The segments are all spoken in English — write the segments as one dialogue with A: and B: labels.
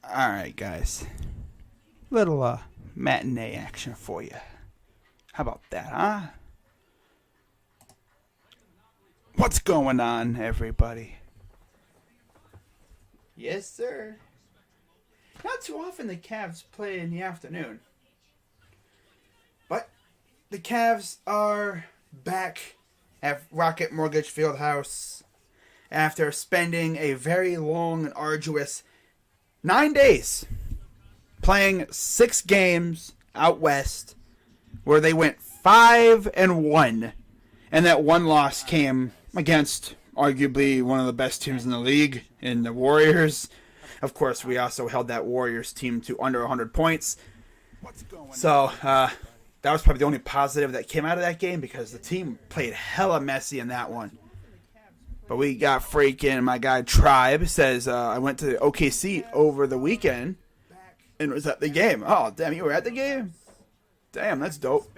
A: Alright, guys. Little matinee action for you. How about that, huh? What's going on, everybody? Yes, sir. Not too often the Cavs play in the afternoon. But the Cavs are back at Rocket Mortgage FIeldhouse after spending a very long and arduous 9 days playing 6 games out west where they went 5-1, and that one loss came against arguably one of the best teams in the league in the Warriors. Of course, we also held that Warriors team to under 100 points. So that was probably the only positive that came out of that game, because the team played hella messy in that one. But we got freaking, my guy Tribe says, I went to the OKC over the weekend and was at the game. Oh, damn, you were at the game? Damn, that's dope.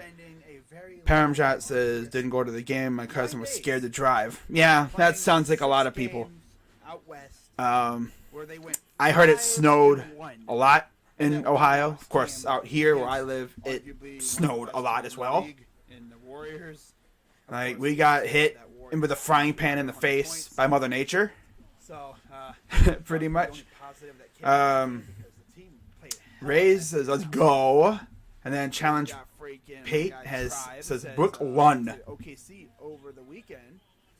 A: Paramjot says, didn't go to the game. My cousin was scared to drive. Yeah, that sounds like a lot of people. I heard it snowed a lot in Ohio. Of course, out here where I live, it snowed a lot as well. Like, we got hit with a frying pan in the face by Mother Nature. Pretty much. Rays says, let's go. And then Challenge Pate says, Book 1.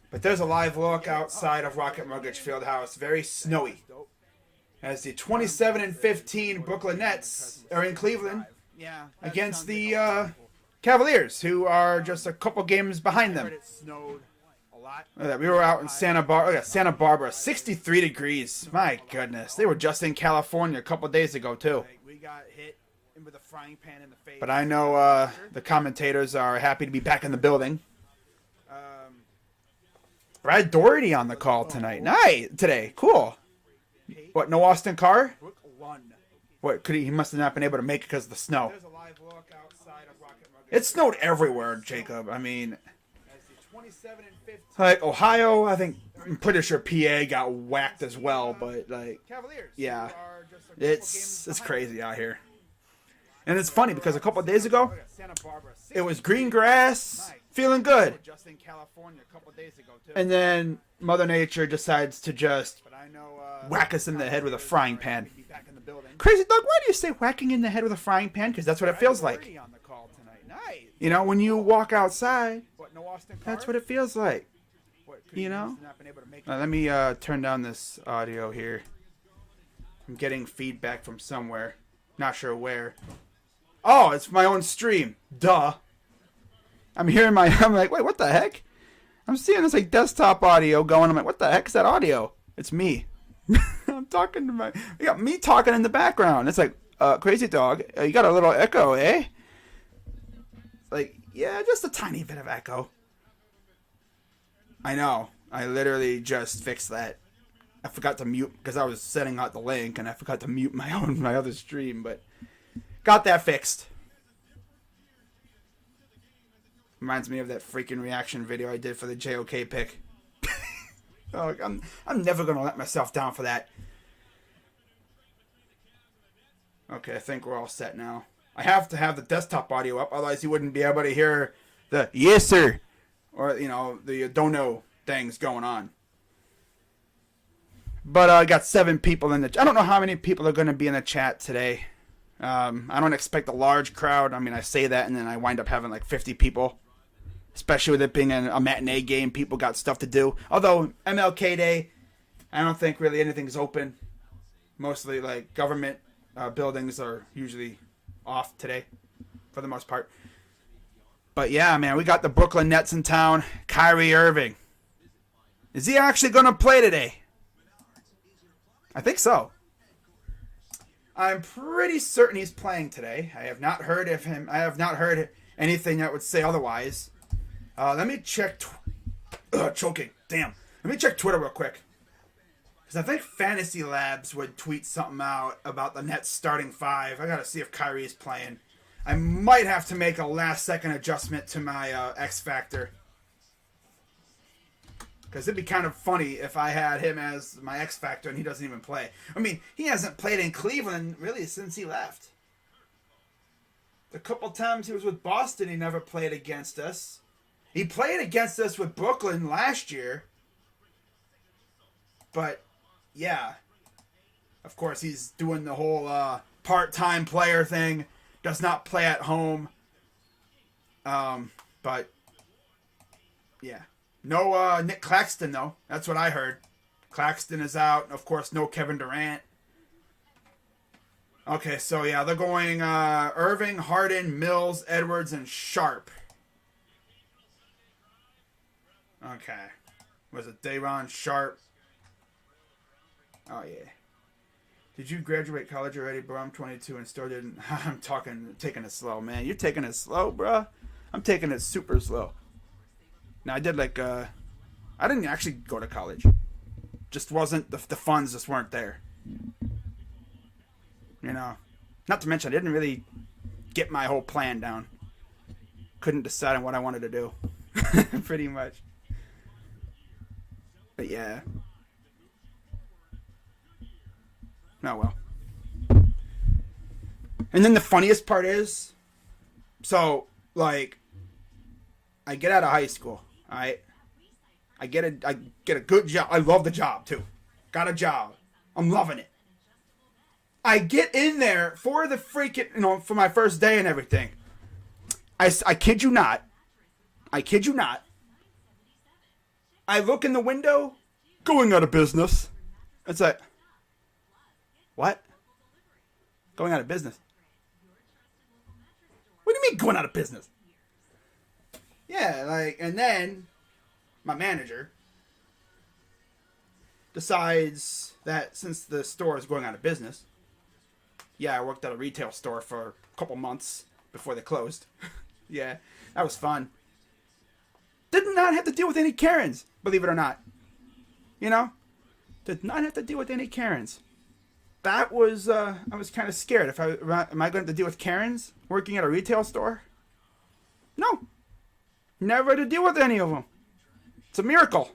A: But there's a live look outside of Rocket Mortgage FIeldhouse. Very snowy. As the 27-15 Brooklyn Nets are in Cleveland against the Cavaliers, who are just a couple games behind them. We were out in Santa Barbara, 63 degrees. My goodness. They were just in California a couple days ago, too. But I know the commentators are happy to be back in the building. Brad Doherty on the call today. Cool. What, no Austin Carr? What, he must have not been able to make it because of the snow. It snowed everywhere, Jacob. I mean, like Ohio, I'm pretty sure PA got whacked as well, but like, yeah, it's crazy out here. And it's funny because a couple of days ago, it was green grass, feeling good. And then Mother Nature decides to just whack us in the head with a frying pan. Crazy Dog, why do you say whacking in the head with a frying pan? Because that's what it feels like. You know, when you walk outside, that's what it feels like. You know? Let me turn down this audio here. I'm getting feedback from somewhere. Not sure where. Oh, it's my own stream. Duh. I'm like, wait, what the heck? I'm seeing this like desktop audio going. I'm like, what the heck is that audio? It's me. I'm talking to you got me talking in the background. It's like, Crazy Dog, you got a little echo, eh? Like, yeah, just a tiny bit of echo. I know. I literally just fixed that. I forgot to mute because I was setting out the link and I forgot to mute my other stream, but got that fixed. Reminds me of that freaking reaction video I did for the JOK pick. Oh, I'm never gonna let myself down for that. Okay, I think we're all set now. I have to have the desktop audio up, otherwise you wouldn't be able to hear the yes sir or the don't know things going on. But I got 7 people in the. I don't know how many people are going to be in the chat today. I don't expect a large crowd. I mean, I say that and then I wind up having like 50 people. Especially with it being a matinee game, people got stuff to do. Although MLK Day, I don't think really anything's open. Mostly like government buildings are usually off today, for the most part. But yeah, man, we got the Brooklyn Nets in town. Kyrie Irving. Is he actually going to play today? I think so. I'm pretty certain he's playing today. I have not heard of him. I have not heard anything that would say otherwise. Let me check. Choking. Damn. Let me check Twitter real quick. Because I think Fantasy Labs would tweet something out about the Nets starting 5. I got to see if Kyrie is playing. I might have to make a last-second adjustment to my X Factor. Because it'd be kind of funny if I had him as my X Factor and he doesn't even play. I mean, he hasn't played in Cleveland really since he left. The couple times he was with Boston, he never played against us. He played against us with Brooklyn last year. But, yeah. Of course, he's doing the whole part-time player thing. Does not play at home. But, yeah. No Nick Claxton, though. That's what I heard. Claxton is out. Of course, no Kevin Durant. Okay, so yeah, they're going Irving, Harden, Mills, Edwards, and Sharp. Okay. Was it Davon, Sharp? Oh, yeah. Did you graduate college already, bro? I'm 22 and still didn't. I'm taking it slow, man. You're taking it slow, bro? I'm taking it super slow. Now, I did I didn't actually go to college. Just wasn't, the funds just weren't there. You know, not to mention I didn't really get my whole plan down. Couldn't decide on what I wanted to do. Pretty much. But yeah. Oh well. And then the funniest part is, so, like, I get out of high school, alright? I get a good job. I love the job, too. Got a job. I'm loving it. I get in there for the freaking, for my first day and everything. I kid you not. I kid you not. I look in the window, going out of business. It's like, what? Going out of business? What do you mean going out of business? Yeah, and then my manager decides that since the store is going out of business, yeah, I worked at a retail store for a couple months before they closed. Yeah, that was fun. Did not have to deal with any Karens, believe it or not. You know? Did not have to deal with any Karens. That was, I was kind of scared. Am I going to have to deal with Karens working at a retail store? No. Never had to deal with any of them. It's a miracle.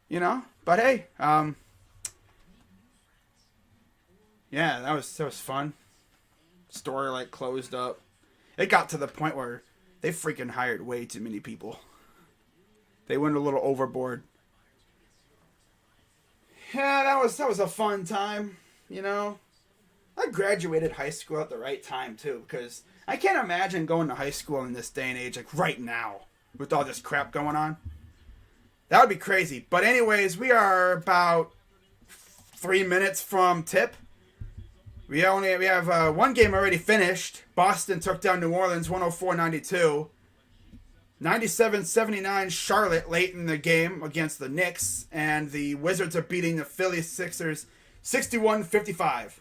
A: You know? But hey, yeah, that was fun. Store closed up. It got to the point where they freaking hired way too many people. They went a little overboard. Yeah, that was a fun time, you know. I graduated high school at the right time too, because I can't imagine going to high school in this day and age, right now, with all this crap going on. That would be crazy. But anyways, we are about 3 minutes from tip. We have one game already finished. Boston took down New Orleans 104-92. 97-79 Charlotte late in the game against the Knicks. And the Wizards are beating the Philly Sixers 61-55.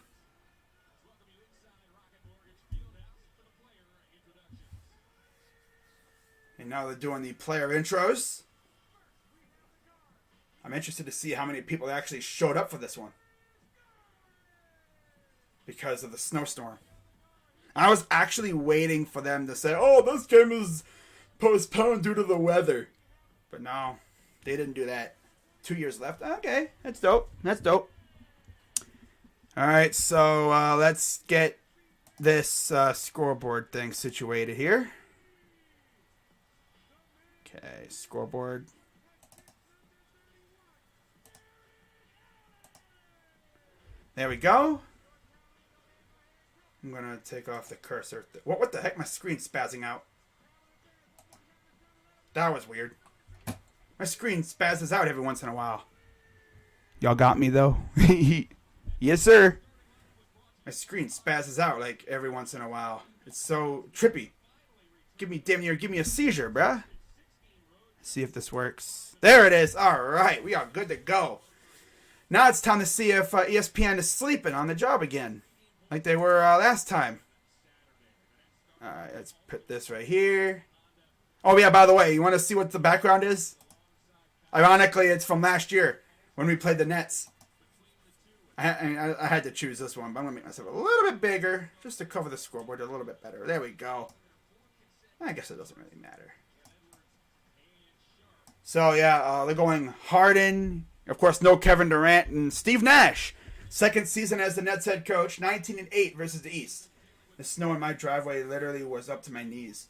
A: And now they're doing the player intros. I'm interested to see how many people actually showed up for this one, because of the snowstorm. I was actually waiting for them to say, oh, this game is postponed due to the weather. But no, they didn't do that. 2 years left. Okay, that's dope. That's dope. All right, so let's get this scoreboard thing situated here. Okay, scoreboard. There we go. I'm going to take off the cursor. What the heck? My screen's spazzing out. That was weird. My screen spazzes out every once in a while. Y'all got me, though? Yes, sir. My screen spazzes out every once in a while. It's so trippy. Give me a seizure, bruh. Let's see if this works. There it is. All right. We are good to go. Now it's time to see if ESPN is sleeping on the job again, like they were last time. All right, let's put this right here. Oh, yeah, by the way, you want to see what the background is? Ironically, it's from last year when we played the Nets. I had to choose this one, but I'm going to make myself a little bit bigger just to cover the scoreboard a little bit better. There we go. I guess it doesn't really matter. So, yeah, they're going Harden. Of course, no Kevin Durant and Steve Nash. Second season as the Nets head coach, 19-8 versus the East. The snow in my driveway literally was up to my knees.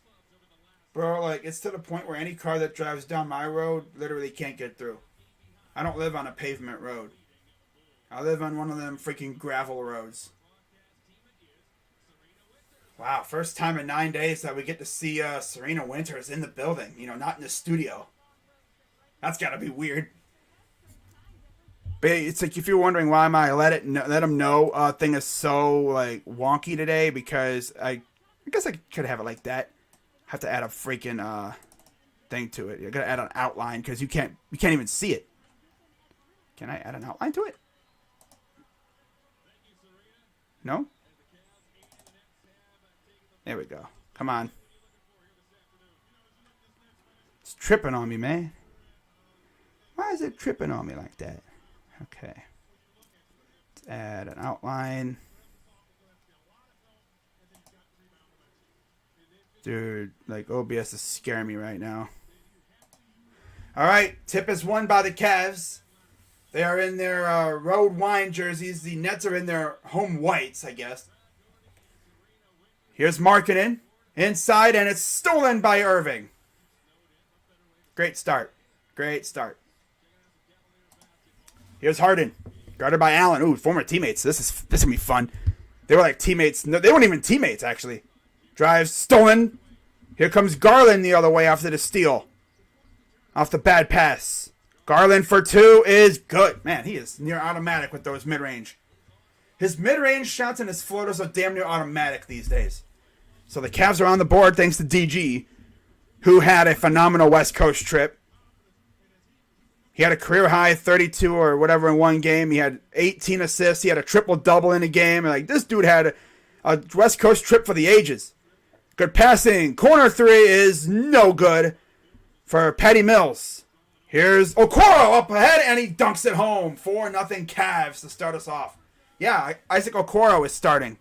A: Bro, like, it's to the point where any car that drives down my road literally can't get through. I don't live on a pavement road. I live on one of them freaking gravel roads. Wow, first time in 9 days that we get to see Serena Winters in the building. You know, not in the studio. That's gotta be weird. But it's like, if you're wondering why my let them know thing is so like wonky today, because I guess I could have it like that. Have to add a freaking thing to it. You gotta add an outline because you can't even see it. Can I add an outline to it? No? There we go. Come on. It's tripping on me, man. Why is it tripping on me like that? Okay. Let's add an outline. Dude, like OBS is scaring me right now. All right, tip is won by the Cavs. They are in their road wine jerseys. The Nets are in their home whites, I guess. Here's Markkanen inside, and it's stolen by Irving. Great start. Great start. Here's Harden, guarded by Allen. Ooh, former teammates. This gonna be fun. They were like teammates. No, they weren't even teammates, actually. Drives, stolen. Here comes Garland the other way after the steal. Off the bad pass. Garland for two is good. Man, he is near automatic with those mid-range. His mid-range shots and his floaters are damn near automatic these days. So the Cavs are on the board thanks to DG, who had a phenomenal West Coast trip. He had a career-high 32 or whatever in one game. He had 18 assists. He had a triple-double in a game. Like, this dude had a West Coast trip for the ages. Good passing. Corner three is no good for Patty Mills. Here's Okoro up ahead, and he dunks it home. 4-0 Cavs to start us off. Yeah, Isaac Okoro is starting.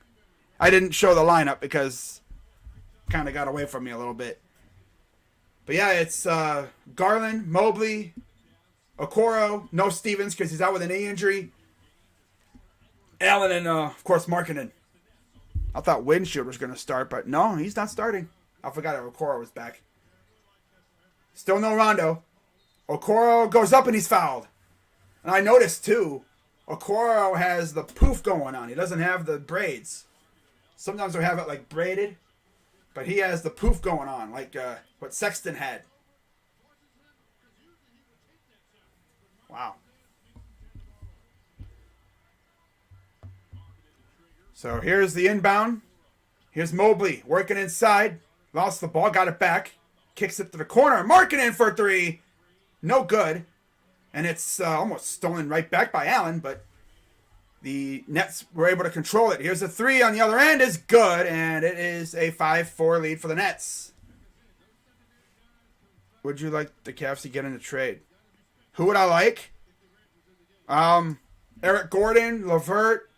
A: I didn't show the lineup because it kind of got away from me a little bit. But yeah, it's Garland, Mobley, Okoro, no Stevens because he's out with a knee injury. Allen and, of course, Markkanen. I thought Windshield was going to start, but no, he's not starting. I forgot that Okoro was back. Still no Rondo. Okoro goes up and he's fouled. And I noticed, too, Okoro has the poof going on. He doesn't have the braids. Sometimes they have it, like, braided. But he has the poof going on, like what Sexton had. Wow. So here's the inbound. Here's Mobley working inside. Lost the ball, got it back. Kicks it to the corner. Markkanen for three. No good. And it's almost stolen right back by Allen, but the Nets were able to control it. Here's a three on the other end is good, and it is a 5-4 lead for the Nets. Would you like the Cavs to get in a trade? Who would I like? Eric Gordon, LeVert.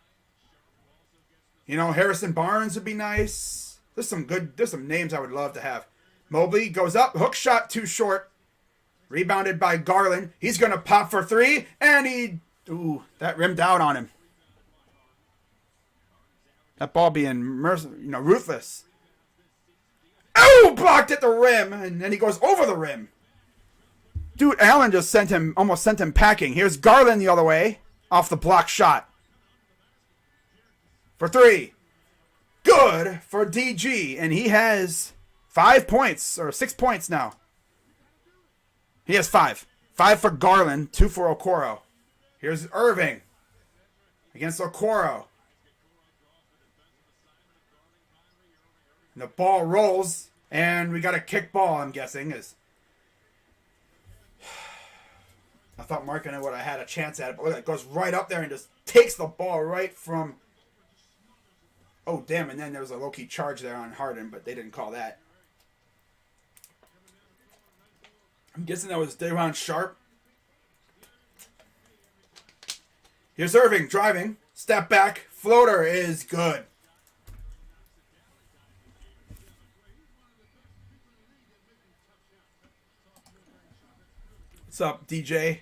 A: You know, Harrison Barnes would be nice. There's some names I would love to have. Mobley goes up, hook shot too short. Rebounded by Garland. He's going to pop for three, and that rimmed out on him. That ball being ruthless. Oh, blocked at the rim, and then he goes over the rim. Dude, Allen just almost sent him packing. Here's Garland the other way, off the block shot. For three. Good for DG, and he has 5 points, or 6 points now. He has 5. 5 for Garland, 2 for Okoro. Here's Irving against Okoro. And the ball rolls, and we got a kick ball, I'm guessing. I thought Markkanen would have had a chance at it, but look, it goes right up there and just takes the ball right from... Oh, damn, and then there was a low-key charge there on Harden, but they didn't call that. I'm guessing that was Day'Ron Sharp. Here's Irving driving. Step back. Floater is good. What's up, DJ?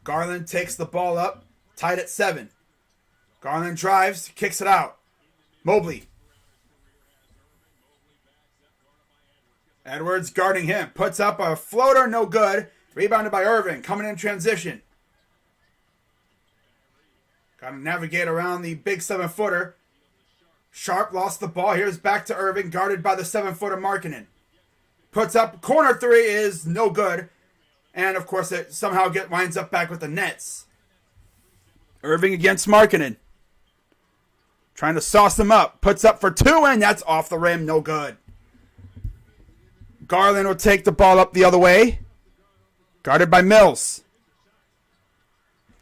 A: Garland takes the ball up, tied at 7. Garland drives, kicks it out. Mobley. Edwards guarding him. Puts up a floater, no good. Rebounded by Irving, coming in transition. Got to navigate around the big 7-footer. Sharp lost the ball. Here's back to Irving, guarded by the 7-footer Markkanen. Puts up, corner 3 is no good. And, of course, it somehow winds up back with the Nets. Irving against Markkanen. Trying to sauce him up. Puts up for 2, and that's off the rim. No good. Garland will take the ball up the other way. Guarded by Mills.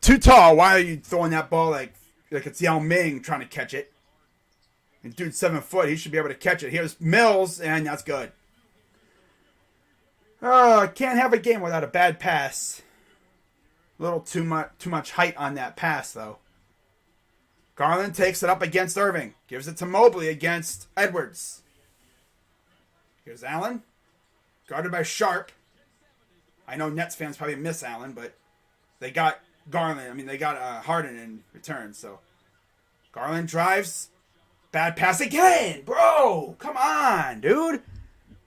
A: Too tall. Why are you throwing that ball like it's Yao Ming trying to catch it? And dude's 7 foot. He should be able to catch it. Here's Mills, and that's good. Can't have a game without a bad pass. A little too much height on that pass, though. Garland takes it up against Irving. Gives it to Mobley against Edwards. Here's Allen. Guarded by Sharp. I know Nets fans probably miss Allen, but they got Garland. I mean, they got Harden in return, so. Garland drives. Bad pass again. Bro, come on, dude.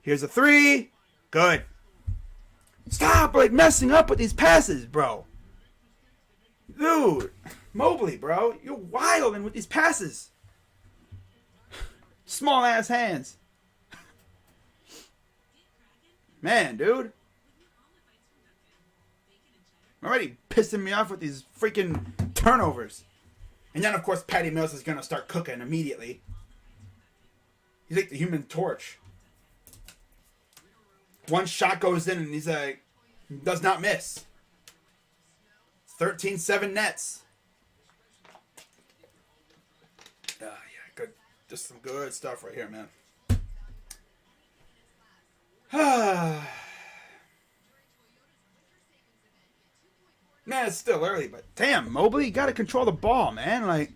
A: Here's a 3. Good. Stop, messing up with these passes, bro. Dude, Mobley, bro. You're wilding with these passes. Small-ass hands. Man, dude. Already pissing me off with these freaking turnovers. And then, of course, Patty Mills is going to start cooking immediately. He's like the Human Torch. One shot goes in and he's does not miss. 13-7 Nets. Yeah, good. Just some good stuff right here, man. Man, it's still early, but damn, Mobley, you got to control the ball, man.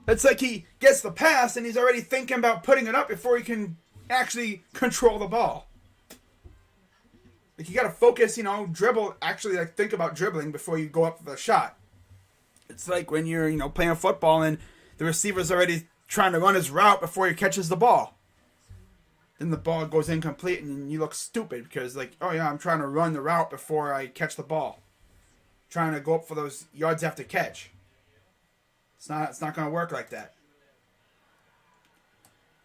A: It's like he gets the pass and he's already thinking about putting it up before he can actually control the ball. You got to focus, dribble, actually think about dribbling before you go up for the shot. It's like when you're, playing football and the receiver's already trying to run his route before he catches the ball. Then the ball goes incomplete and you look stupid because oh yeah, I'm trying to run the route before I catch the ball. Trying to go up for those yards after catch. It's not going to work like that.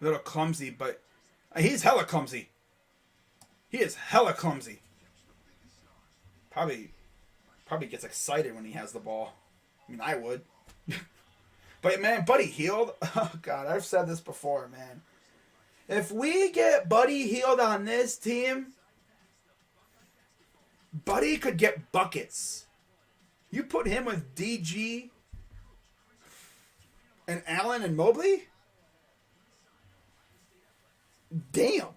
A: A little clumsy, but he's hella clumsy. He is hella clumsy. Probably gets excited when he has the ball. I mean, I would. But man, Buddy Hield. Oh God, I've said this before, man. If we get Buddy Hield on this team, Buddy could get buckets. You put him with DG and Allen and Mobley? Damn.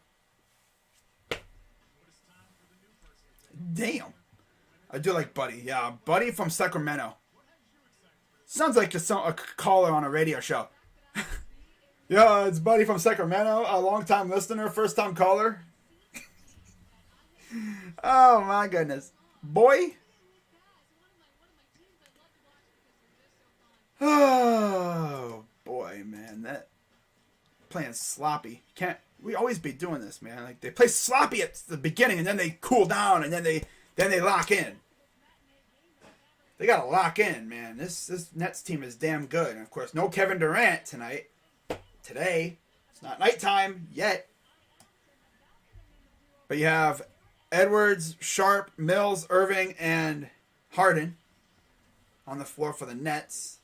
A: I do like Buddy. Yeah, Buddy from Sacramento. Sounds like just a caller on a radio show. Yeah, it's Buddy from Sacramento, a long-time listener, first-time caller. Oh, my goodness. Boy. Oh, boy, man. That playing sloppy. We always be doing this, man. They play sloppy at the beginning, and then they cool down, and then they lock in. They got to lock in, man. This Nets team is damn good. And, of course, no Kevin Durant today. It's not nighttime yet. But you have Edwards, Sharp, Mills, Irving, and Harden on the floor for the Nets.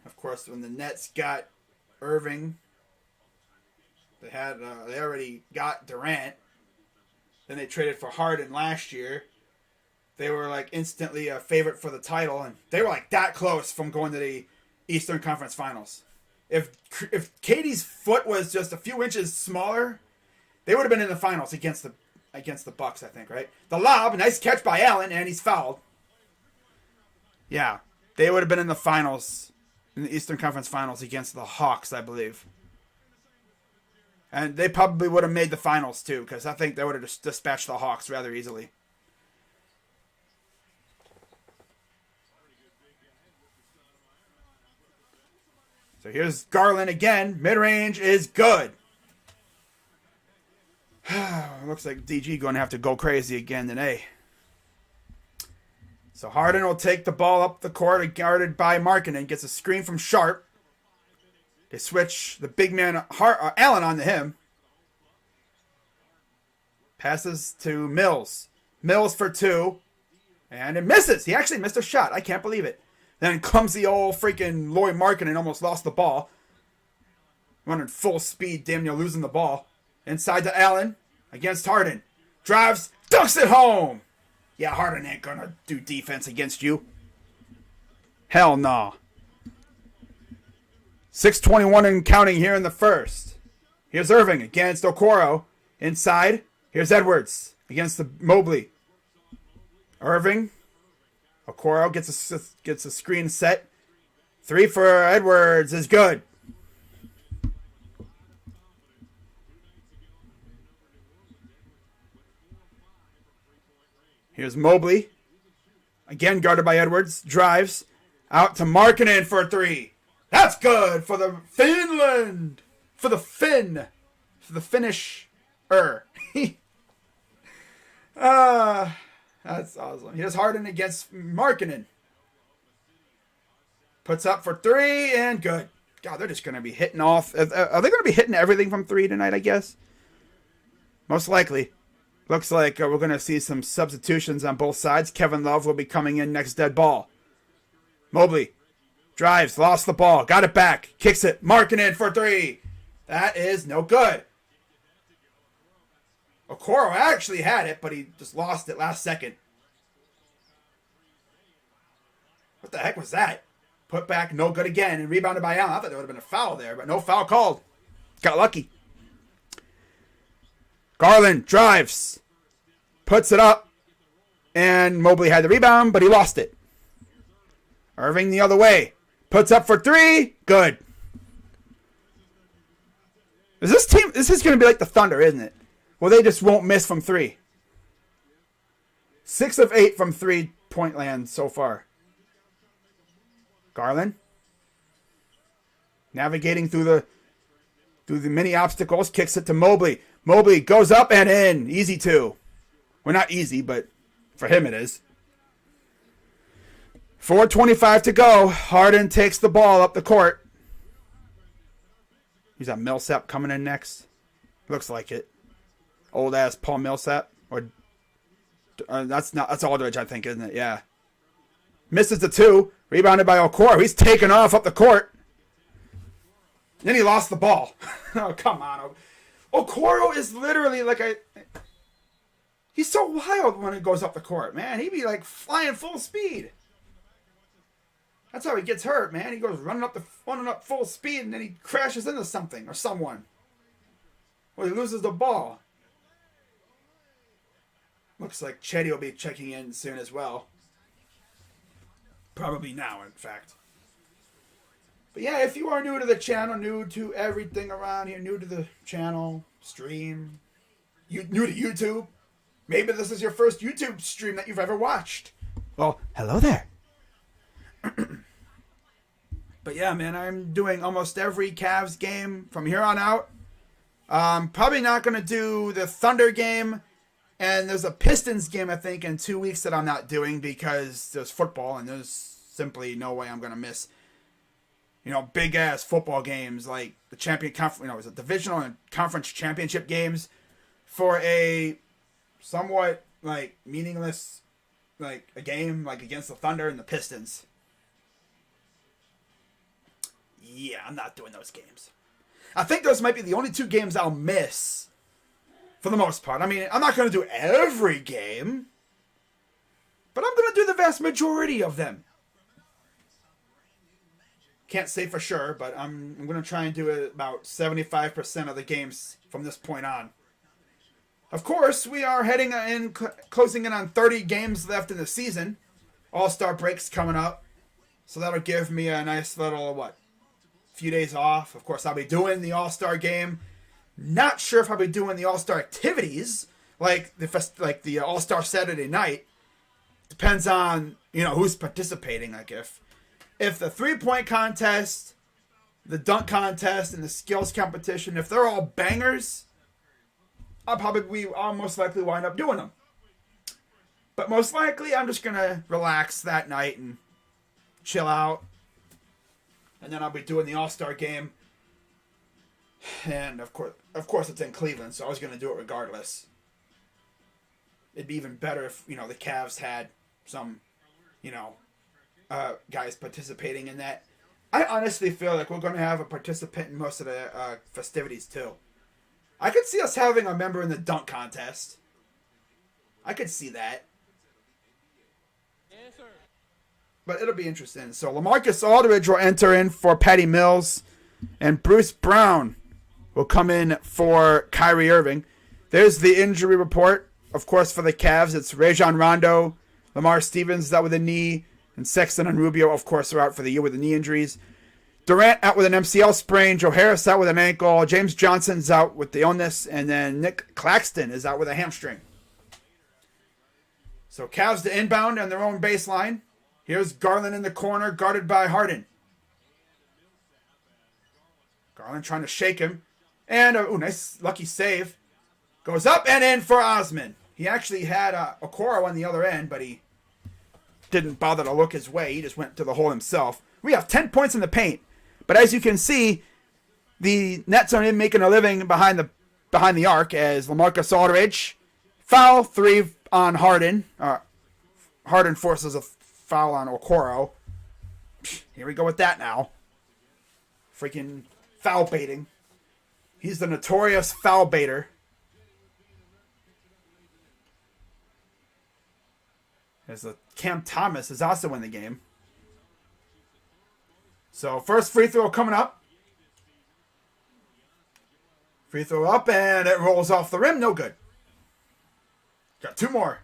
A: Of course, when the Nets got Irving, they already got Durant. Then they traded for Harden last year. They were instantly a favorite for the title, and they were that close from going to the Eastern Conference Finals. If Katie's foot was just a few inches smaller, they would have been in the finals against the Bucks, I think, right? The lob, nice catch by Allen, and he's fouled. Yeah, they would have been in the finals, in the Eastern Conference Finals against the Hawks, I believe. And they probably would have made the finals, too, because I think they would have just dispatched the Hawks rather easily. So here's Garland again. Mid-range is good. Looks like DG going to have to go crazy again today. So Harden will take the ball up the court, guarded by Markkanen. Gets a screen from Sharp. They switch the big man Allen onto him. Passes to Mills. Mills for two. And it misses. He actually missed a shot. I can't believe it. Then comes the old freaking Lloyd Markkanen, almost lost the ball. Running full speed, damn near losing the ball. Inside to Allen. Against Harden. Drives. Dunks it home. Yeah, Harden ain't gonna do defense against you. Hell no. 6:21 and counting here in the first. Here's Irving against Okoro. Inside. Here's Edwards against the Mobley. Irving. Okoro gets a screen set. Three for Edwards is good. Here's Mobley. Again guarded by Edwards. Drives. Out to Markkanen for a three. That's good for the Finland. For the Finn. For the Finnish-er. That's awesome. Here's Harden against Markkanen. Puts up for three and good. God, they're just going to be hitting off. Are they going to be hitting everything from three tonight, I guess? Most likely. Looks like we're going to see some substitutions on both sides. Kevin Love will be coming in next dead ball. Mobley drives, lost the ball, got it back, kicks it, Markkanen for three. That is no good. Okoro actually had it, but he just lost it last second. What the heck was that? Put back, no good again, and rebounded by Allen. I thought there would have been a foul there, but no foul called. Got lucky. Garland drives, puts it up, and Mobley had the rebound, but he lost it. Irving the other way, puts up for three, good. This is going to be like the Thunder, isn't it? Well, they just won't miss from three. 6 of 8 from 3-point land so far. Garland. Navigating through the many obstacles. Kicks it to Mobley. Mobley goes up and in. Easy two. Well, not easy, but for him it is. 4:25 to go. Harden takes the ball up the court. He's got Millsap coming in next. Looks like it. Old ass Paul Millsap, or that's Aldridge, I think, isn't it? Yeah. Misses the two, rebounded by Okoro. He's taken off up the court. Then he lost the ball. Oh, come on. Okoro is literally like he's so wild when he goes up the court, man. He'd be like flying full speed. That's how he gets hurt, man. He goes running up full speed and then he crashes into something or someone. Well, he loses the ball. Looks like Chetty will be checking in soon as well. Probably now, in fact. But yeah, if you are new to the channel, new to everything around here, new to the channel, stream, new to YouTube, maybe this is your first YouTube stream that you've ever watched. Well, hello there. But yeah, man, I'm doing almost every Cavs game from here on out. Probably not going to do the Thunder game. And there's a Pistons game, I think, in 2 weeks that I'm not doing because there's football and there's simply no way I'm going to miss, big-ass football games like the the divisional and conference championship games for a somewhat, meaningless, a game, against the Thunder and the Pistons. Yeah, I'm not doing those games. I think those might be the only two games I'll miss for the most part. I mean, I'm not going to do every game, but I'm going to do the vast majority of them. Can't say for sure, but I'm going to try and do about 75% of the games from this point on. Of course, we are closing in on 30 games left in the season. All-Star break's coming up, so that'll give me a nice little, few days off. Of course, I'll be doing the All-Star game. Not sure if I'll be doing the All-Star activities, like the All-Star Saturday night. Depends on, who's participating. If the 3-point contest the dunk contest and the skills competition, if they're all bangers, I'll most likely wind up doing them. But most likely, I'm just going to relax that night and chill out. And then I'll be doing the All-Star game. And, of course, it's in Cleveland, so I was going to do it regardless. It'd be even better if, the Cavs had some, guys participating in that. I honestly feel like we're going to have a participant in most of the festivities, too. I could see us having a member in the dunk contest. I could see that. But it'll be interesting. So LaMarcus Aldridge will enter in for Patty Mills, and Bruce Brown will come in for Kyrie Irving. There's the injury report. Of course, for the Cavs, it's Rajon Rondo, Lamar Stevens is out with a knee, and Sexton and Rubio, of course, are out for the year with the knee injuries. Durant out with an MCL sprain, Joe Harris out with an ankle, James Johnson's out with the illness, and then Nick Claxton is out with a hamstring. So Cavs to inbound on their own baseline. Here's Garland in the corner, guarded by Harden. Garland trying to shake him. And a nice lucky save. Goes up and in for Osman. He actually had Okoro on the other end, but he didn't bother to look his way. He just went to the hole himself. We have 10 points in the paint. But as you can see, the Nets are making a living behind the arc as LaMarcus Aldridge. Foul, 3 on Harden. Harden forces a foul on Okoro. Here we go with that now. Freaking foul baiting. He's the notorious foul baiter. There's Cam Thomas is also in the game. So first free throw coming up. Free throw up and it rolls off the rim. No good. Got 2 more.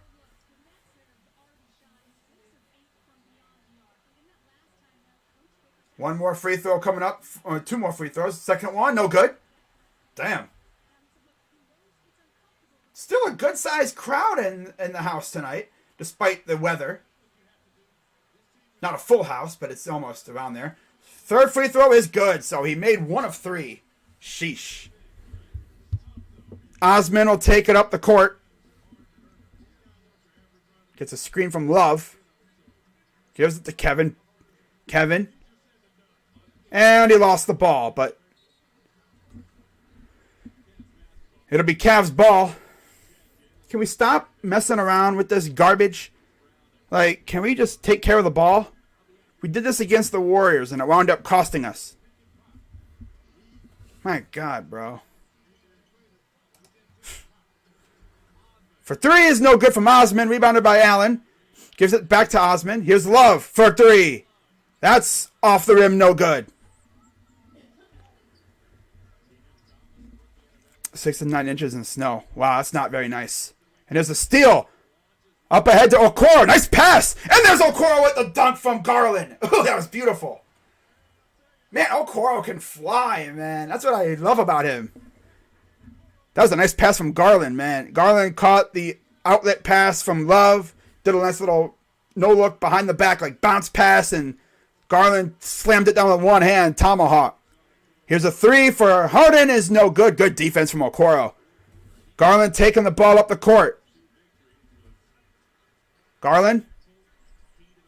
A: One more free throw coming up. 2 more free throws. Second one, no good. Damn. Still a good-sized crowd in the house tonight, despite the weather. Not a full house, but it's almost around there. Third free throw is good, so he made 1 of 3. Sheesh. Osman will take it up the court. Gets a screen from Love. Gives it to Kevin. And he lost the ball, but it'll be Cavs ball. Can we stop messing around with this garbage? Like, can we just take care of the ball? We did this against the Warriors, and it wound up costing us. My God, bro. For 3 is no good from Osman. Rebounded by Allen. Gives it back to Osman. Here's Love for 3. That's off the rim, no good. 6 and 9 inches in snow. Wow, that's not very nice. And there's a steal. Up ahead to Okoro. Nice pass. And there's Okoro with the dunk from Garland. Oh, that was beautiful. Man, Okoro can fly, man. That's what I love about him. That was a nice pass from Garland, man. Garland caught the outlet pass from Love. Did a nice little no-look behind the back, like bounce pass. And Garland slammed it down with one hand. Tomahawk. Here's a 3 for Harden is no good. Good defense from Okoro. Garland taking the ball up the court. Garland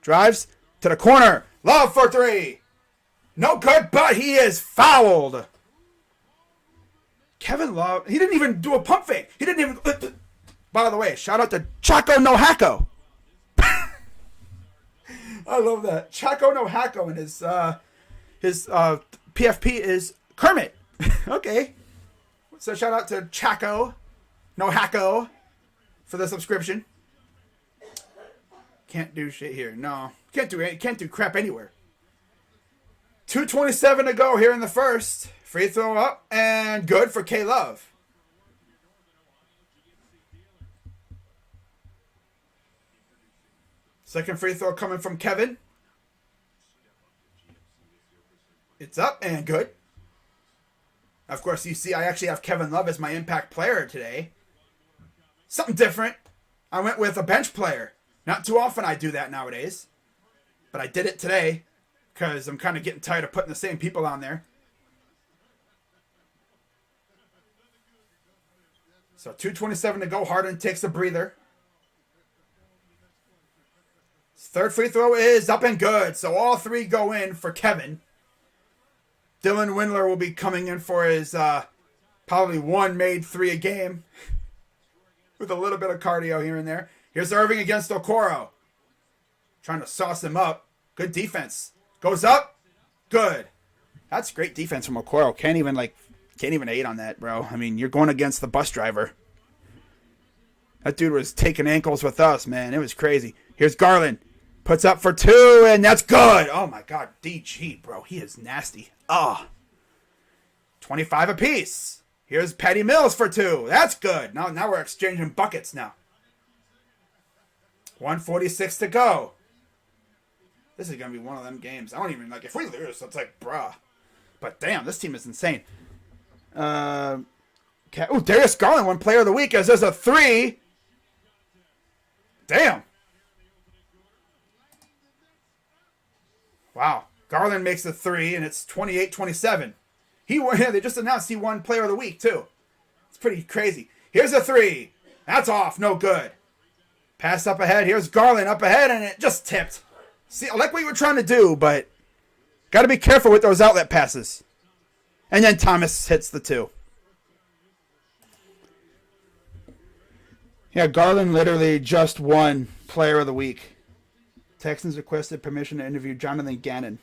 A: drives to the corner. Love for 3. No good, but he is fouled. Kevin Love, he didn't even do a pump fake. He didn't even... By the way, shout out to Chaco No Hacko. I love that. Chaco No Hacko and his PFP is Kermit. Okay. So shout out to Chaco No Hacko for the subscription. Can't do shit here. No. Can't do crap anywhere. 2:27 to go here in the first. Free throw up and good for K-Love. Second free throw coming from Kevin. It's up and good. Of course, you see I actually have Kevin Love as my impact player today. Something different. I went with a bench player. Not too often I do that nowadays. But I did it today because I'm kind of getting tired of putting the same people on there. So 2:27 to go. Harden takes a breather. His third free throw is up and good. So all three go in for Kevin. Dylan Windler will be coming in for his probably one made three a game with a little bit of cardio here and there. Here's Irving against Okoro. Trying to sauce him up. Good defense. Goes up. Good. That's great defense from Okoro. Can't even hate on that, bro. I mean, you're going against the bus driver. That dude was taking ankles with us, man. It was crazy. Here's Garland. Puts up for two, and that's good. Oh, my God. DG, bro. He is nasty. 25 apiece. Here's Patty Mills for two. That's good. Now we're exchanging buckets now. 1:46 to go. This is going to be one of them games. I don't even, if we lose, it's like, bruh. But damn, this team is insane. Darius Garland won Player of the Week as there's a three. Damn. Wow. Garland makes the three, and it's 28-27. They just announced he won Player of the Week, too. It's pretty crazy. Here's a three. That's off. No good. Pass up ahead. Here's Garland up ahead, and it just tipped. See, I like what you were trying to do, but got to be careful with those outlet passes. And then Thomas hits the two. Yeah, Garland literally just won Player of the Week. Texans requested permission to interview Jonathan Gannon.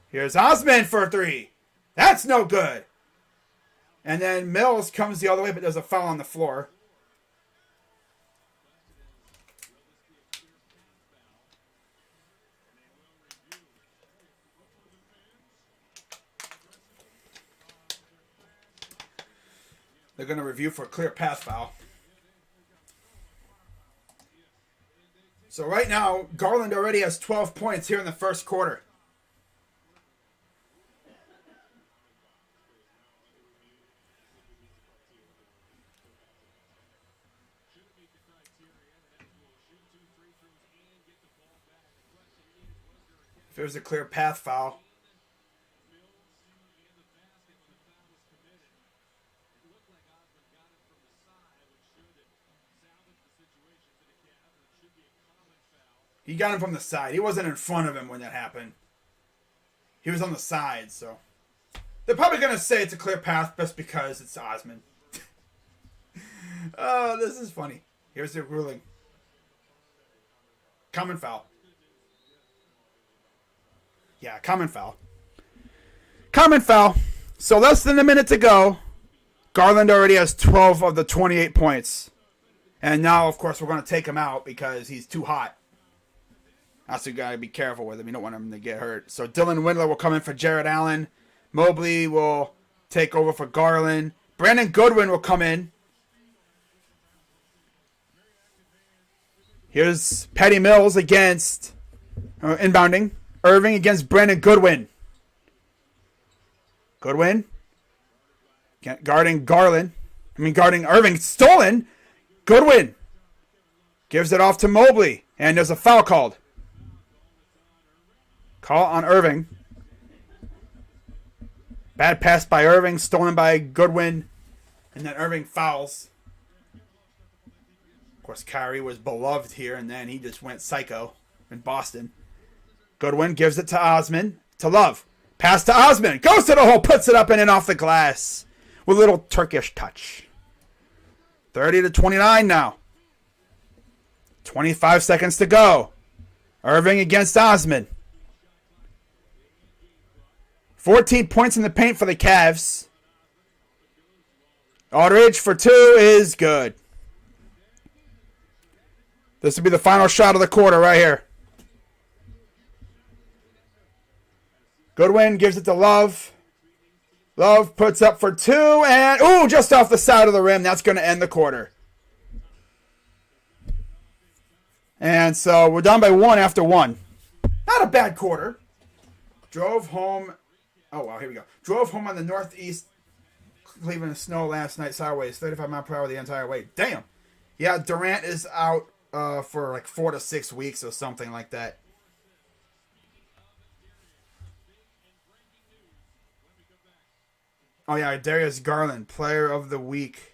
A: Here's Osman for a three. That's no good. And then Mills comes the other way, but there's a foul on the floor. They're going to review for a clear path foul. So right now, Garland already has 12 points here in the first quarter. If there's a clear path foul. He got him from the side. He wasn't in front of him when that happened. He was on the side, so. They're probably going to say it's a clear path just because it's Osman. Oh, this is funny. Here's the ruling. Common foul. Yeah, common foul. Common foul. So less than a minute to go. Garland already has 12 of the 28 points. And now, of course, we're going to take him out because he's too hot. That's what you got to be careful with him. You don't want him to get hurt. So Dylan Windler will come in for Jared Allen. Mobley will take over for Garland. Brandon Goodwin will come in. Here's Patty Mills against inbounding. Irving against Brandon Goodwin. Goodwin guarding Irving. Stolen. Goodwin gives it off to Mobley. And there's a foul called. Call on Irving. Bad pass by Irving. Stolen by Goodwin. And then Irving fouls. Of course, Kyrie was beloved here. And then he just went psycho in Boston. Goodwin gives it to Osman. To Love. Pass to Osman. Goes to the hole. Puts it up and in off the glass. With a little Turkish touch. 30-29 now. 25 seconds to go. Irving against Osman. 14 points in the paint for the Cavs. Aldridge for two is good. This will be the final shot of the quarter right here. Goodwin gives it to Love. Love puts up for two and, just off the side of the rim. That's going to end the quarter. And so we're down by one after one. Not a bad quarter. Drove home. Oh, wow, here we go. Drove home on the northeast Cleveland snow last night sideways. 35 mile per hour the entire way. Damn. Yeah, Durant is out for like 4 to 6 weeks or something like that. Oh, yeah, Darius Garland, player of the week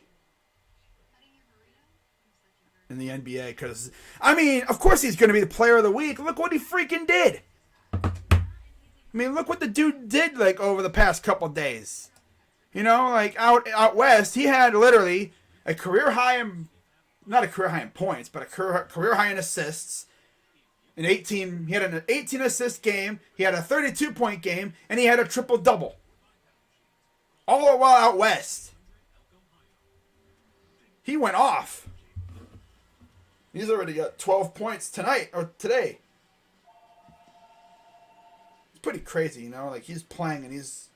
A: in the NBA. Because, I mean, of course he's going to be the player of the week. Look what he freaking did. I mean, look what the dude did, like, over the past couple days. You know, like, out west, he had literally a career high in, not a career high in points, but a career high in assists. He had an 18 assist game, he had a 32-point game, and he had a triple-double. All the while out west. He went off. He's already got 12 points tonight, or today. It's pretty crazy, you know? Like, he's playing and he's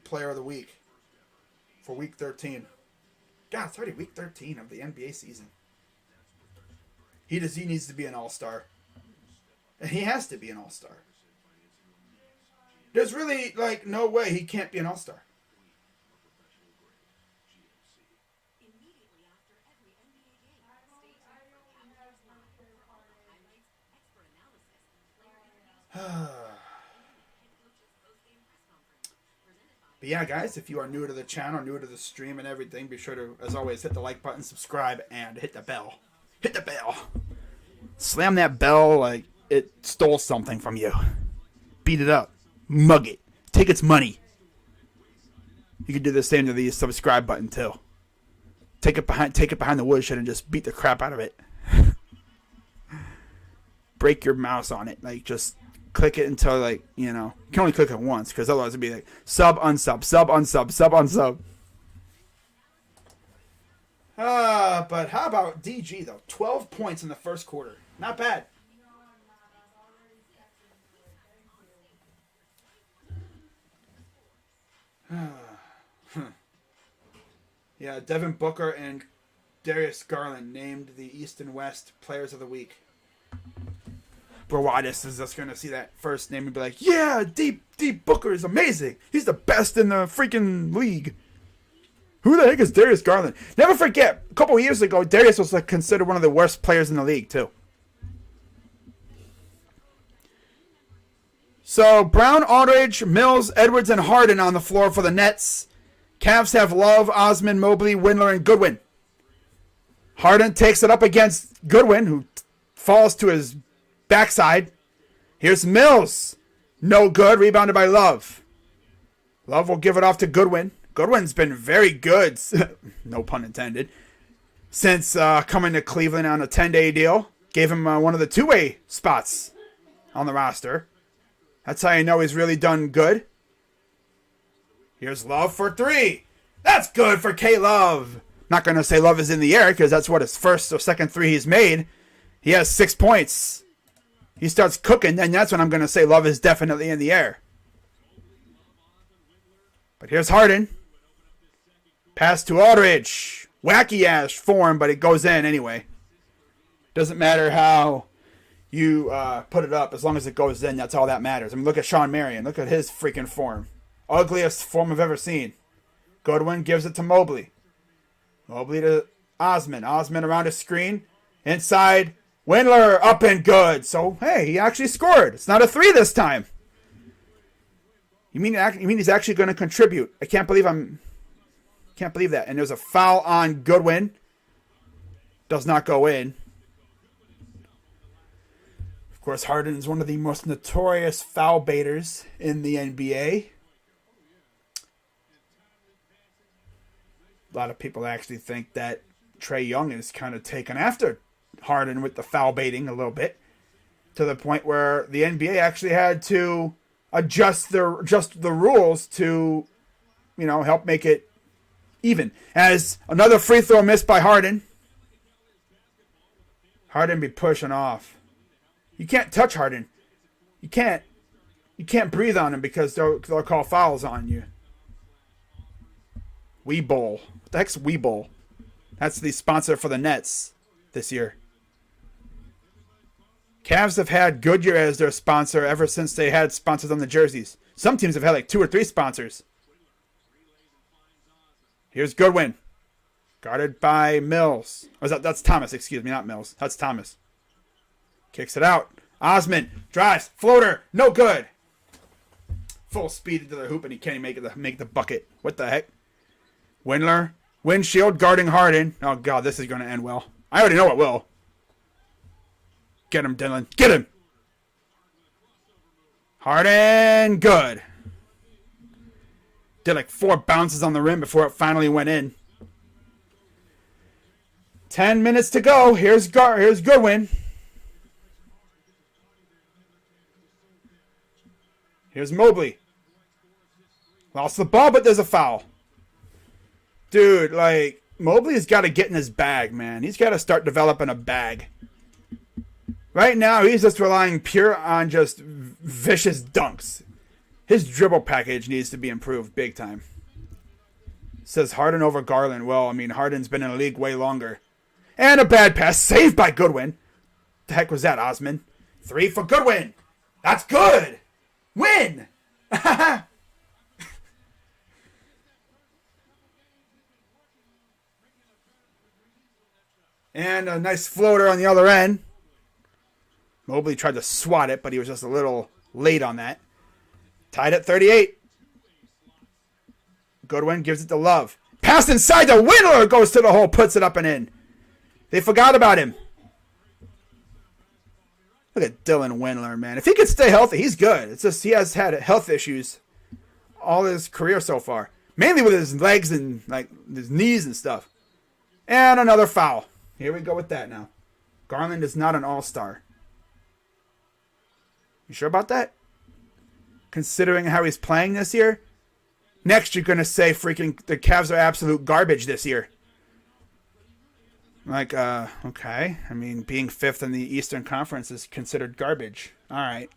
A: player of the week for week 13. God, it's already week 13 of the NBA season. He needs to be an all-star. And he has to be an all-star. There's really, like, no way he can't be an all-star. But yeah, guys, if you are new to the channel, new to the stream and everything, be sure to, as always, hit the like button, subscribe, and hit the bell. Hit the bell. Slam that bell like it stole something from you. Beat it up. Mug it. Take its money. You can do the same to the subscribe button, too. Take it behind the woodshed and just beat the crap out of it. Break your mouse on it. Like, just click it until, like, you know, you can only click it once, because otherwise it'd be like sub, unsub, sub, unsub, sub, unsub. But how about DG, though? 12 points in the first quarter. Not bad. Yeah, Devin Booker and Darius Garland named the East and West Players of the Week. Broadus is just going to see that first name and be like, yeah, Deep Booker is amazing. He's the best in the freaking league. Who the heck is Darius Garland? Never forget, a couple of years ago, Darius was like considered one of the worst players in the league, too. So, Brown, Aldridge, Mills, Edwards, and Harden on the floor for the Nets. Cavs have Love, Osman, Mobley, Windler, and Goodwin. Harden takes it up against Goodwin, who falls to his backside. Here's Mills. No good. Rebounded by Love. Love will give it off to Goodwin. Goodwin's been very good, no pun intended, since coming to Cleveland on a 10-day deal. Gave him one of the two-way spots on the roster. That's how you know he's really done good. Here's Love for three. That's good for K-Love. Not going to say Love is in the air, because that's what his first or second three he's made. He has 6 points. He starts cooking, and that's when I'm going to say Love is definitely in the air. But here's Harden. Pass to Aldridge. Wacky-ass form, but it goes in anyway. Doesn't matter how you put it up. As long as it goes in, that's all that matters. I mean, look at Sean Marion. Look at his freaking form. Ugliest form I've ever seen. Goodwin gives it to Mobley. Mobley to Osman. Osman around his screen. Inside. Windler up and good. So, hey, he actually scored. It's not a three this time. You mean he's actually going to contribute? I can't believe that. And there's a foul on Goodwin. Does not go in. Of course, Harden is one of the most notorious foul baiters in the NBA. A lot of people actually think that Trae Young is kind of taken after Harden with the foul baiting a little bit, to the point where the NBA actually had to adjust the rules to, you know, help make it even. As another free throw missed by Harden. Harden be pushing off. You can't touch Harden. You can't breathe on him, because they'll call fouls on you. Webull. What the heck's Webull? That's the sponsor for the Nets this year. Cavs have had Goodyear as their sponsor ever since they had sponsors on the jerseys. Some teams have had like 2 or 3 sponsors. Here's Goodwin. Guarded by Mills. Oh, that's Thomas, excuse me, not Mills. That's Thomas. Kicks it out. Osman drives. Floater. No good. Full speed into the hoop, and he can't make the bucket. What the heck? Windler. Windshield guarding Harden. Oh, God, this is going to end well. I already know it will. Get him, Dylan. Get him. Harden. Good. Did like 4 bounces on the rim before it finally went in. 10 minutes to go. Here's Goodwin. Here's Mobley. Lost the ball, but there's a foul. Dude, like, Mobley's got to get in his bag, man. He's got to start developing a bag. Right now, he's just relying pure on just vicious dunks. His dribble package needs to be improved big time. Says Harden over Garland. Well, I mean, Harden's been in the league way longer. And a bad pass. Saved by Goodwin. The heck was that, Osman? 3 for Goodwin. That's good. Win. And a nice floater on the other end. Mobley tried to swat it, but he was just a little late on that. Tied at 38. Goodwin gives it to Love. Pass inside the Windler. Goes to the hole. Puts it up and in. They forgot about him. Look at Dylan Windler, man. If he could stay healthy, he's good. It's just he has had health issues all his career so far. Mainly with his legs and like his knees and stuff. And another foul. Here we go with that now. Garland is not an all-star. You sure about that? Considering how he's playing this year? Next, you're going to say freaking the Cavs are absolute garbage this year. Like, okay. I mean, being 5th in the Eastern Conference is considered garbage. All right.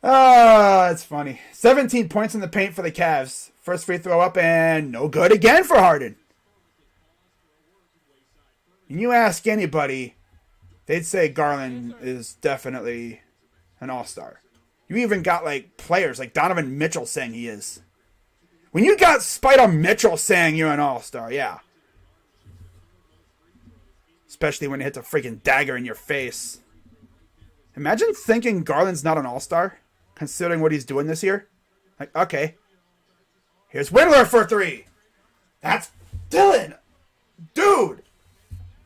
A: It's funny. 17 points in the paint for the Cavs. First free throw up and no good again for Harden. And you ask anybody, they'd say Garland is definitely an all-star. You even got like players like Donovan Mitchell saying he is. When you got Spider Mitchell saying you're an all-star, yeah. Especially when it hits a freaking dagger in your face. Imagine thinking Garland's not an all-star, considering what he's doing this year. Like, okay. Here's Windler for 3. That's Dylan. Dude.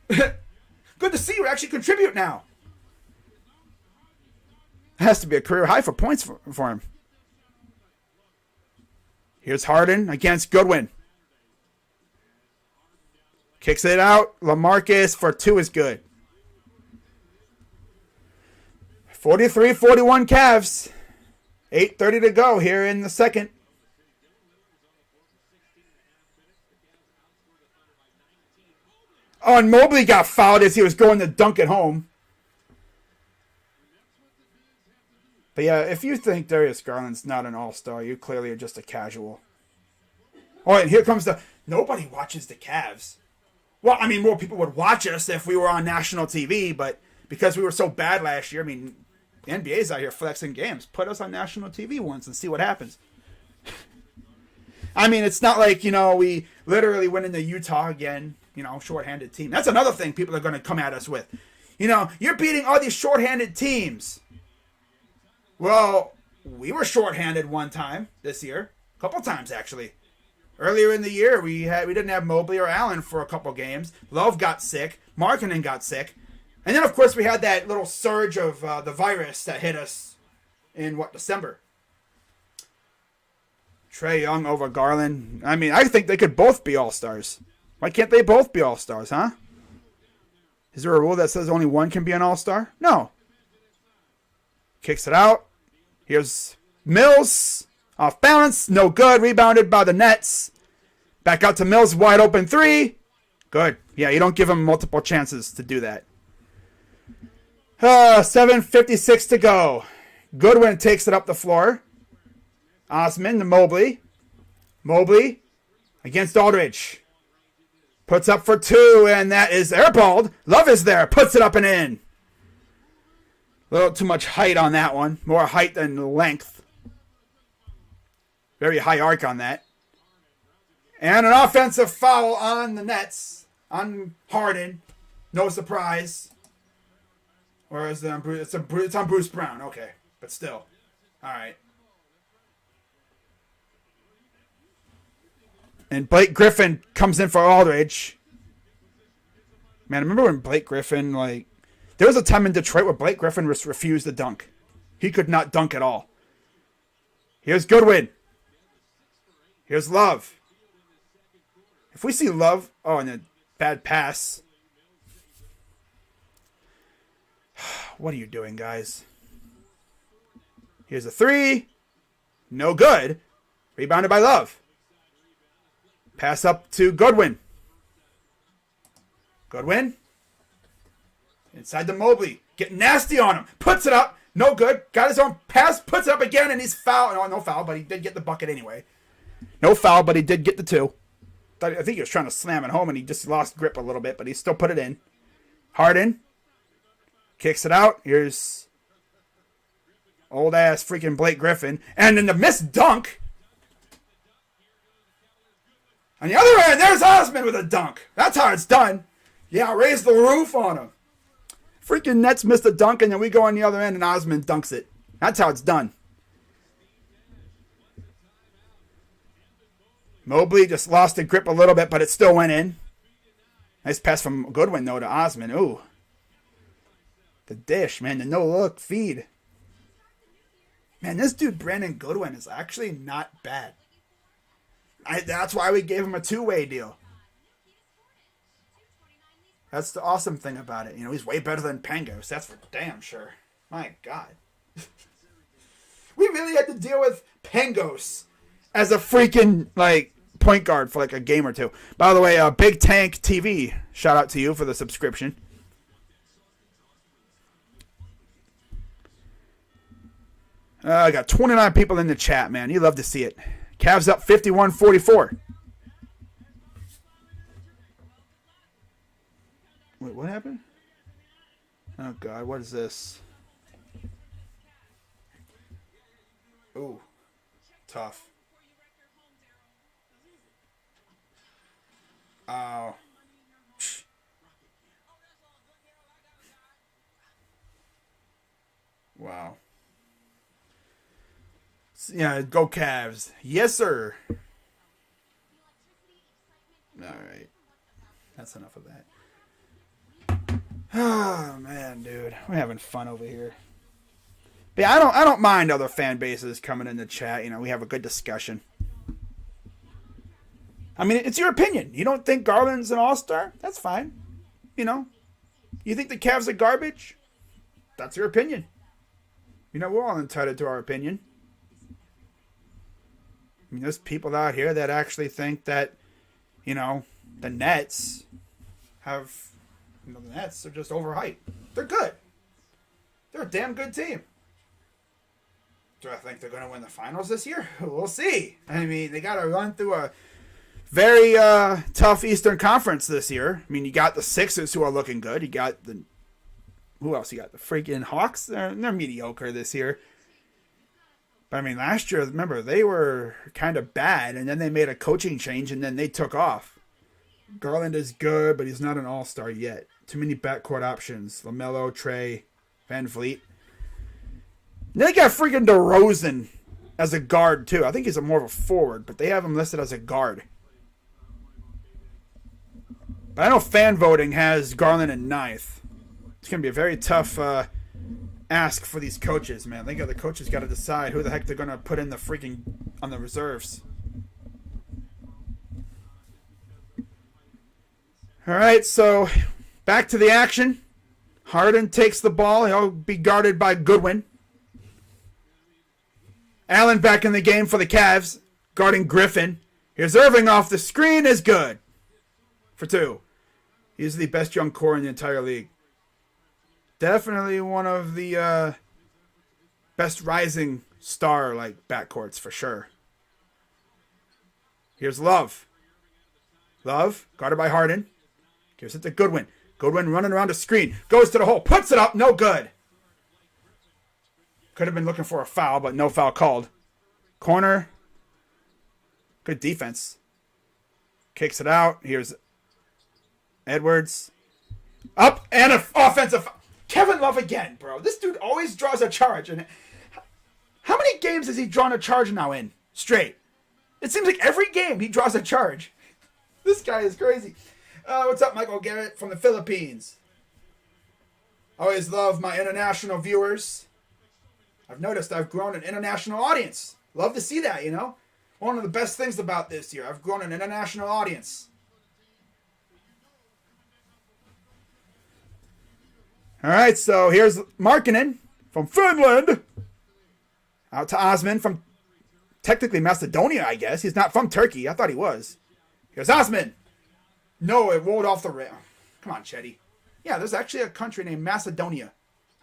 A: Good to see you actually contribute now. Has to be a career high for points for him. Here's Harden against Goodwin. Kicks it out. LaMarcus for 2 is good. 43-41 Cavs. 8:30 to go here in the second. Oh, and Mobley got fouled as he was going to dunk it home. But yeah, if you think Darius Garland's not an all-star, you clearly are just a casual. Oh, and here comes the... Nobody watches the Cavs. Well, I mean, more people would watch us if we were on national TV, but because we were so bad last year, I mean, the NBA's out here flexing games. Put us on national TV once and see what happens. I mean, it's not like, you know, we literally went into Utah again, you know, shorthanded team. That's another thing people are going to come at us with. You know, you're beating all these shorthanded teams. Well, we were shorthanded one time this year. A couple times, actually. Earlier in the year, we didn't have Mobley or Allen for a couple games. Love got sick. Markkanen got sick. And then, of course, we had that little surge of the virus that hit us in, December? Trae Young over Garland. I mean, I think they could both be all-stars. Why can't they both be all-stars, huh? Is there a rule that says only one can be an all-star? No. Kicks it out. Here's Mills. Off balance. No good. Rebounded by the Nets. Back out to Mills. Wide open 3. Good. Yeah, you don't give him multiple chances to do that. 7:56 to go. Goodwin takes it up the floor. Osman to Mobley. Mobley against Aldridge. Puts up for 2, and that is airballed. Love is there. Puts it up and in. A little too much height on that one. More height than length. Very high arc on that. And an offensive foul on the Nets. On Harden. No surprise. Or is it on Bruce? It's on Bruce Brown. Okay. But still. All right. And Blake Griffin comes in for Aldridge. Man, I remember when Blake Griffin, like, there was a time in Detroit where Blake Griffin refused to dunk. He could not dunk at all. Here's Goodwin. Here's Love. If we see Love, oh, and a bad pass. What are you doing, guys? Here's a three. No good. Rebounded by Love. Pass up to Goodwin. Goodwin. Inside to Mobley. Getting nasty on him. Puts it up. No good. Got his own pass. Puts it up again, and he's fouled. No foul, but he did get the bucket anyway. No foul, but he did get the two. I think he was trying to slam it home, and he just lost grip a little bit, but he still put it in. Harden. Kicks it out. Here's old-ass freaking Blake Griffin. And then the missed dunk. On the other end, there's Osman with a dunk. That's how it's done. Yeah, raise the roof on him. Freaking Nets missed a dunk, and then we go on the other end, and Osman dunks it. That's how it's done. Mobley just lost the grip a little bit, but it still went in. Nice pass from Goodwin, though, to Osman. Ooh. The dish, man. The no-look feed. Man, this dude, Brandon Goodwin, is actually not bad. That's why we gave him a two-way deal. That's the awesome thing about it. You know, he's way better than Pangos. That's for damn sure. My God. We really had to deal with Pangos as a freaking, like, point guard for, like, a game or two. By the way, Big Tank TV, shout out to you for the subscription. I got 29 people in the chat, man. You love to see it. Cavs up 51-44. Wait, what happened? Oh, God. What is this? Ooh. Tough. Oh. Wow. Yeah, go Cavs. Yes, sir. All right. That's enough of that. Oh, man, dude. We're having fun over here. But yeah, I don't mind other fan bases coming in the chat. You know, we have a good discussion. I mean, it's your opinion. You don't think Garland's an all-star? That's fine. You know, you think the Cavs are garbage? That's your opinion. You know, we're all entitled to our opinion. I mean, there's people out here that actually think that, you know, the Nets have, you know, the Nets are just overhyped. They're good. They're a damn good team. Do I think they're going to win the finals this year? We'll see. I mean, they got to run through a very tough Eastern Conference this year. I mean, you got the Sixers who are looking good. You got the, who else? You got the freaking Hawks. They're mediocre this year. But I mean, last year, remember, they were kind of bad, and then they made a coaching change, and then they took off. Garland is good, but he's not an all-star yet. Too many backcourt options. LaMelo, Trey, Van Vliet. And then they got freaking DeRozan as a guard, too. I think he's more of a forward, but they have him listed as a guard. But I know fan voting has Garland in ninth. It's going to be a very tough ask for these coaches, man. I think the coaches got to decide who the heck they're going to put in the freaking on the reserves. All right, so back to the action. Harden takes the ball. He'll be guarded by Goodwin. Allen back in the game for the Cavs, guarding Griffin. Here's Irving off the screen, is good for two. He's the best young core in the entire league. Definitely one of the best rising star like backcourts for sure. Here's Love. Love, guarded by Harden. Gives it to Goodwin. Goodwin running around the screen. Goes to the hole. Puts it up. No good. Could have been looking for a foul, but no foul called. Corner. Good defense. Kicks it out. Here's Edwards. Up and an offensive foul. Kevin Love again, bro. This dude always draws a charge. And how many games has he drawn a charge now in? Straight. It seems like every game he draws a charge. This guy is crazy. What's up, Michael Garrett from the Philippines? Always love my international viewers. I've noticed I've grown an international audience. Love to see that, you know. One of the best things about this year, I've grown an international audience. All right, so here's Markkanen from Finland. Out to Osman from technically Macedonia, I guess. He's not from Turkey. I thought he was. Here's Osman. No, it rolled off the rail. Come on, Chetty. Yeah, there's actually a country named Macedonia.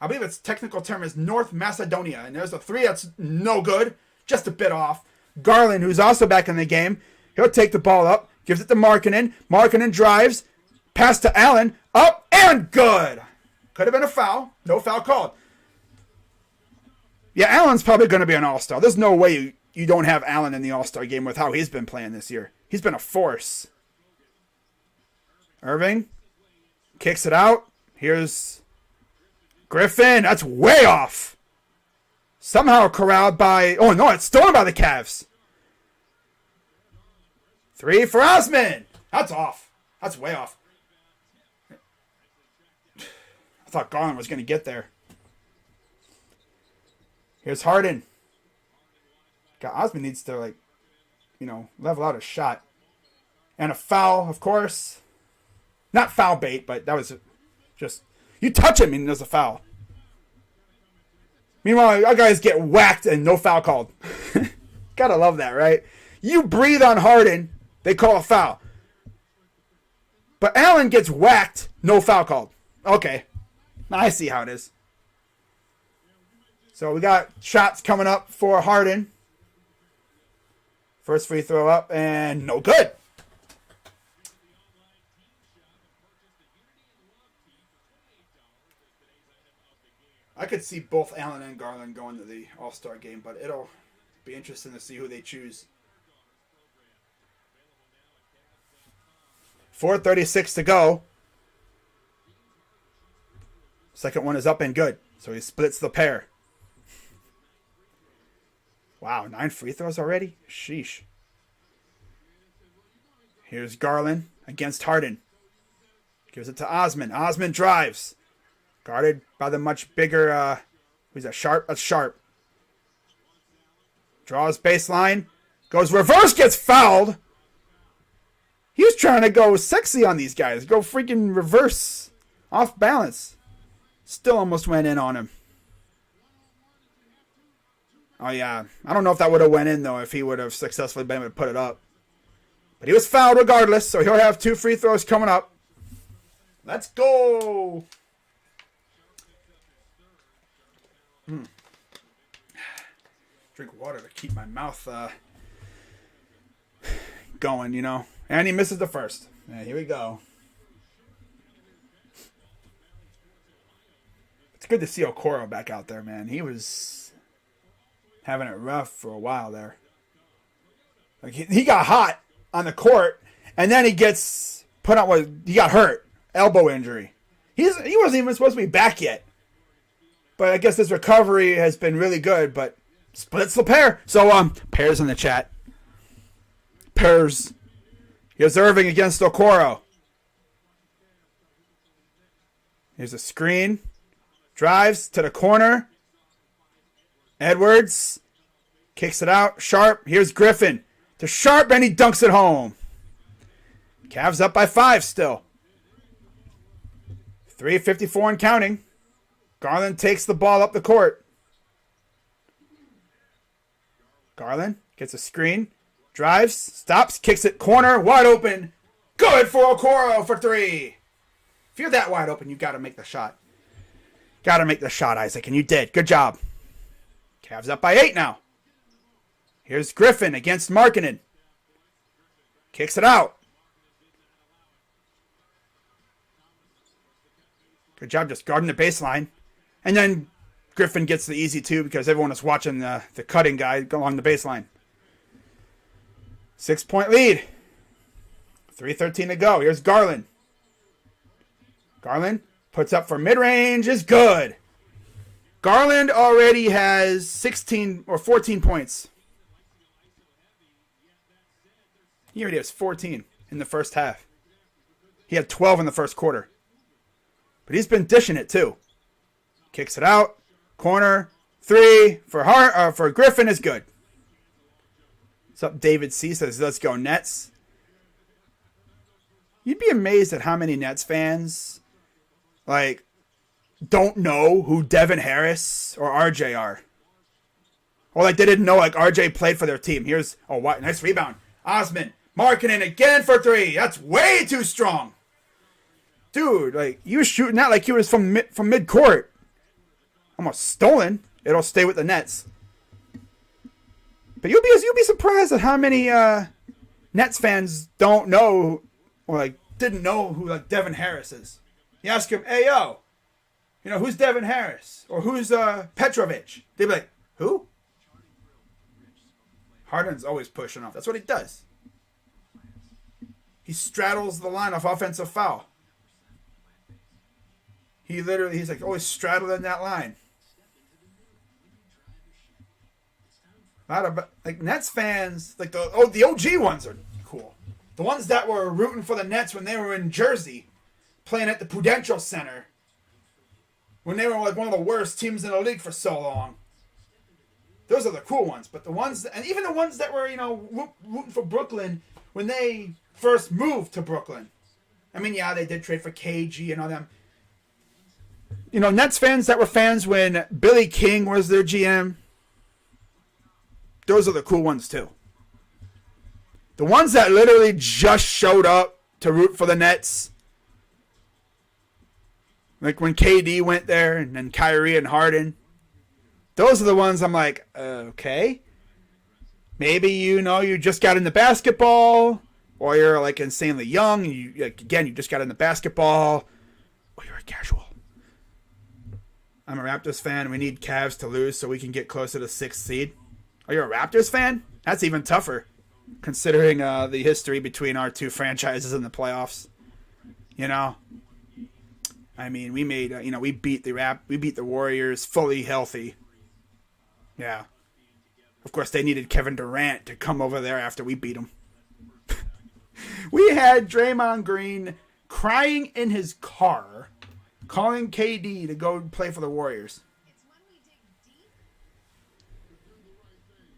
A: I believe its technical term is North Macedonia. And there's a 3 that's no good. Just a bit off. Garland, who's also back in the game. He'll take the ball up. Gives it to Markkanen. Markkanen drives. Pass to Allen. Up and good. Could have been a foul. No foul called. Yeah, Allen's probably going to be an all-star. There's no way you don't have Allen in the all-star game with how he's been playing this year. He's been a force. Irving kicks it out. Here's Griffin. That's way off. Somehow corralled by... Oh, no, it's stolen by the Cavs. 3 for Osman. That's off. That's way off. I thought Garland was going to get there. Here's Harden. God, Osman needs to, like, you know, level out a shot. And a foul, of course. Not foul bait, but that was just... You touch him and there's a foul. Meanwhile, our guys get whacked and no foul called. Gotta love that, right? You breathe on Harden, they call a foul. But Allen gets whacked, no foul called. Okay. Now I see how it is. So we got shots coming up for Harden. First free throw up and no good. I could see both Allen and Garland going to the All-Star game, but it'll be interesting to see who they choose. 4:36 to go. Second one is up and good, so he splits the pair. Wow, 9 free throws already? Sheesh. Here's Garland against Harden. Gives it to Osman. Osman drives. Guarded by the much bigger, who's that, Sharp? That's Sharp. Draws baseline. Goes reverse, gets fouled. He was trying to go sexy on these guys. Go freaking reverse. Off balance. Still almost went in on him. Oh, yeah. I don't know if that would have went in, though, if he would have successfully been able to put it up. But he was fouled regardless, so he'll have 2 free throws coming up. Let's go. Drink water to keep my mouth going, you know. And he misses the first. Yeah, here we go. It's good to see Okoro back out there, man. He was having it rough for a while there. Like he got hot on the court, and then he gets put on. He got hurt, elbow injury. He wasn't even supposed to be back yet. But I guess his recovery has been really good, but splits the pair. So, pairs in the chat. Pairs. Here's Irving against Okoro. Here's a screen. Drives to the corner. Edwards. Kicks it out. Sharp. Here's Griffin. To Sharp, and he dunks it home. Cavs up by 5 still. 3:54 and counting. Garland takes the ball up the court. Garland gets a screen. Drives. Stops. Kicks it. Corner. Wide open. Good for Okoro for 3. If you're that wide open, you got to make the shot. Got to make the shot, Isaac. And you did. Good job. Cavs up by 8 now. Here's Griffin against Markkanen. Kicks it out. Good job just guarding the baseline. And then Griffin gets the easy 2 because everyone is watching the cutting guy go along the baseline. 6-point lead. 3:13 to go. Here's Garland. Garland puts up for mid-range. Is good. Garland already has 16 or 14 points. He already has 14 in the first half. He had 12 in the first quarter. But he's been dishing it too. Kicks it out. Corner. 3 for Griffin is good. What's up, David C. says, let's go Nets. You'd be amazed at how many Nets fans, like, don't know who Devin Harris or RJ are. Or, like, they didn't know, like, RJ played for their team. Here's, oh, what? Nice rebound. Osman, Markkanen again for 3. That's way too strong. Dude, like, you were shooting that like he was from mid-court. Almost stolen. It'll stay with the Nets. But you'll be surprised at how many Nets fans don't know or like didn't know who like Devin Harris is. You ask him, "Hey yo, you know who's Devin Harris or who's Petrovic?" They'd be like, "Who?" Harden's always pushing off. That's what he does. He straddles the line off offensive foul. He's like always straddling that line. A lot of like Nets fans, like the OG ones are cool. The ones that were rooting for the Nets when they were in Jersey, playing at the Prudential Center, when they were like one of the worst teams in the league for so long. Those are the cool ones. But the ones, and even the ones that were rooting for Brooklyn when they first moved to Brooklyn. I mean, yeah, they did trade for KG and all them. Nets fans that were fans when Billy King was their GM. Those are the cool ones too. The ones that literally just showed up to root for the Nets. Like when KD went there and then Kyrie and Harden. Those are the ones I'm like, okay. Maybe you just got into basketball. Or you're like insanely young. You just got into basketball. Or you're a casual. I'm a Raptors fan. We need Cavs to lose so we can get closer to 6th seed. Are you a Raptors fan? That's even tougher, considering the history between our two franchises in the playoffs. I mean, we made we beat the Warriors fully healthy. Yeah, of course they needed Kevin Durant to come over there after we beat them. We had Draymond Green crying in his car, calling KD to go play for the Warriors.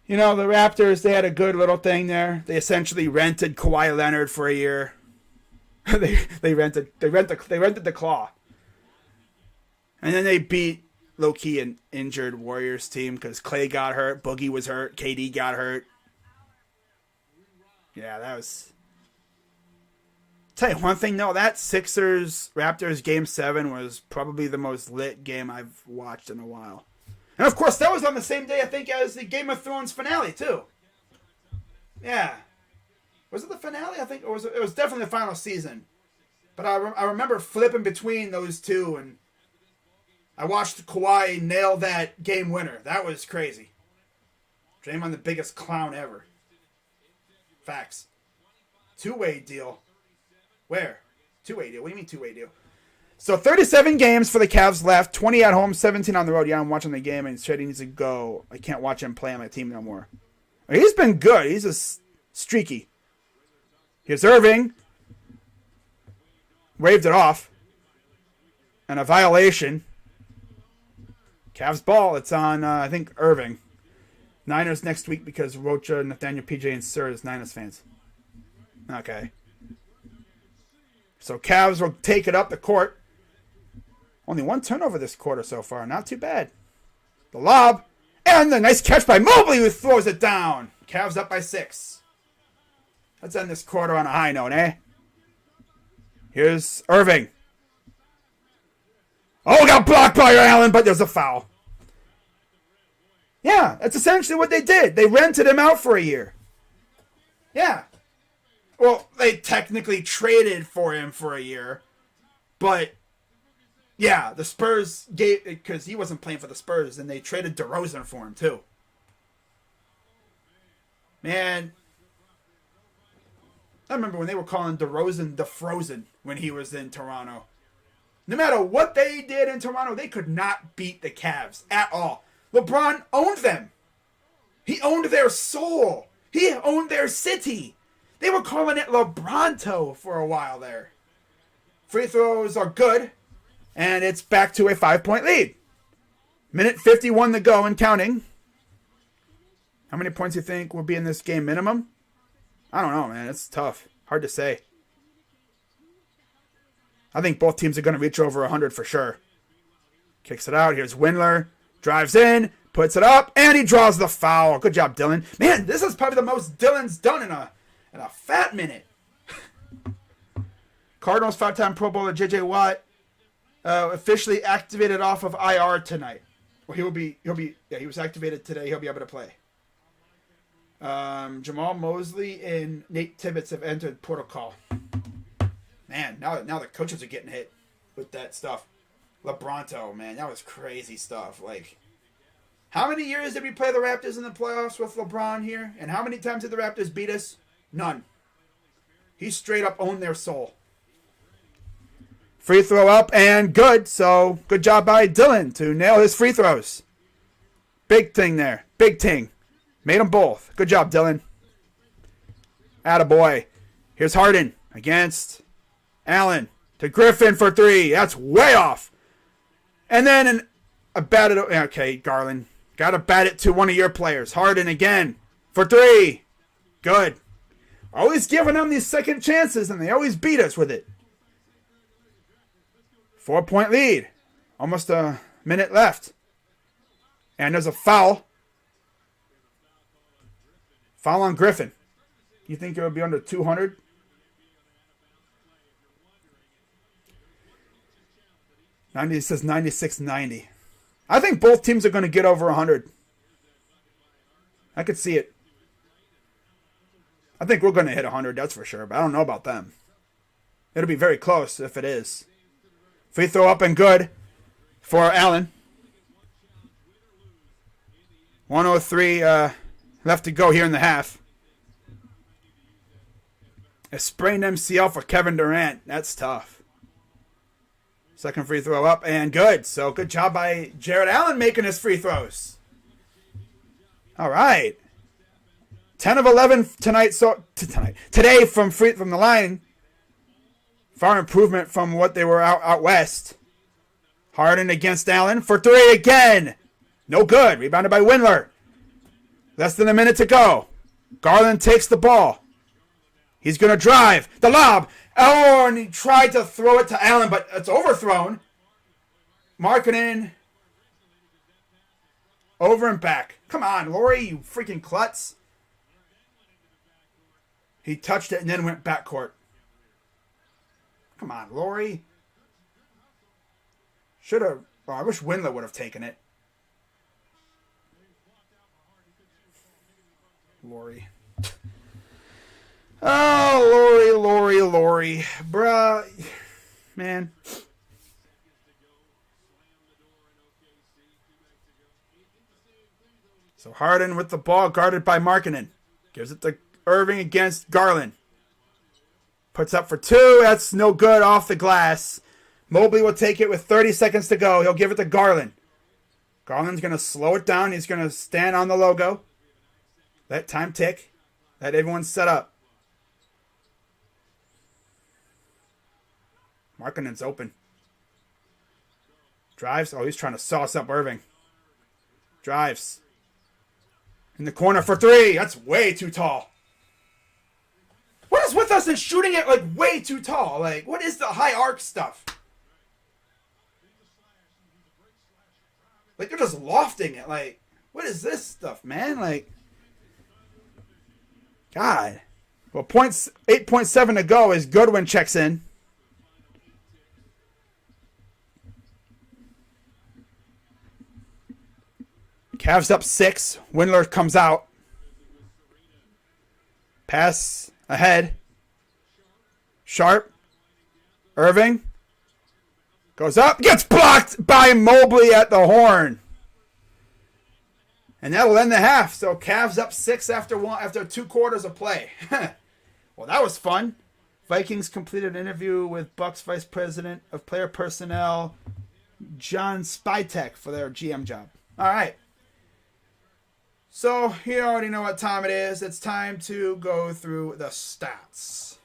A: The Raptors, they had a good little thing there. They essentially rented Kawhi Leonard for a year. they rented the Claw. And then they beat low-key an injured Warriors team because Clay got hurt, Boogie was hurt, KD got hurt. Yeah, that was... Tell you one thing, though, that Sixers-Raptors Game 7 was probably the most lit game I've watched in a while. And, of course, that was on the same day, I think, as the Game of Thrones finale, too. Yeah. Was it the finale? I think it was definitely the final season. But I remember flipping between those two, and I watched Kawhi nail that game winner. That was crazy. Draymond, the biggest clown ever. Facts. Two-way deal. Where? Two-way deal. What do you mean two-way deal? So 37 games for the Cavs left, 20 at home, 17 on the road. Yeah, I'm watching the game, and Shady needs to go. I can't watch him play on my team no more. He's been good. He's just streaky. Here's Irving. Waved it off. And a violation. Cavs ball. It's on, I think, Irving. Niners next week because Rocha, Nathaniel, PJ, and Sir is Niners fans. Okay. So Cavs will take it up the court. Only one turnover this quarter so far. Not too bad. The lob. And the nice catch by Mobley who throws it down. Cavs up by 6. Let's end this quarter on a high note, eh? Here's Irving. Oh, got blocked by Allen, but there's a foul. Yeah, that's essentially what they did. They rented him out for a year. Yeah. Well, they technically traded for him for a year. But, yeah, the Spurs gave... Because he wasn't playing for the Spurs, and they traded DeRozan for him, too. Man. I remember when they were calling DeRozan the Frozen when he was in Toronto. No matter what they did in Toronto, they could not beat the Cavs at all. LeBron owned them. He owned their soul. He owned their city. They were calling it LeBronto for a while there. Free throws are good, and it's back to a 5-point lead. Minute 51 to go and counting. How many points do you think will be in this game minimum? I don't know, man. It's tough. Hard to say. I think both teams are going to reach over 100 for sure. Kicks it out. Here's Windler. Drives in. Puts it up. And he draws the foul. Good job, Dylan. Man, this is probably the most Dylan's done in a fat minute. Cardinals 5-time Pro Bowler J.J. Watt officially activated off of IR tonight. Well, he was activated today. He'll be able to play. Jamal Mosley and Nate Tibbetts have entered protocol. Man, now the coaches are getting hit with that stuff. LeBronto, man, that was crazy stuff. Like, how many years did we play the Raptors in the playoffs with LeBron here? And how many times did the Raptors beat us? None. He straight up owned their soul. Free throw up and good. So, good job by Dylan to nail his free throws. Big thing there. Big ting. Made them both. Good job, Dylan. Attaboy. Here's Harden against Allen to Griffin for 3. That's way off. And then a batted. Okay, Garland. Got to bat it to one of your players. Harden again for 3. Good. Always giving them these second chances, and they always beat us with it. 4-point lead. Almost a minute left. And there's a foul. Foul on Griffin. You think it would be under 200? It says 96-90. I think both teams are going to get over 100. I could see it. I think we're going to hit 100, that's for sure. But I don't know about them. It'll be very close if it is. Free throw up and good for Allen. 103 left to go here in the half. A sprained MCL for Kevin Durant. That's tough. Second free throw up and good. So good job by Jared Allen making his free throws. All right. 10 of 11 tonight. Today from the line. Far improvement from what they were out west. Harden against Allen for 3 again. No good. Rebounded by Windler. Less than a minute to go. Garland takes the ball. He's going to drive. The lob. Oh, and he tried to throw it to Allen, but it's overthrown. Markkanen. Over and back. Come on, Laurie, you freaking klutz. He touched it and then went backcourt. Come on, Laurie. Should have. Oh, I wish Windler would have taken it. Laurie. Oh, Laurie. Bruh. Man. So Harden with the ball guarded by Markkanen. Gives it to Irving against Garland. Puts up for 2. That's no good off the glass. Mobley will take it with 30 seconds to go. He'll give it to Garland. Garland's going to slow it down. He's going to stand on the logo. Let time tick. Let everyone set up. Markkanen's open. Drives. Oh, he's trying to sauce up Irving. Drives. In the corner for 3. That's way too tall. What is with us and shooting it like way too tall? Like, what is the high arc stuff? Like, they're just lofting it. Like, what is this stuff, man? Like, God. Well, 8.7 to go as Goodwin checks in. Cavs up 6. Windler comes out. Pass ahead. Sharp. Irving. Goes up. Gets blocked by Mobley at the horn. And that'll end the half. So Cavs up 6 after 2 quarters of play. Well, that was fun. Vikings completed an interview with Bucks Vice President of Player Personnel, John Spytek, for their GM job. All right. So, you already know what time it is. It's time to go through the stats.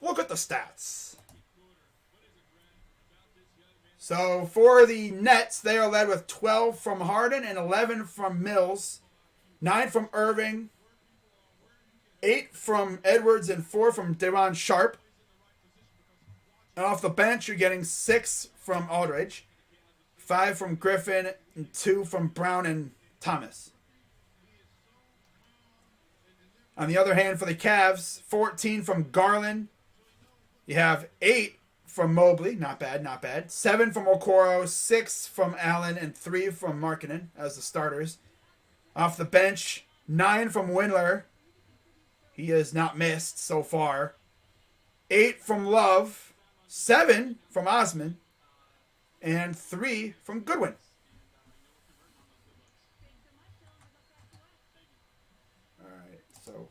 A: Look at the stats. So, for the Nets, they are led with 12 from Harden and 11 from Mills, 9 from Irving, 8 from Edwards, and 4 from Devon Sharp. And off the bench, you're getting 6 from Aldridge, 5 from Griffin, and 2 from Brown and Thomas. On the other hand, for the Cavs, 14 from Garland. You have 8 from Mobley. Not bad, not bad. 7 from Okoro, 6 from Allen, and 3 from Markkanen as the starters. Off the bench, 9 from Windler. He has not missed so far. 8 from Love, 7 from Osman, and 3 from Goodwin. All right, so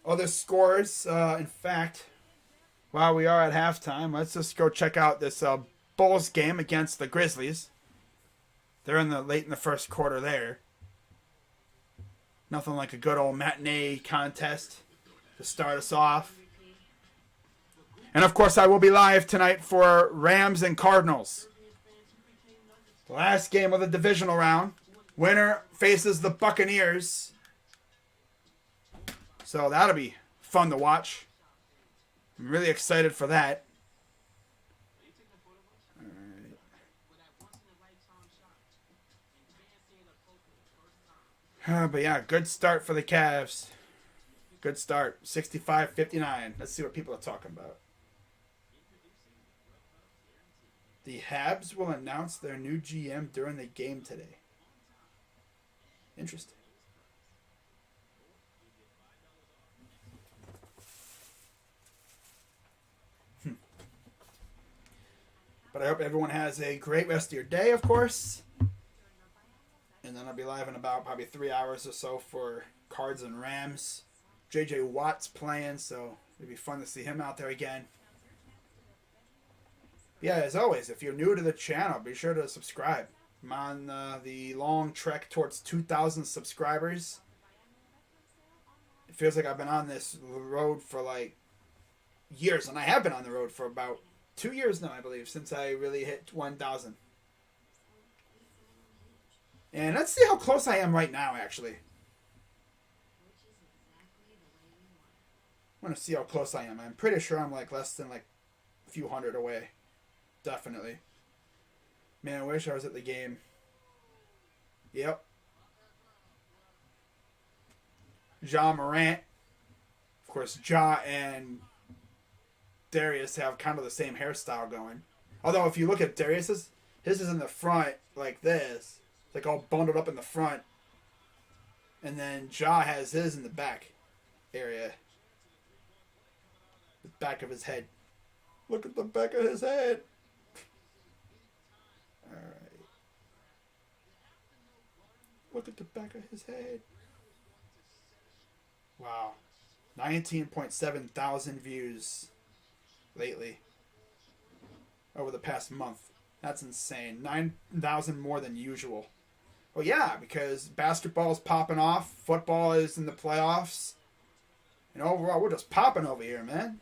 A: other scores. In fact, while we are at halftime, let's just go check out this Bulls game against the Grizzlies. They're late in the first quarter there. Nothing like a good old matinee contest to start us off. And of course, I will be live tonight for Rams and Cardinals. The last game of the divisional round. Winner faces the Buccaneers. So that'll be fun to watch. I'm really excited for that. But yeah, good start for the Cavs. Good start. 65-59. Let's see what people are talking about. The Habs will announce their new GM during the game today. Interesting. But I hope everyone has a great rest of your day, of course. And then I'll be live in about probably 3 hours or so for Cards and Rams. J.J. Watt's playing, so it'll be fun to see him out there again. Yeah, as always, if you're new to the channel, be sure to subscribe. I'm on the long trek towards 2,000 subscribers. It feels like I've been on this road for like years, and I have been on the road for about 2 years now, I believe, since I really hit 1,000. And let's see how close I am right now, actually. I want to see how close I am. I'm pretty sure I'm like less than like a few hundred away. Definitely. Man, I wish I was at the game. Yep. Ja Morant. Of course, Ja and Darius have kind of the same hairstyle going. Although if you look at Darius's, his is in the front like this. It's like all bundled up in the front. And then Ja has his in the back area. The back of his head. Look at the back of his head. Alright. Look at the back of his head. Wow. 19.7 thousand views lately. Over the past month. That's insane. 9,000 more than usual. Well, yeah, because basketball is popping off. Football is in the playoffs. And overall, we're just popping over here, man.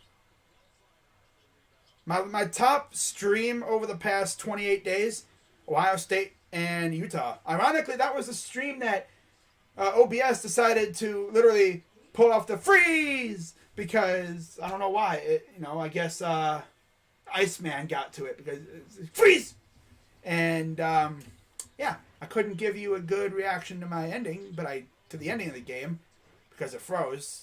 A: My top stream over the past 28 days, Ohio State and Utah. Ironically, that was a stream that OBS decided to literally pull off the freeze because I don't know why. I guess Iceman got to it because freeze. And yeah, I couldn't give you a good reaction to my ending, but to the ending of the game because it froze.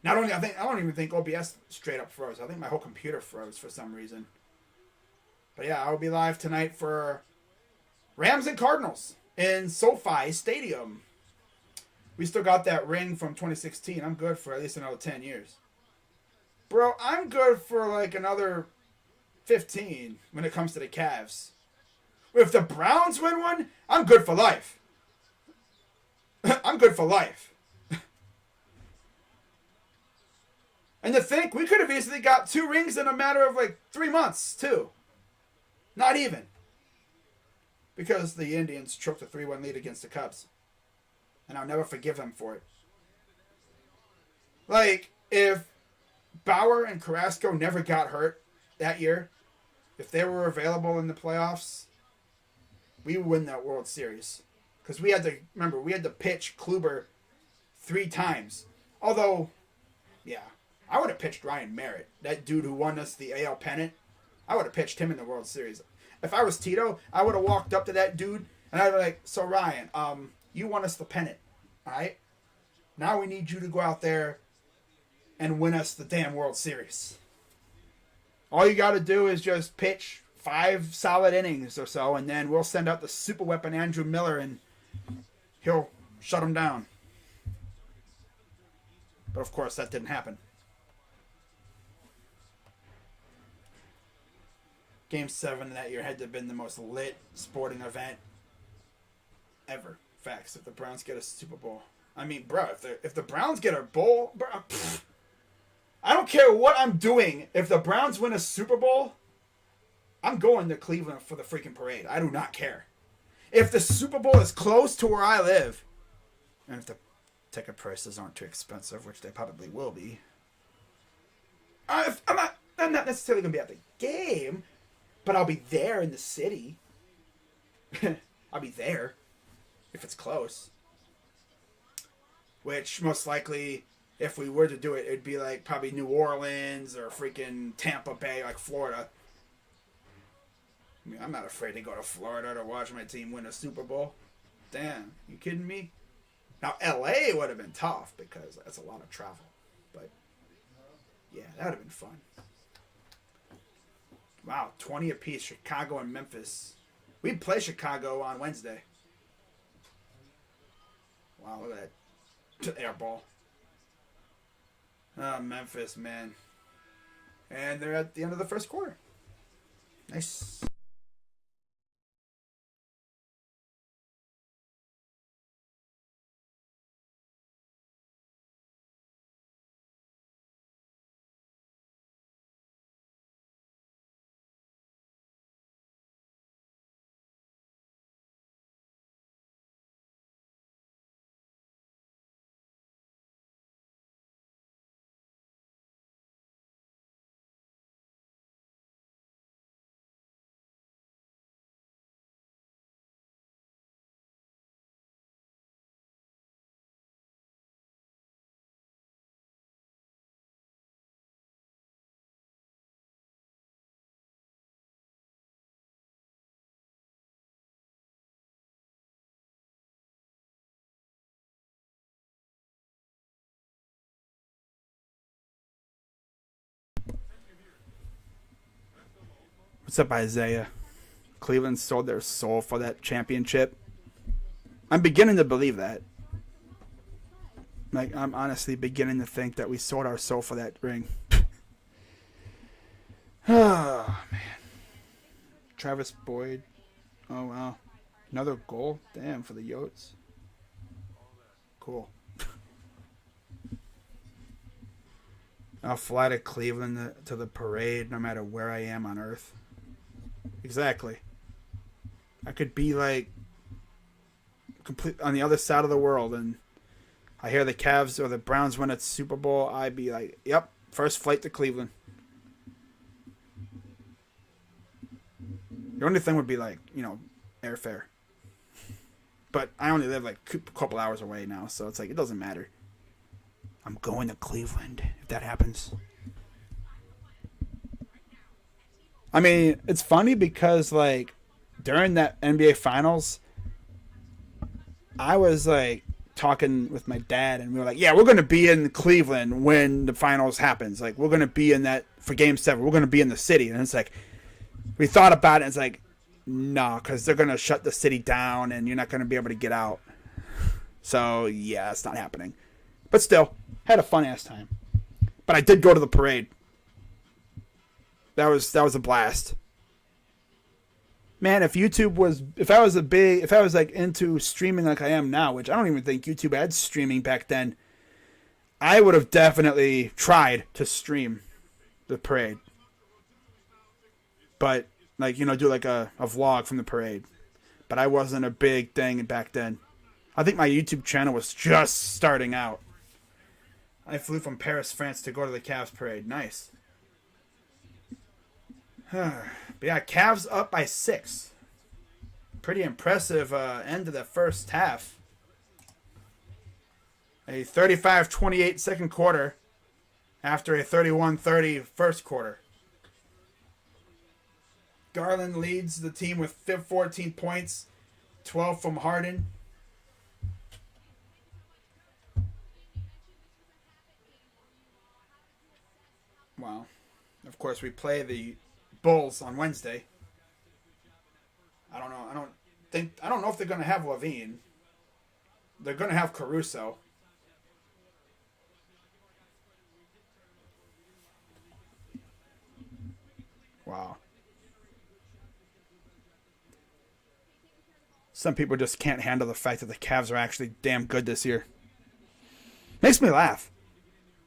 A: Not only I don't even think OBS straight up froze. I think my whole computer froze for some reason. But yeah, I will be live tonight for Rams and Cardinals in SoFi Stadium. We still got that ring from 2016. I'm good for at least another 10 years. Bro, I'm good for like another 15 when it comes to the Cavs. If the Browns win one, I'm good for life. I'm good for life. And to think, we could have easily got 2 rings in a matter of like 3 months, too. Not even. Because the Indians choked a 3-1 lead against the Cubs. And I'll never forgive them for it. Like, if Bauer and Carrasco never got hurt that year, if they were available in the playoffs, we would win that World Series. Because we had to pitch Kluber 3 times. Although, yeah, I would have pitched Ryan Merritt, that dude who won us the AL pennant. I would have pitched him in the World Series. If I was Tito, I would have walked up to that dude and I'd be like, so Ryan, you won us the pennant, all right? Now we need you to go out there and win us the damn World Series. All you got to do is just pitch 5 solid innings or so, and then we'll send out the super weapon Andrew Miller, and he'll shut him down. But of course, that didn't happen. Game 7 that year had to have been the most lit sporting event ever. Facts. If the Browns get a Super Bowl. I mean, bro, if the Browns get a bowl, bro, I don't care what I'm doing. If the Browns win a Super Bowl, I'm going to Cleveland for the freaking parade. I do not care. If the Super Bowl is close to where I live, and if the ticket prices aren't too expensive, which they probably will be, I'm not necessarily going to be at the game, but I'll be there in the city. I'll be there if it's close. Which most likely, if we were to do it, it'd be like probably New Orleans or freaking Tampa Bay, like Florida. I mean, I'm not afraid to go to Florida to watch my team win a Super Bowl. Damn, you kidding me? Now, LA would have been tough because that's a lot of travel. But, yeah, that would have been fun. Wow, 20 apiece, Chicago and Memphis. We play Chicago on Wednesday. Wow, look at that air ball. Memphis, man. And they're at the end of the first quarter. Nice. What's up, Isaiah? Cleveland sold their soul for that championship. I'm beginning to believe that. Like, I'm honestly beginning to think that we sold our soul for that ring. Oh, man. Travis Boyd. Oh, wow. Another goal? Damn, for the Yotes. Cool. I'll fly to Cleveland to the parade no matter where I am on Earth. Exactly. I could be like complete on the other side of the world, and I hear the Cavs or the Browns win a Super Bowl. I'd be like, yep, first flight to Cleveland. The only thing would be like, airfare. But I only live like a couple hours away now, so it's like it doesn't matter. I'm going to Cleveland if that happens. I mean, it's funny because, like, during that NBA Finals, I was, like, talking with my dad, and we were like, yeah, we're going to be in Cleveland when the Finals happens. Like, we're going to be in that for Game 7. We're going to be in the city. And it's like, we thought about it, and it's like, no, because they're going to shut the city down, and you're not going to be able to get out. So, yeah, it's not happening. But still, had a fun-ass time. But I did go to the parade. That was a blast. Man, if I was like into streaming like I am now, which I don't even think YouTube had streaming back then, I would have definitely tried to stream the parade. But like, do like a vlog from the parade. but I wasn't a big thing back then. I think my YouTube channel was just starting out. I flew from Paris, France to go to the Cavs parade. Nice. But yeah, Cavs up by 6. Pretty impressive end of the first half. A 35-28 second quarter after a 31-30 first quarter. Garland leads the team with 14 points, 12 from Harden. Wow. Of course, we play the Bulls on Wednesday. I don't know. I don't know if they're going to have Levine. They're going to have Caruso. Wow. Some people just can't handle the fact that the Cavs are actually damn good this year. Makes me laugh.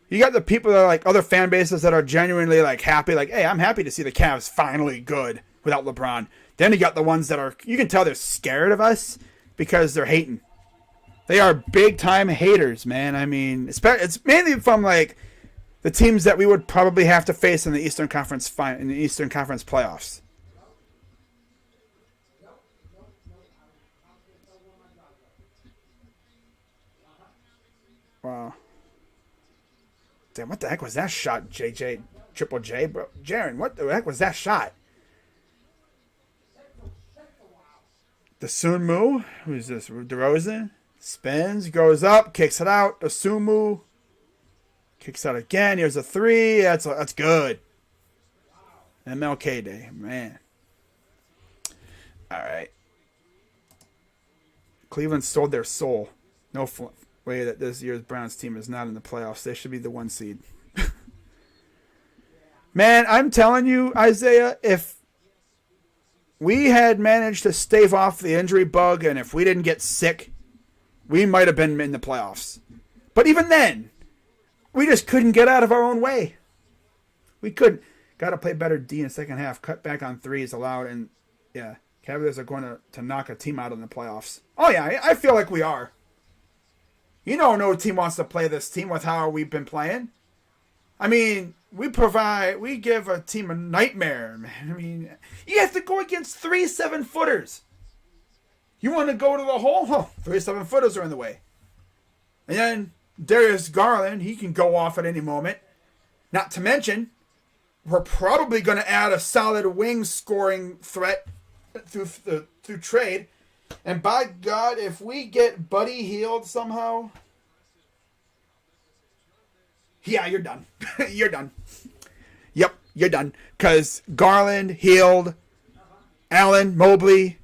A: You got the people that are like other fan bases that are genuinely like happy, like, hey, I'm happy to see the Cavs finally good without LeBron. Then you got the ones that are, you can tell they're scared of us because they're hating. They are big time haters, man. I mean, it's mainly from like the teams that we would probably have to face in the Eastern Conference playoffs. Wow. Damn, what the heck was that shot, JJ? Triple J, bro. Jaren, what the heck was that shot? The Sunmu, who's this? DeRozan spins, goes up, kicks it out. The Sunmu kicks out again. Here's a 3. That's good. MLK Day, man. All right. Cleveland sold their soul. No way that this year's Browns team is not in the playoffs. They should be the 1 seed. Man, I'm telling you, Isaiah, if we had managed to stave off the injury bug and if we didn't get sick, we might have been in the playoffs. But even then, we just couldn't get out of our own way. We couldn't. Got to play better D in the second half. Cut back on threes allowed. And, yeah, Cavaliers are going to knock a team out in the playoffs. Oh, yeah, I feel like we are. You know no team wants to play this team with how we've been playing. I mean, we give a team a nightmare, man. I mean, you have to go against 3 7-footers. You want to go to the hole? Oh, 3 7-footers are in the way. And then Darius Garland, he can go off at any moment. Not to mention, we're probably going to add a solid wing scoring threat through trade. And by God, if we get Buddy Hield somehow, yeah, you're done. You're done. Yep, you're done. Because Garland, Hield, Allen, Mobley.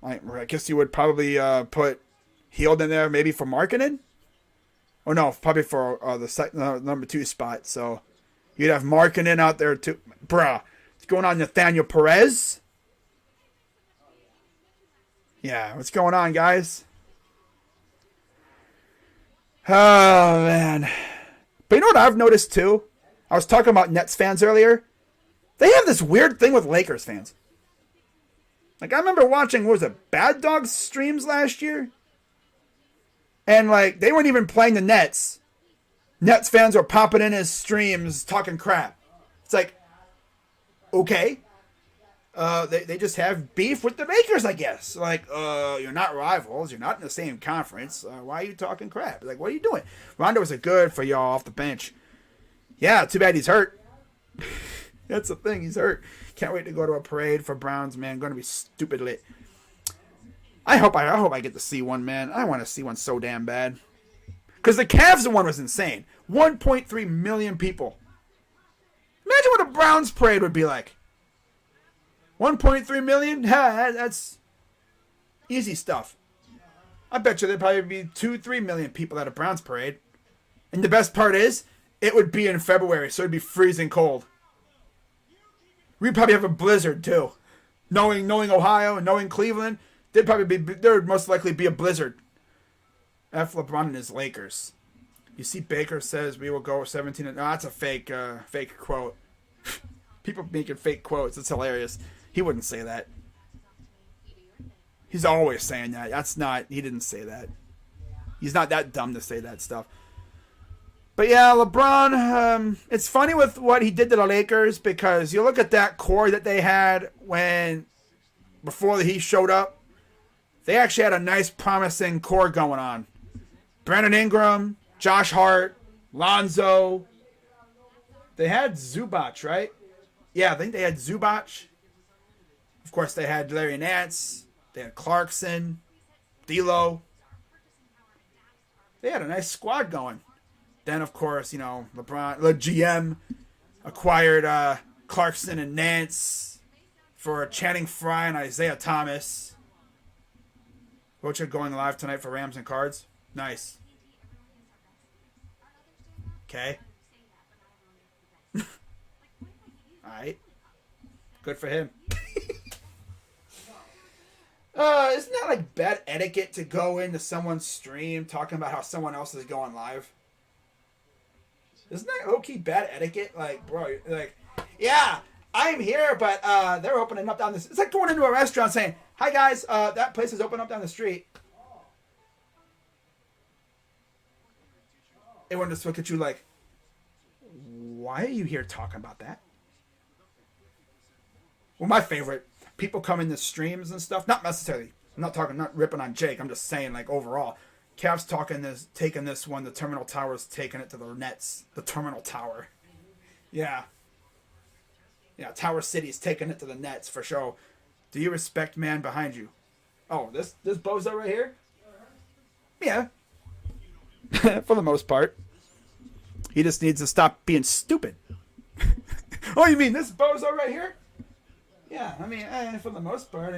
A: I guess you would probably put Hield in there maybe for Markkanen. Oh, no, probably for the number 2 spot. So you'd have Markkanen out there too. Bruh, what's going on, Nathaniel Perez? Yeah, what's going on, guys? Oh, man. But you know what I've noticed, too? I was talking about Nets fans earlier. They have this weird thing with Lakers fans. Like, I remember watching, what was it, Bad Dogs streams last year? And, like, they weren't even playing the Nets. Nets fans were popping in his streams talking crap. It's like, okay. They just have beef with the Lakers, I guess. Like, you're not rivals. You're not in the same conference. Why are you talking crap? Like, what are you doing? Rondo was good for y'all off the bench. Yeah, too bad he's hurt. That's the thing. He's hurt. Can't wait to go to a parade for Browns, man. Going to be stupid lit. I hope I get to see one, man. I want to see one so damn bad. Because the Cavs one was insane. 1.3 million people. Imagine what a Browns parade would be like. 1.3 million? That's easy stuff. I bet you there'd probably be 2-3 million people at a Browns parade. And the best part is, it would be in February, so it'd be freezing cold. We'd probably have a blizzard, too. Knowing Ohio and knowing Cleveland, there would most likely be a blizzard. F. LeBron and his Lakers. You see Baker says we will go 17. No, that's a fake quote. People making fake quotes. It's hilarious. He wouldn't say that. He's always saying that. That's not, he didn't say that. He's not that dumb to say that stuff. But yeah, LeBron, it's funny with what he did to the Lakers because you look at that core that they had before he showed up. They actually had a nice, promising core going on. Brandon Ingram, Josh Hart, Lonzo. They had Zubac, right? Yeah, I think they had Zubac. Of course, they had Larry Nance. They had Clarkson, D'Lo. They had a nice squad going. Then, of course, LeBron, the GM, acquired Clarkson and Nance for Channing Frye and Isaiah Thomas. Roadtrip going live tonight for Rams and Cards. Nice. Okay. All right. Good for him. Isn't that like bad etiquette to go into someone's stream talking about how someone else is going live? Isn't that low-key bad etiquette? Like, bro, like, yeah, I'm here, but they're opening up down this. It's like going into a restaurant saying, "Hi guys, that place is open up down the street." Everyone just look at you like, "Why are you here talking about that?" Well, my favorite, people come in the streams and stuff. Not necessarily. I'm not ripping on Jake. I'm just saying, like, overall. Cavs taking this one. The Terminal Tower's taking it to the Nets. The Terminal Tower. Yeah. Yeah, Tower City's taking it to the Nets for sure. Do you respect man behind you? Oh, this bozo right here? Yeah. For the most part. He just needs to stop being stupid. Oh, you mean this bozo right here? Yeah, I mean, for the most part,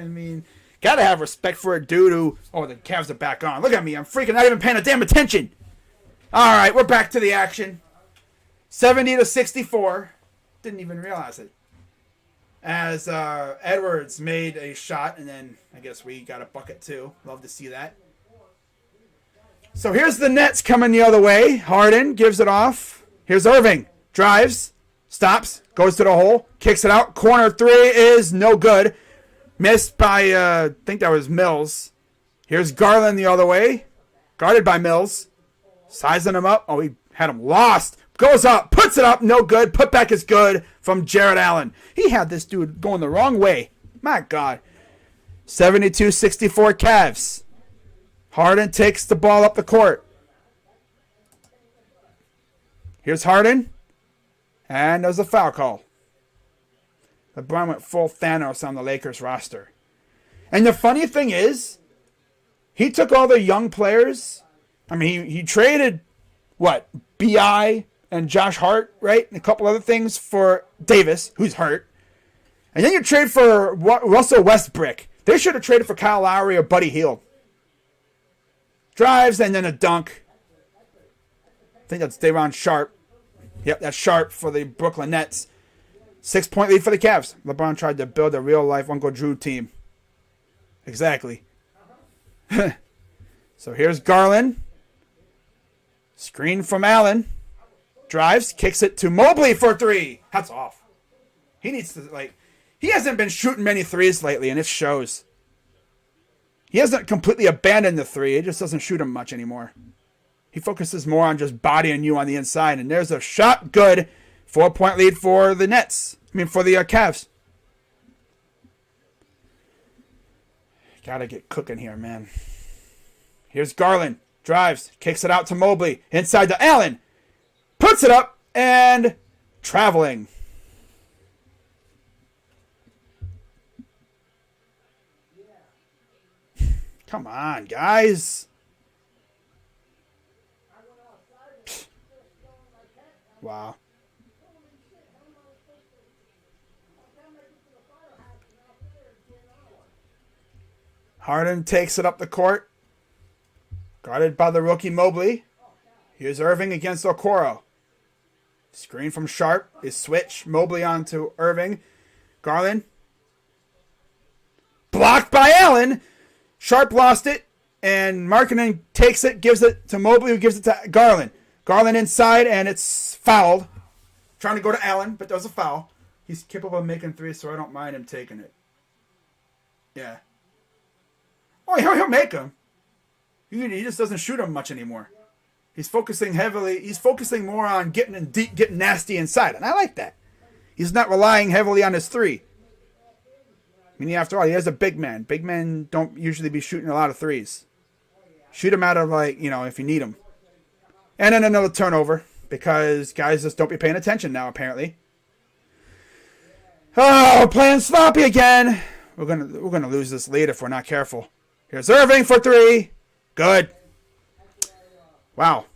A: gotta have respect for a dude who... Oh, the Cavs are back on. Look at me, I'm freaking not even paying a damn attention. All right, we're back to the action. 70-64. Didn't even realize it. As Edwards made a shot, and then I guess we got a bucket too. Love to see that. So here's the Nets coming the other way. Harden gives it off. Here's Irving. Drives. Stops. Goes to the hole. Kicks it out. Corner three is no good. Missed by, I think that was Mills. Here's Garland the other way. Guarded by Mills. Sizing him up. Oh, he had him lost. Goes up. Puts it up. No good. Put back is good from Jared Allen. He had this dude going the wrong way. My God. 72-64 Cavs. Harden takes the ball up the court. Here's Harden. And there's a foul call. LeBron went full Thanos on the Lakers roster. And the funny thing is, he took all the young players. I mean, he traded, B.I. and Josh Hart, right? And a couple other things for Davis, who's hurt. And then you trade for Russell Westbrook. They should have traded for Kyle Lowry or Buddy Hield. Drives and then a dunk. I think that's Day'Ron Sharp. Yep, that's Sharp for the Brooklyn Nets. 6-point lead for the Cavs. LeBron tried to build a real-life Uncle Drew team. Exactly. So here's Garland. Screen from Allen. Drives, kicks it to Mobley for three. That's off. He needs to, he hasn't been shooting many threes lately, and it shows. He hasn't completely abandoned the three. He just doesn't shoot them much anymore. He focuses more on just bodying you on the inside. And there's a shot. Good. 4-point lead for the Nets. For the Cavs. Gotta get cooking here, man. Here's Garland. Drives. Kicks it out to Mobley. Inside to Allen. Puts it up. And traveling. Come on, guys. Wow. Harden takes it up the court. Guarded by the rookie Mobley. Here's Irving against Okoro. Screen from Sharp is switch. Mobley onto Irving. Garland. Blocked by Allen. Sharp lost it. And Markkanen takes it, gives it to Mobley, who gives it to Garland. Garland inside, and it's fouled. Trying to go to Allen, but there's a foul. He's capable of making threes, so I don't mind him taking it. Yeah. Oh, he'll make them. He just doesn't shoot them much anymore. He's focusing more on getting in deep, getting nasty inside, and I like that. He's not relying heavily on his three. I mean, after all, he is a big man. Big men don't usually be shooting a lot of threes. Shoot him out of, like, if you need them. And then another turnover, because guys just don't be paying attention now, apparently. Oh, we're playing sloppy again. We're gonna lose this lead if we're not careful. Here's Irving for three. Good. Wow.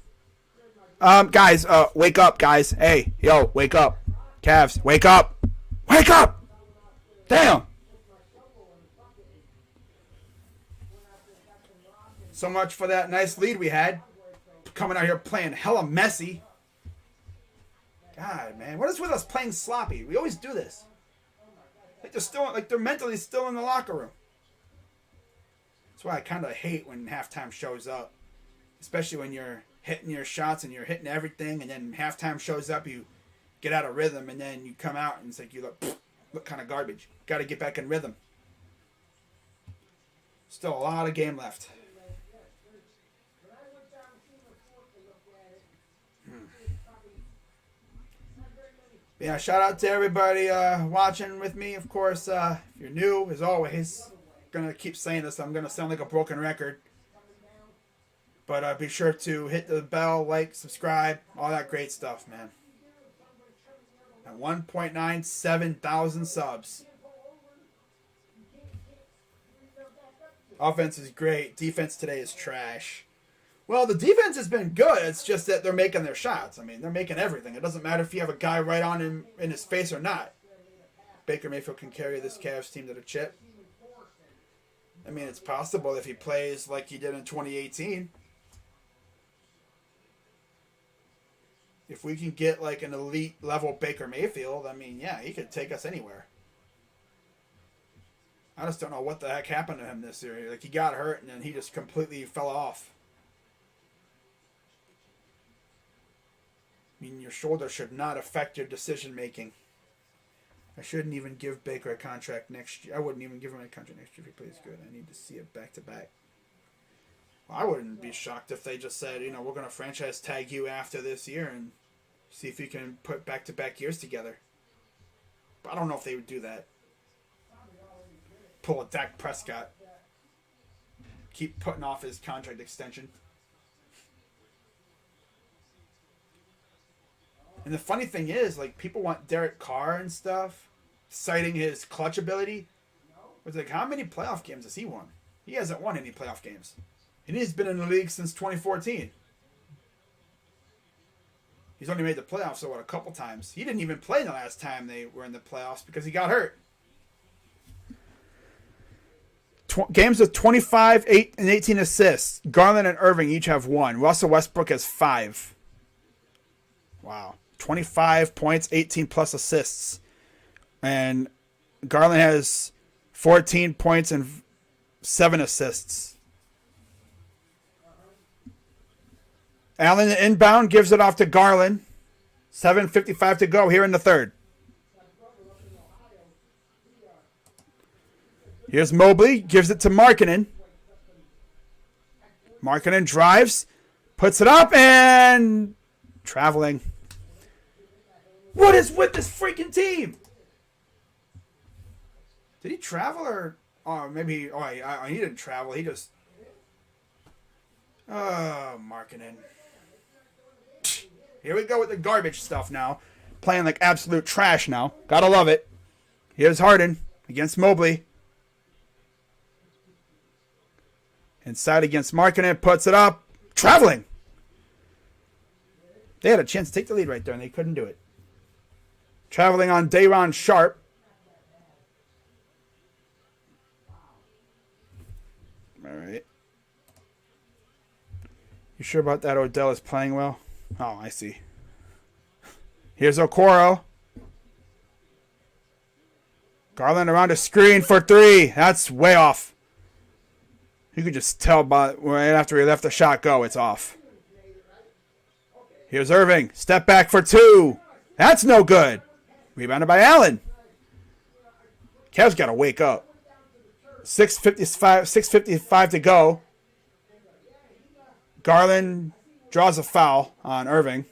A: Guys, wake up, guys. Hey, yo, wake up. Cavs, wake up. Wake up! Damn! So much for that nice lead we had. Coming out here playing hella messy. God, man. What is with us playing sloppy? We always do this. They're mentally still in the locker room. That's why I kind of hate when halftime shows up. Especially when you're hitting your shots and you're hitting everything, and then halftime shows up, you get out of rhythm, and then you come out and it's like you look kind of garbage. Got to get back in rhythm. Still a lot of game left. Yeah, shout out to everybody watching with me. Of course, if you're new, as always, going to keep saying this. I'm going to sound like a broken record. But be sure to hit the bell, like, subscribe, all that great stuff, man. At 1.97 thousand subs. Offense is great. Defense today is trash. Well, the defense has been good. It's just that they're making their shots. I mean, they're making everything. It doesn't matter if you have a guy right on him in his face or not. Baker Mayfield can carry this Cavs team to the chip. I mean, it's possible if he plays like he did in 2018. If we can get like an elite level Baker Mayfield, I mean, yeah, he could take us anywhere. I just don't know what the heck happened to him this year. Like, he got hurt and then he just completely fell off. I mean, your shoulder should not affect your decision making. I shouldn't even give Baker a contract next year. I wouldn't even give him a contract next year if he plays good. I need to see it back to back. Well, I wouldn't be shocked if they just said, we're going to franchise tag you after this year and see if you can put back to back years together. But I don't know if they would do that. Pull a Dak Prescott. Keep putting off his contract extension. And the funny thing is, like, people want Derek Carr and stuff, citing his clutch ability. It's like, how many playoff games has he won? He hasn't won any playoff games. And he's been in the league since 2014. He's only made the playoffs, a couple times. He didn't even play the last time they were in the playoffs because he got hurt. Games with 25, 8, and 18 assists. Garland and Irving each have 1. Russell Westbrook has 5. Wow. 25 points, 18 plus assists. And Garland has 14 points and 7 assists. Allen inbound gives it off to Garland. 7:55 to go here in the third. Here's Mobley. Gives it to Markkanen. Markkanen drives. Puts it up and traveling. What is with this freaking team? Did he travel or... Oh, maybe... Oh, he didn't travel. He just... Oh, Markkanen. Here we go with the garbage stuff now. Playing like absolute trash now. Gotta love it. Here's Harden against Mobley. Inside against Markkanen. Puts it up. Traveling. They had a chance to take the lead right there, and they couldn't do it. Traveling on Day'Ron Sharp. All right. You sure about that? Odell is playing well? Oh, I see. Here's Okoro. Garland around a screen for 3. That's way off. You could just tell by right after he left the shot go, it's off. Here's Irving. Step back for 2. That's no good. Rebounded by Allen. Cavs got to wake up. 6:55 to go. Garland draws a foul on Irving.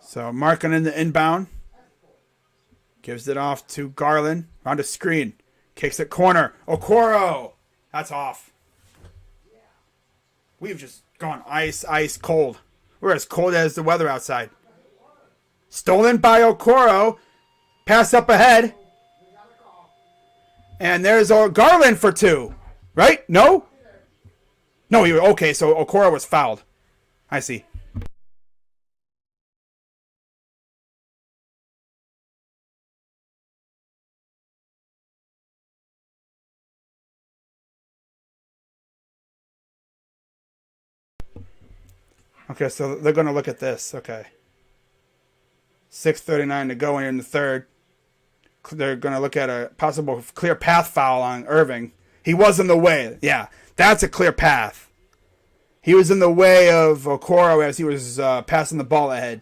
A: So Markkanen the inbound. Gives it off to Garland. Round a screen. Kicks it corner. Okoro. That's off. We've just gone ice cold. We're as cold as the weather outside. Stolen by Okoro. Pass up ahead. And there's Garland for two. Right? No? No, okay, so Okoro was fouled. I see. Okay, so they're going to look at this. Okay. 6:39 to go in the third. They're going to look at a possible clear path foul on Irving. He was in the way. Yeah, that's a clear path. He was in the way of Okoro as he was passing the ball ahead.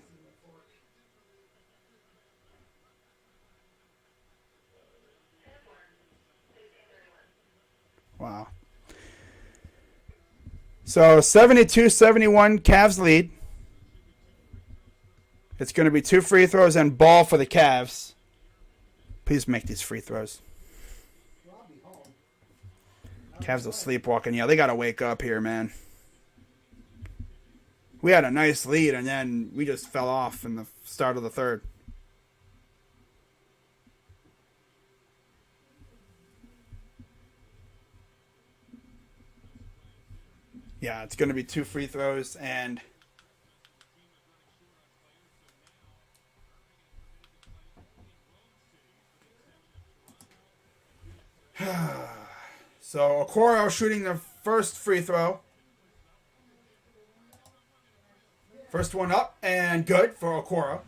A: Wow. So 72-71 Cavs lead. It's going to be 2 free throws and ball for the Cavs. Please make these free throws. Cavs will sleepwalking. Yeah, they got to wake up here, man. We had a nice lead, and then we just fell off in the start of the third. Yeah, it's going to be 2 free throws and so Okoro shooting the first free throw. First one up and good for Okoro.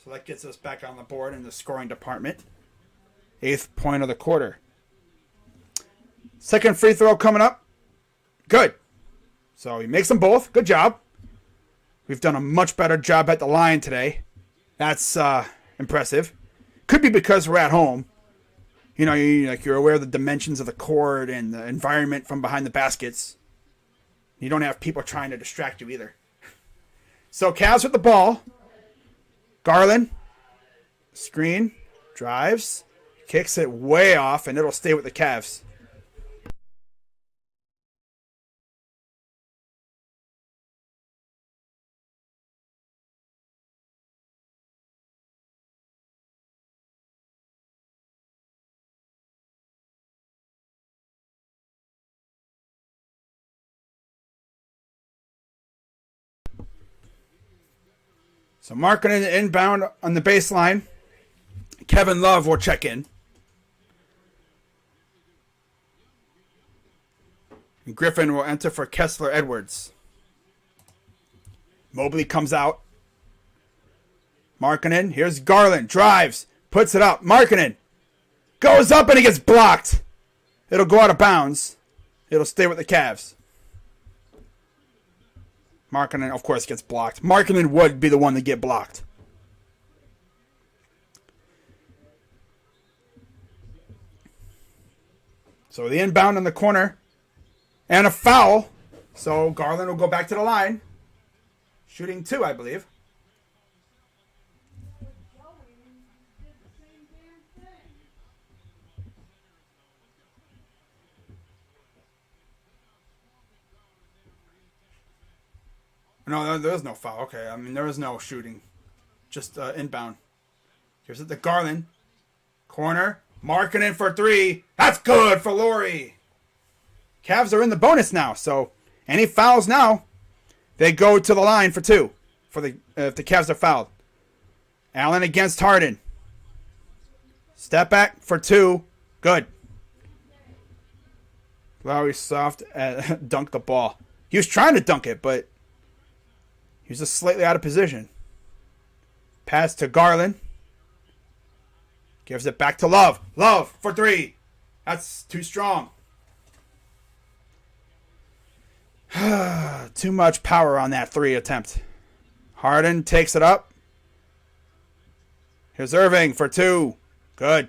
A: So that gets us back on the board in the scoring department. 8th point of the quarter. Second free throw coming up. Good. So he makes them both. Good job. We've done a much better job at the line today. That's impressive. Could be because we're at home. You know, you're aware of the dimensions of the court and the environment from behind the baskets. You don't have people trying to distract you either. So Cavs with the ball. Garland. Screen. Drives. Kicks it way off, and it'll stay with the Cavs. So Markkanen inbound on the baseline. Kevin Love will check in. And Griffin will enter for Kessler Edwards. Mobley comes out. Markkanen. Here's Garland. Drives. Puts it up. Markkanen. Goes up and he gets blocked. It'll go out of bounds. It'll stay with the Cavs. Markkanen, of course, gets blocked. Markkanen would be the one to get blocked. So the inbound in the corner. And a foul. So Garland will go back to the line. Shooting 2, I believe. No, there was no foul. Okay, I mean, there was no shooting. Just inbound. Here's it to Garland. Corner. Markkanen for 3. That's good for Laurie. Cavs are in the bonus now, so any fouls now, they go to the line for 2. If the Cavs are fouled. Allen against Harden. Step back for 2. Good. Lowry soft dunked the ball. He was trying to dunk it, but he was just slightly out of position. Pass to Garland. Gives it back to Love. Love for 3. That's too strong. Too much power on that 3 attempt. Harden takes it up. Here's Irving for 2. Good.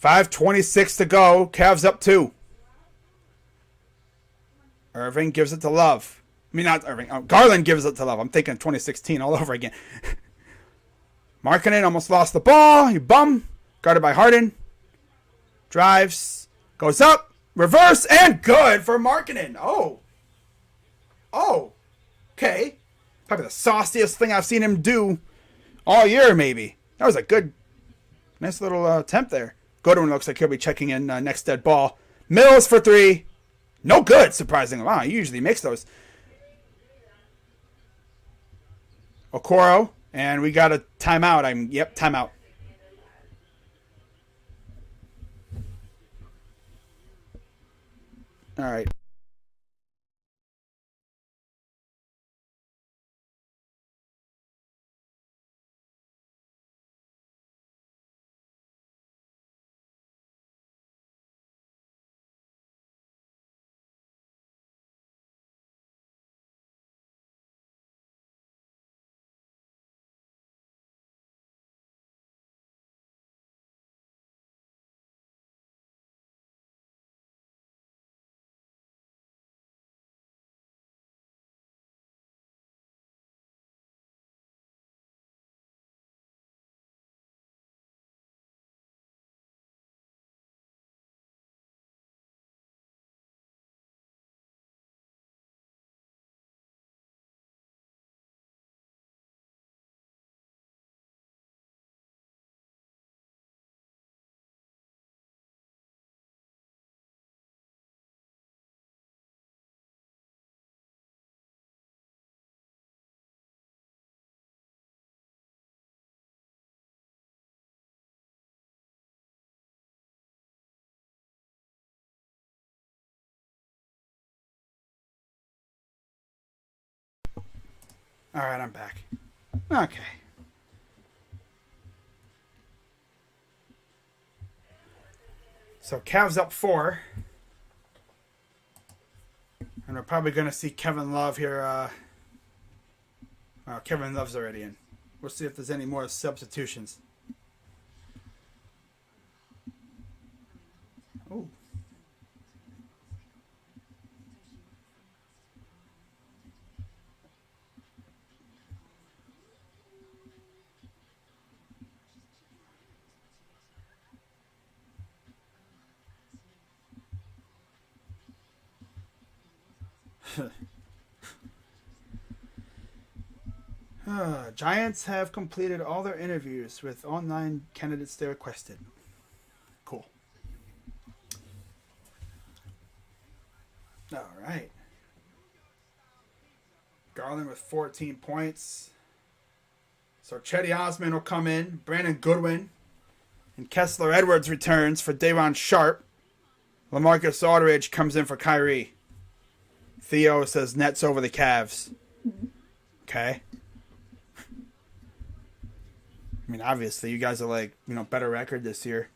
A: .5:26 to go. Cavs up 2. Irving gives it to Love. I mean, not Irving. Garland gives it to Love. I'm thinking 2016 all over again. Markkanen almost lost the ball. You bum. Guarded by Harden. Drives. Goes up. Reverse. And good for Markkanen. Oh. Okay. Probably the sauciest thing I've seen him do all year, maybe. That was a good, nice little attempt there. Goodwin looks like he'll be checking in next dead ball. Mills for 3. No good, surprisingly. Wow, he usually makes those. Okoro, and we got a timeout. Yep, timeout. All right. All right, I'm back. Okay. So Cavs up 4. And we're probably going to see Kevin Love here. Kevin Love's already in. We'll see if there's any more substitutions. Oh. Giants have completed all their interviews with online candidates they requested. Cool. All right. Garland with 14 points. So Chetty Osman will come in. Brandon Goodwin. And Kessler Edwards returns for Day'Ron Sharp. LaMarcus Aldridge comes in for Kyrie. Theo says Nets over the Cavs. Okay. I mean, obviously, you guys are like, better record this year.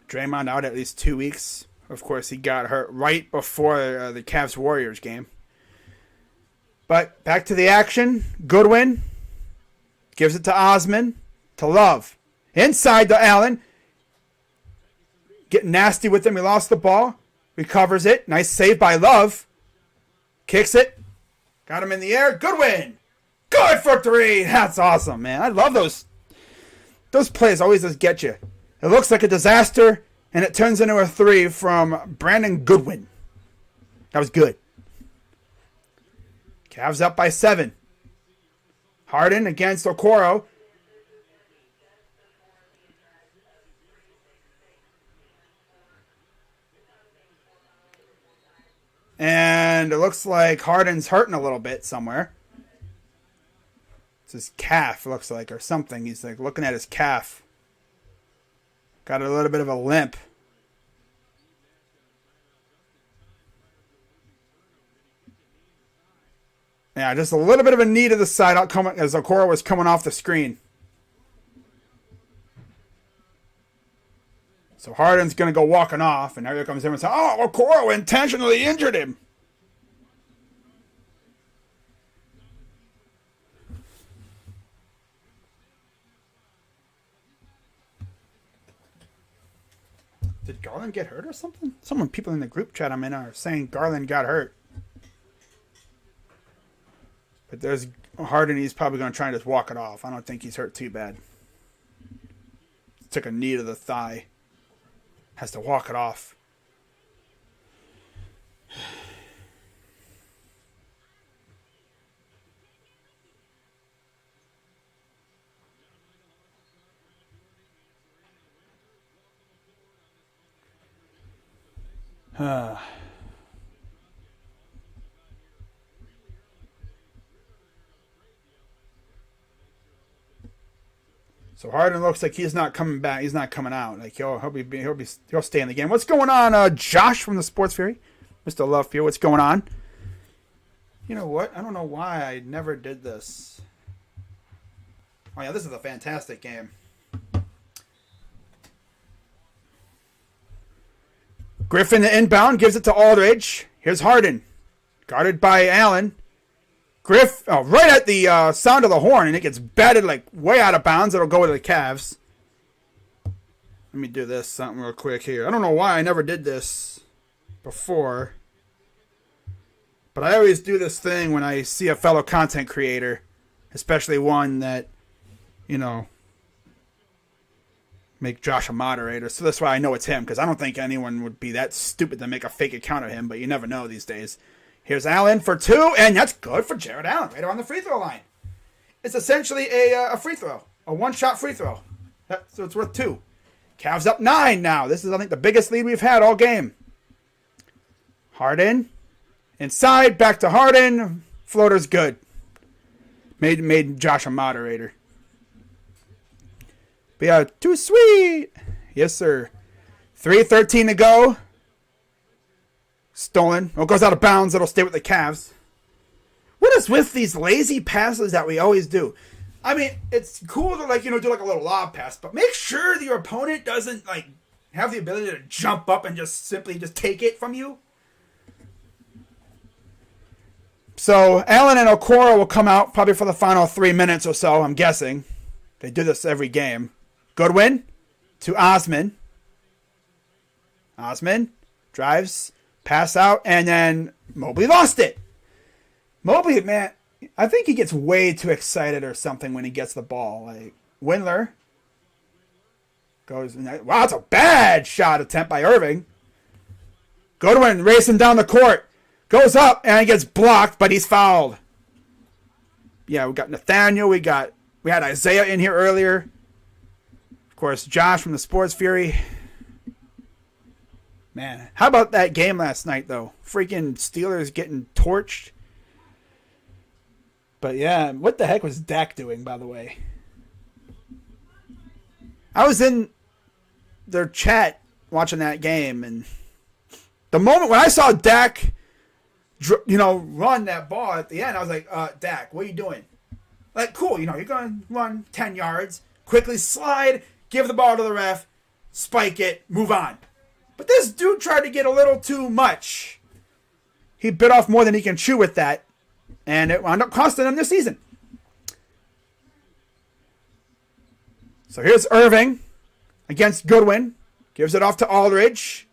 A: Draymond out at least 2 weeks. Of course, he got hurt right before the Cavs-Warriors game. But back to the action. Goodwin gives it to Osman, to Love. Inside to Allen. Getting nasty with him. He lost the ball. Recovers it. Nice save by Love. Kicks it. Got him in the air. Goodwin. Good for 3. That's awesome, man. I love those. Those plays always just get you. It looks like a disaster, and it turns into a 3 from Brandon Goodwin. That was good. Cavs up by 7. Harden against Okoro. And it looks like Harden's hurting a little bit somewhere. It's his calf, looks like, or something. He's like looking at his calf. Got a little bit of a limp. Yeah, just a little bit of a knee to the side as Okoro was coming off the screen. So Harden's going to go walking off, and here comes everyone saying, oh, Okoro intentionally injured him. Did Garland get hurt or something? People in the group chat I'm in are saying Garland got hurt. But there's Harden, he's probably going to try and just walk it off. I don't think he's hurt too bad. Took a knee to the thigh. Has to walk it off. So Harden looks like he's not coming back. He's not coming out. Like he'll stay in the game. What's going on, Josh from the Sports Fury, Mr. Love Fear? What's going on? You know what? I don't know why I never did this. Oh yeah, this is a fantastic game. Griffin the inbound gives it to Aldridge. Here's Harden, guarded by Allen. Right at the sound of the horn, and it gets batted like way out of bounds. It'll go to the Cavs. Let me do this something real quick here. I don't know why I never did this before, but I always do this thing when I see a fellow content creator, especially one that, make Josh a moderator. So that's why I know it's him, because I don't think anyone would be that stupid to make a fake account of him, but you never know these days. Here's Allen for two, and that's good for Jared Allen, right around the free throw line. It's essentially a free throw, a one-shot free throw. So it's worth 2. Cavs up 9 now. This is, I think, the biggest lead we've had all game. Harden. Inside, back to Harden. Floater's good. Made Josh a moderator. But yeah, too sweet. Yes, sir. 3:13 to go. Stolen. Well, it goes out of bounds. It'll stay with the Cavs. What is with these lazy passes that we always do? I mean, it's cool to do like a little lob pass, but make sure your opponent doesn't have the ability to jump up and just simply take it from you. So Allen and Okoro will come out probably for the final 3 minutes or so, I'm guessing. They do this every game. Goodwin to Osman. Osman drives, pass out, and then Mobley lost it. Mobley, man, I think he gets way too excited or something when he gets the ball. Windler goes, wow, it's a bad shot attempt by Irving. Goodwin racing down the court. Goes up and gets blocked, but he's fouled. Yeah, we got Nathaniel. We had Isaiah in here earlier. Of course, Josh from the Sports Fury. Man, how about that game last night, though? Freaking Steelers getting torched. But yeah, what the heck was Dak doing, by the way? I was in their chat watching that game, and the moment when I saw Dak, run that ball at the end, I was like, Dak, what are you doing? Cool, you're going to run 10 yards, quickly slide, give the ball to the ref, spike it, move on. But this dude tried to get a little too much. He bit off more than he can chew with that, and it wound up costing him this season. So here's Irving against Goodwin. Gives it off to Aldridge.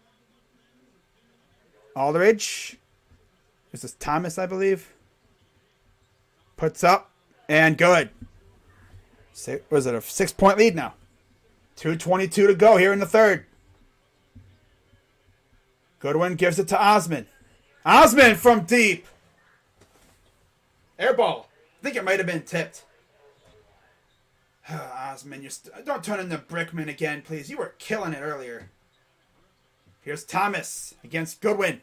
A: This is Thomas, I believe. Puts up, and good. Was it a 6-point lead now? 2:22 to go here in the third. Goodwin gives it to Osman. Osman from deep. Air ball. I think it might have been tipped. Osman, don't turn into Brickman again, please. You were killing it earlier. Here's Thomas against Goodwin.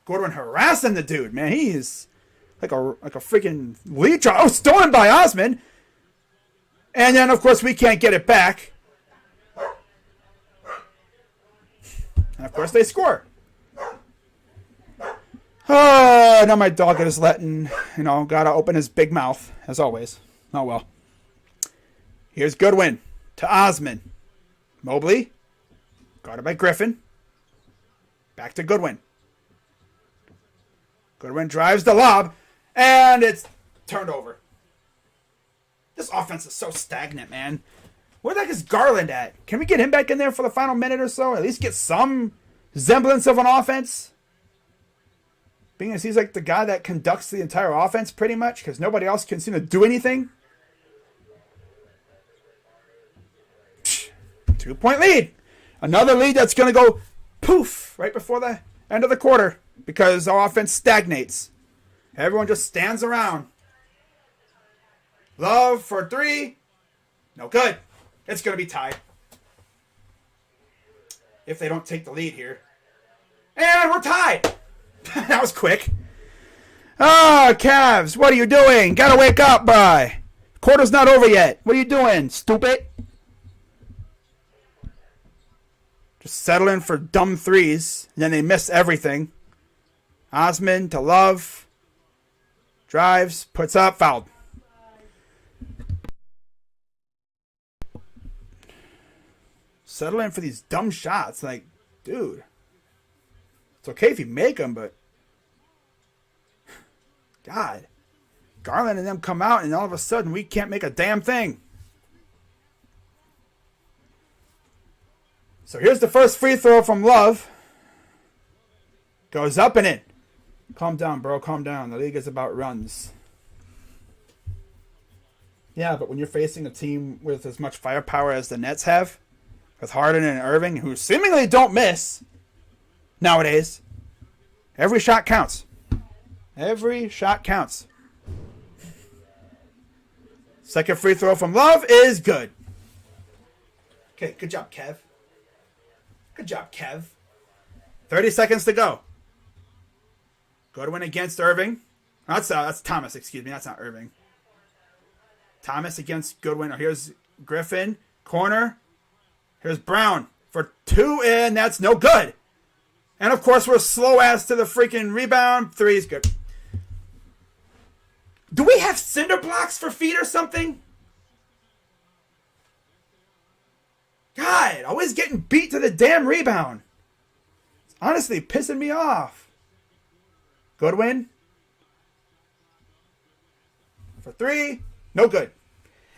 A: Goodwin harassing the dude, man. He's like a freaking leech. Oh, stolen by Osman. And then, of course, we can't get it back. And, of course, they score. Oh, now my dog is letting, gotta open his big mouth, as always. Oh, well. Here's Goodwin to Osman. Mobley, guarded by Griffin. Back to Goodwin. Goodwin drives the lob, and it's turned over. This offense is so stagnant, man. Where the heck is Garland at? Can we get him back in there for the final minute or so? At least get some semblance of an offense? Being as he's like the guy that conducts the entire offense pretty much, because nobody else can seem to do anything. 2-point lead. Another lead that's going to go poof right before the end of the quarter because our offense stagnates. Everyone just stands around. Love for 3. No good. It's going to be tied. If they don't take the lead here. And we're tied. That was quick. Ah, Cavs, what are you doing? Gotta wake up, boy. Quarter's not over yet. What are you doing, stupid? Just settling for dumb threes. And then they miss everything. Osman to Love. Drives, puts up, fouled. Settling for these dumb shots. Like, dude. It's okay if you make them, but God. Garland and them come out, and all of a sudden we can't make a damn thing. So here's the first free throw from Love. Goes up and in. Calm down, bro. Calm down. The league is about runs. Yeah, but when you're facing a team with as much firepower as the Nets have, with Harden and Irving, who seemingly don't miss nowadays, every shot counts. Every shot counts. Second free throw from Love is good. Okay, good job, Kev. Good job, Kev. 30 seconds to go. Goodwin against Irving. That's Thomas, excuse me. That's not Irving. Thomas against Goodwin. Here's Griffin. Corner. Here's Brown for 2, and that's no good. And, of course, we're slow ass to the freaking rebound. 3 is good. Do we have cinder blocks for feet or something? God, always getting beat to the damn rebound. It's honestly pissing me off. Goodwin. For 3. No good.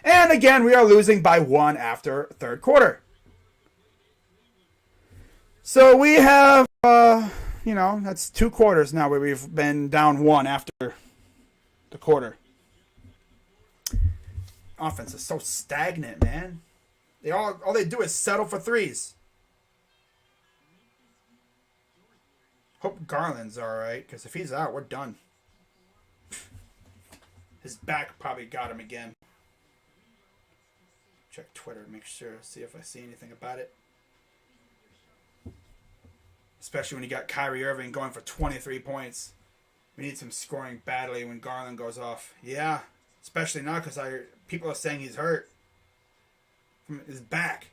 A: And again, we are losing by 1 after third quarter. So we have, that's 2 quarters now where we've been down 1 after the quarter. Offense is so stagnant, man. All they do is settle for 3s. Hope Garland's all right, because if he's out, we're done. His back probably got him again. Check Twitter, make sure, see if I see anything about it. Especially when you got Kyrie Irving going for 23 points. We need some scoring badly when Garland goes off. Yeah, especially now because people are saying he's hurt from his back.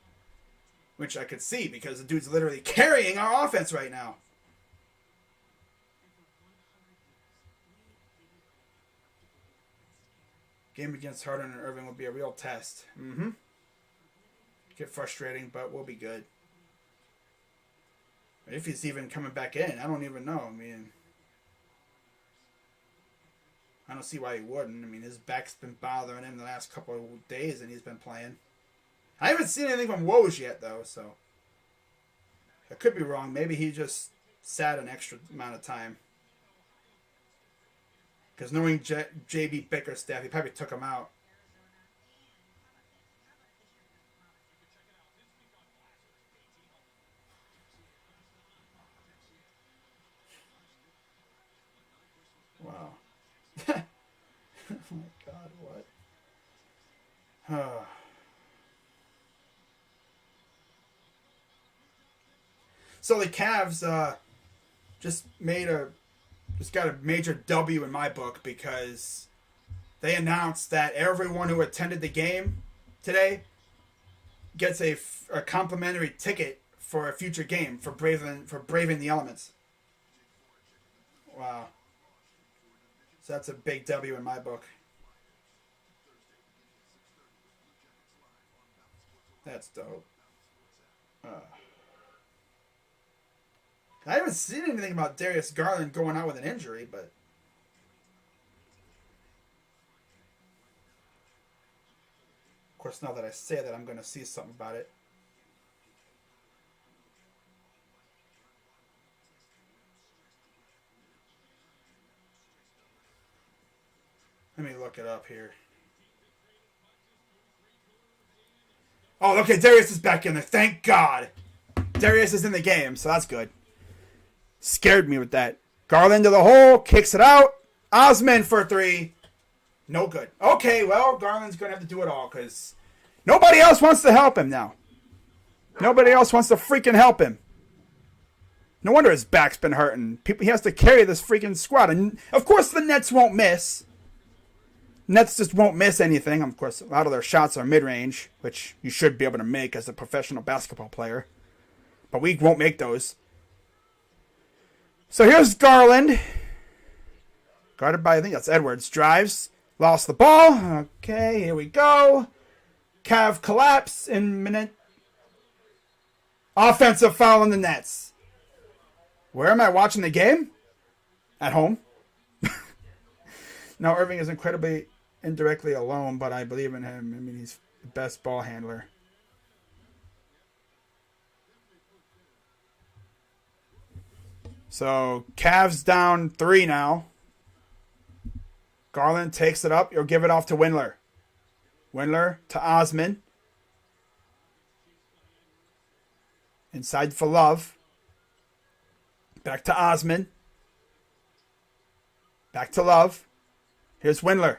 A: Which I could see because the dude's literally carrying our offense right now. Game against Harden and Irving will be a real test. Get frustrating, but we'll be good. If he's even coming back in, I don't even know. I mean, I don't see why he wouldn't. I mean, his back's been bothering him the last couple of days, and he's been playing. I haven't seen anything from Woj yet, though, so I could be wrong. Maybe he just sat an extra amount of time. Because knowing J.B. Bickerstaff, he probably took him out. Wow. Oh my God, what? So the Cavs just got a major W in my book because they announced that everyone who attended the game today gets a complimentary ticket for a future game for braving the elements. Wow. So that's a big W in my book. That's dope. I haven't seen anything about Darius Garland going out with an injury, but of course, now that I say that, I'm going to see something about it. Let me look it up here. Oh, okay, Darius is back in there. Thank God. Darius is in the game, so that's good. Scared me with that. Garland to the hole, kicks it out. Osman for 3. No good. Okay, well, Garland's going to have to do it all because nobody else wants to help him now. Nobody else wants to freaking help him. No wonder his back's been hurting. He has to carry this freaking squad. And, of course, the Nets won't miss. Nets just won't miss anything. Of course, a lot of their shots are mid-range, which you should be able to make as a professional basketball player. But we won't make those. So here's Garland. Guarded by, I think that's Edwards. Drives. Lost the ball. Okay, here we go. Cav collapse in minute. Offensive foul on the Nets. Where am I watching the game? At home. Now Irving is incredibly indirectly alone, but I believe in him. I mean, he's the best ball handler. So, Cavs down 3 now. Garland takes it up. He'll give it off to Windler. Windler to Osman. Inside for Love. Back to Osman. Back to Love. Here's Windler.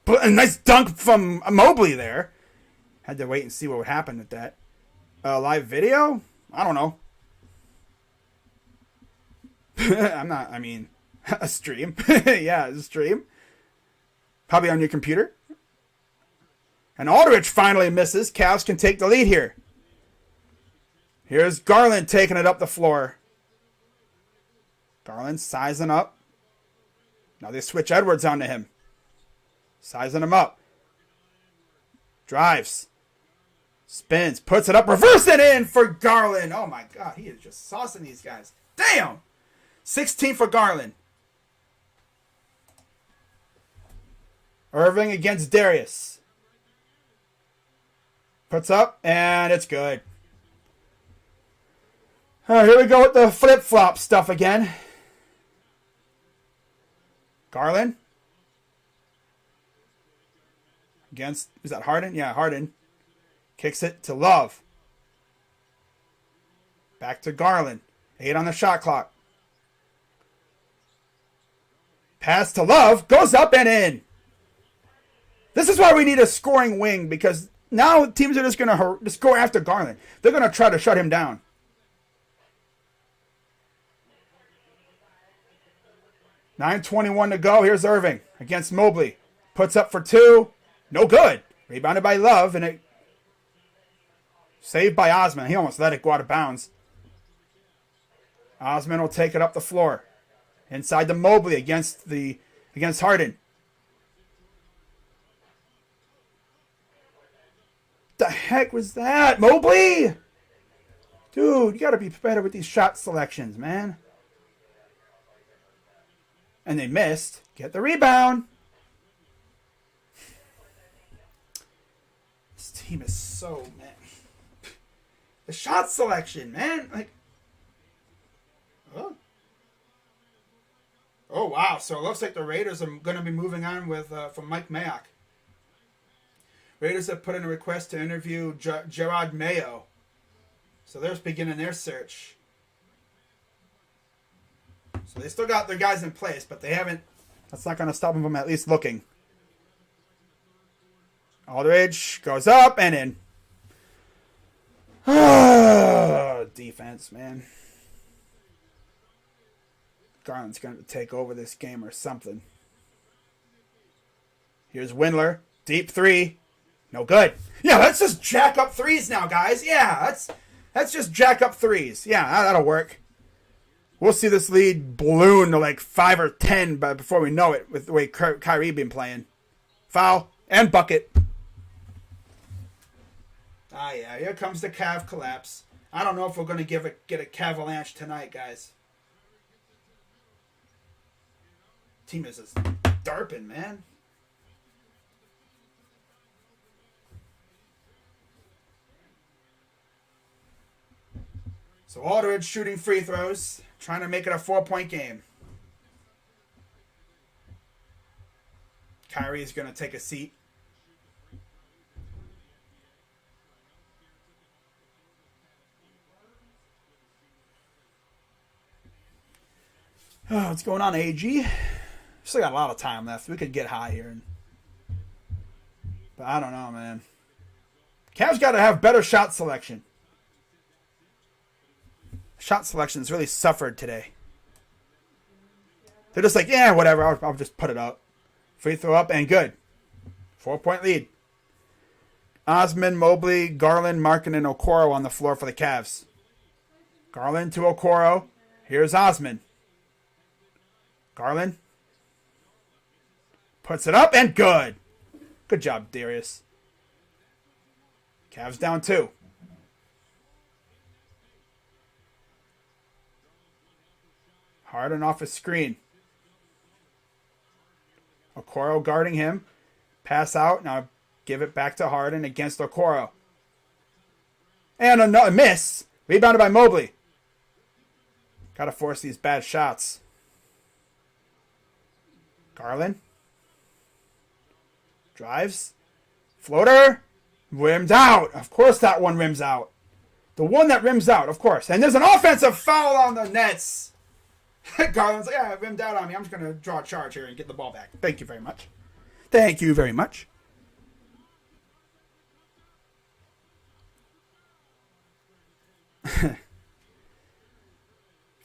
A: A nice dunk from Mobley there. Had to wait and see what would happen with that. Live video? I don't know. A stream. Yeah, a stream. Probably on your computer. And Aldridge finally misses. Cavs can take the lead here. Here's Garland taking it up the floor. Garland sizing up. Now they switch Edwards onto him. Sizing him up. Drives. Spins. Puts it up. Reverse it in for Garland. Oh my God. He is just saucing these guys. Damn. 16 for Garland. Irving against Darius. Puts up. And it's good. Here we go with the flip-flop stuff again. Garland. Against, is that Harden? Yeah, Harden. Kicks it to Love. Back to Garland. 8 on the shot clock. Pass to Love. Goes up and in. This is why we need a scoring wing, because now teams are just going to just go after Garland. They're going to try to shut him down. .9:21 to go. Here's Irving against Mobley. Puts up for 2. No good. Rebounded by Love, and it saved by Osman. He almost let it go out of bounds. Osman will take it up the floor. Inside to Mobley against Harden. The heck was that? Mobley? Dude, you got to be better with these shot selections, man. And they missed. Get the rebound. This team is so, man. The shot selection, man. Like, oh wow. So it looks like the Raiders are going to be moving on with from Mike Mayock. Raiders have put in a request to interview Gerard Mayo. So they're beginning their search. So they still got their guys in place, but they haven't. That's not going to stop them from at least looking. Aldridge goes up and in. Defense, man. Garland's going to take over this game or something. Here's Windler. Deep 3. No good. Yeah, let's just jack up threes now, guys. Yeah, Let's just jack up threes. Yeah, that'll work. We'll see this lead balloon to like 5 or 10 but before we know it with the way Kyrie been playing. Foul and bucket. Ah, yeah, here comes the Cav collapse. I don't know if we're going to get a Cavaliers tonight, guys. Team is just darping, man. So Aldridge shooting free throws, trying to make it a 4-point game. Kyrie's going to take a seat. Oh, what's going on, AG? Still got a lot of time left. We could get high here. But I don't know, man. Cavs got to have better shot selection. Shot selection's really suffered today. They're just like, yeah, whatever. I'll just put it up. Free throw up and good. 4-point lead. Osman, Mobley, Garland, Markkanen, and Okoro on the floor for the Cavs. Garland to Okoro. Here's Osman. Garland. Puts it up and good. Good job, Darius. Cavs down 2. Harden off his screen. Okoro guarding him. Pass out. Now give it back to Harden against Okoro. And another miss. Rebounded by Mobley. Got to force these bad shots. Garland. Drives. Floater. Rimmed out. Of course that one rims out. The one that rims out, of course. And there's an offensive foul on the Nets. Garland's like, yeah, it rimmed out on me. I'm just going to draw a charge here and get the ball back. Thank you very much. Thank you very much.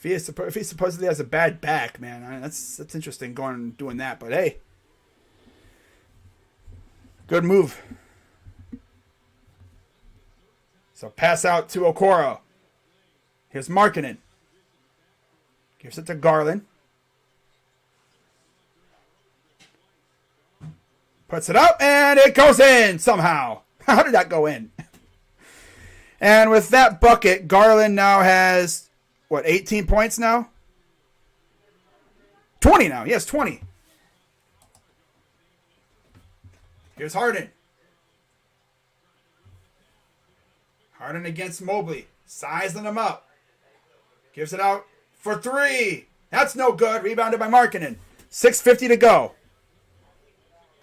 A: If he supposedly has a bad back, man, I mean, that's interesting going and doing that. But hey, good move. So pass out to Okoro. Here's Markkanen. Gives it to Garland. Puts it up, and it goes in somehow. How did that go in? And with that bucket, Garland now has, 18 points now? 20 now. Yes, 20. Here's Harden. Harden against Mobley. Sizing him up. Gives it out for 3. That's no good. Rebounded by Markkanen. 6:50 to go.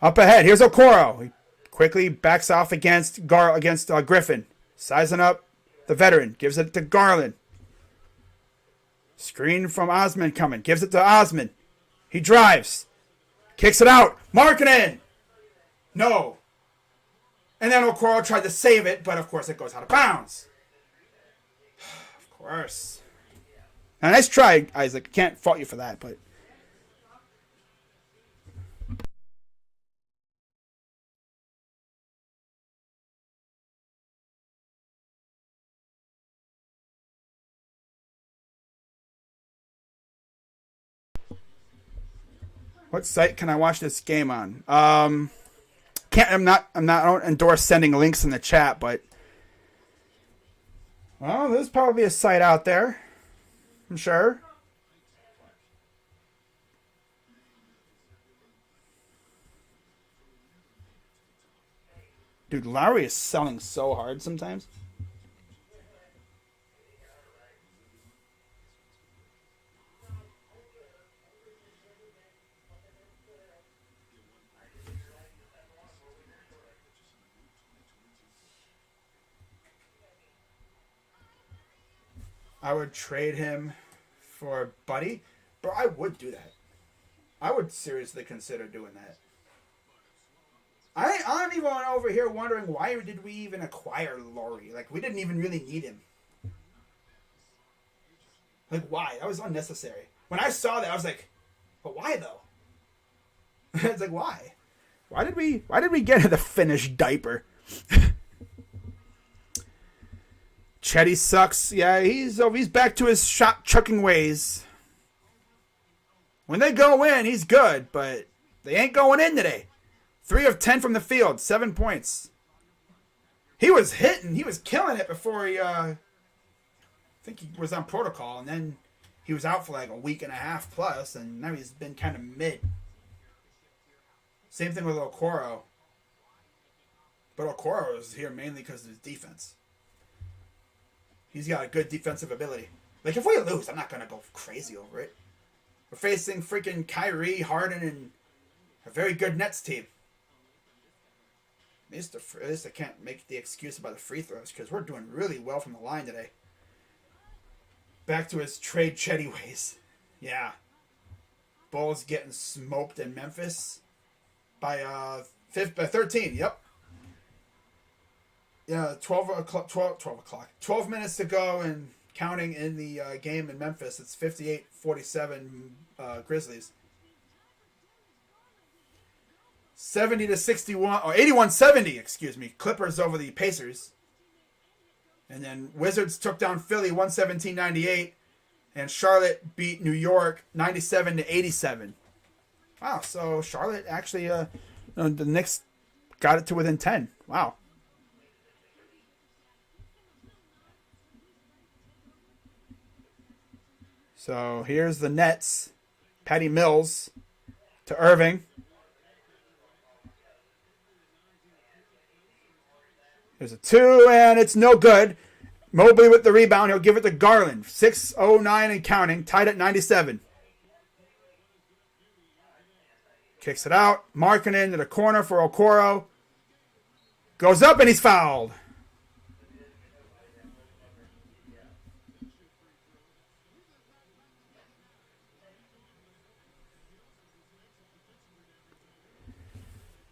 A: Up ahead. Here's Okoro. He quickly backs off against Griffin. Sizing up the veteran. Gives it to Garland. Screen from Osman coming. Gives it to Osman. He drives. Kicks it out. Markkanen. No. And then Okoro tried to save it, but of course it goes out of bounds. Of course. A nice try, Isaac. Can't fault you for that, but. What site can I watch this game on? I don't endorse sending links in the chat, but well, there's probably a site out there. I'm sure. Dude, Lowry is selling so hard sometimes. I would trade him for Buddy. Bro, I would do that. I would seriously consider doing that. I'm even over here wondering why did we even acquire Laurie? Like, we didn't even really need him. Like, why? That was unnecessary. When I saw that, I was like, but why though? It's like, why? Why did we get the finished diaper? Chetty sucks. Yeah, he's back to his shot chucking ways. When they go in, he's good, but they ain't going in today. 3 of 10 from the field, 7 points. He was hitting. He was killing it before he, I think he was on protocol, and then he was out for like a week and a half plus, and now he's been kind of mid. Same thing with Okoro. But Okoro is here mainly because of his defense. He's got a good defensive ability. Like, if we lose, I'm not going to go crazy over it. We're facing freaking Kyrie, Harden, and a very good Nets team. At least I can't make the excuse about the free throws because we're doing really well from the line today. Back to his trade Chetty ways. Yeah. Bulls getting smoked in Memphis by 13. Yep. Yeah, 12 minutes to go and counting in the game in Memphis. It's 58-47 Grizzlies. 70-61 or 81-70, excuse me. Clippers over the Pacers. And then Wizards took down Philly 117-98 and Charlotte beat New York 97-87. Wow, so Charlotte actually the Knicks got it to within 10. Wow. So here's the Nets. Patty Mills to Irving. There's a 2, and it's no good. Mobley with the rebound. He'll give it to Garland. 6:09 and counting. Tied at 97. Kicks it out. Marking into the corner for Okoro. Goes up, and he's fouled.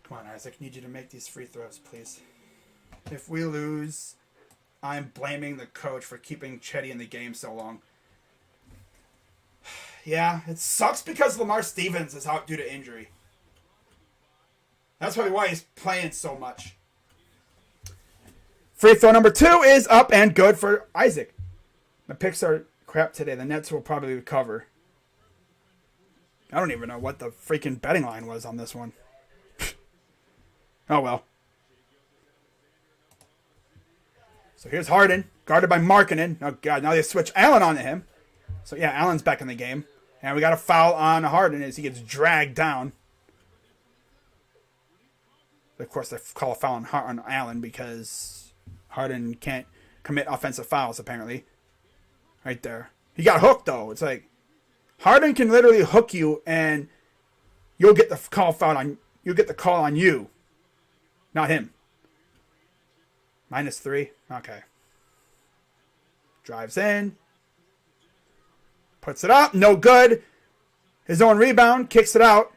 A: Come on, Isaac. I need you to make these free throws, please. If we lose, I'm blaming the coach for keeping Chetty in the game so long. Yeah, it sucks because Lamar Stevens is out due to injury. That's probably why he's playing so much. Free throw number 2 is up and good for Isaac. My picks are crap today. The Nets will probably recover. I don't even know what the freaking betting line was on this one. Oh, well. So here's Harden, guarded by Markkanen. Oh, God, now they switch Allen onto him. So, yeah, Allen's back in the game. And we got a foul on Harden as he gets dragged down. Of course, they call a foul on Allen because Harden can't commit offensive fouls, apparently. Right there. He got hooked, though. It's like, Harden can literally hook you, and you'll get the call on you, not him. -3. Okay. Drives in. Puts it up. No good. His own rebound. Kicks it out.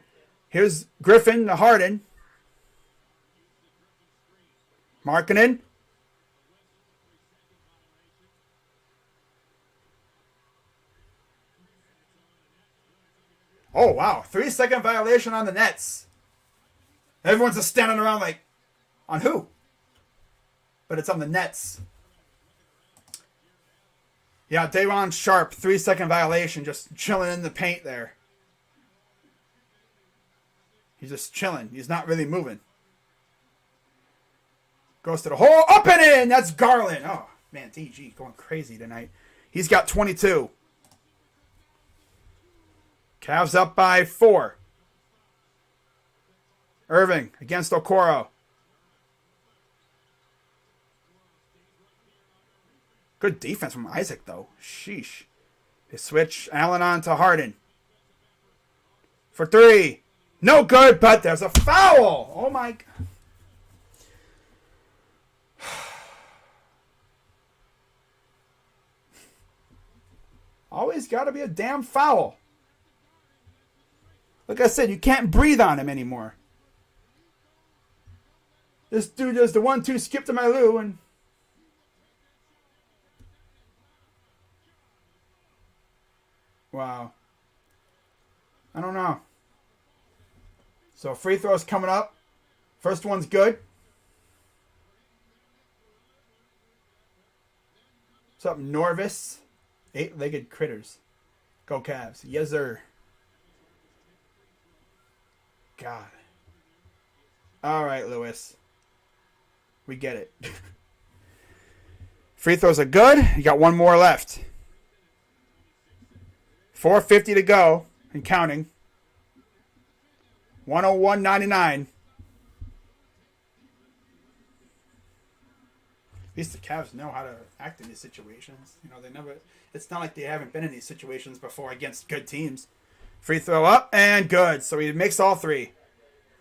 A: Here's Griffin to Harden. Markkanen. Oh, wow. 3-second violation on the Nets. Everyone's just standing around like, on who? But it's on the Nets. Yeah, Day'Ron Sharp, 3-second violation, just chilling in the paint there. He's just chilling. He's not really moving. Goes to the hole, up and in! That's Garland. Oh, man, DG going crazy tonight. He's got 22. Cavs up by 4. Irving against Okoro. Good defense from Isaac, though. Sheesh. They switch Allen on to Harden. For 3. No good, but there's a foul. Oh, my God. Always got to be a damn foul. Like I said, you can't breathe on him anymore. This dude does the 1-2 skip to my Lou and... Wow. I don't know. So free throws coming up. First one's good. What's up, Norvis? Eight-legged critters. Go Cavs. Yes, sir. God. All right, Lewis. We get it. Free throws are good. You got one more left. 4:50 to go and counting. 101.99. At least the Cavs know how to act in these situations. You know, they never. It's not like they haven't been in these situations before against good teams. Free throw up and good. So he makes all three.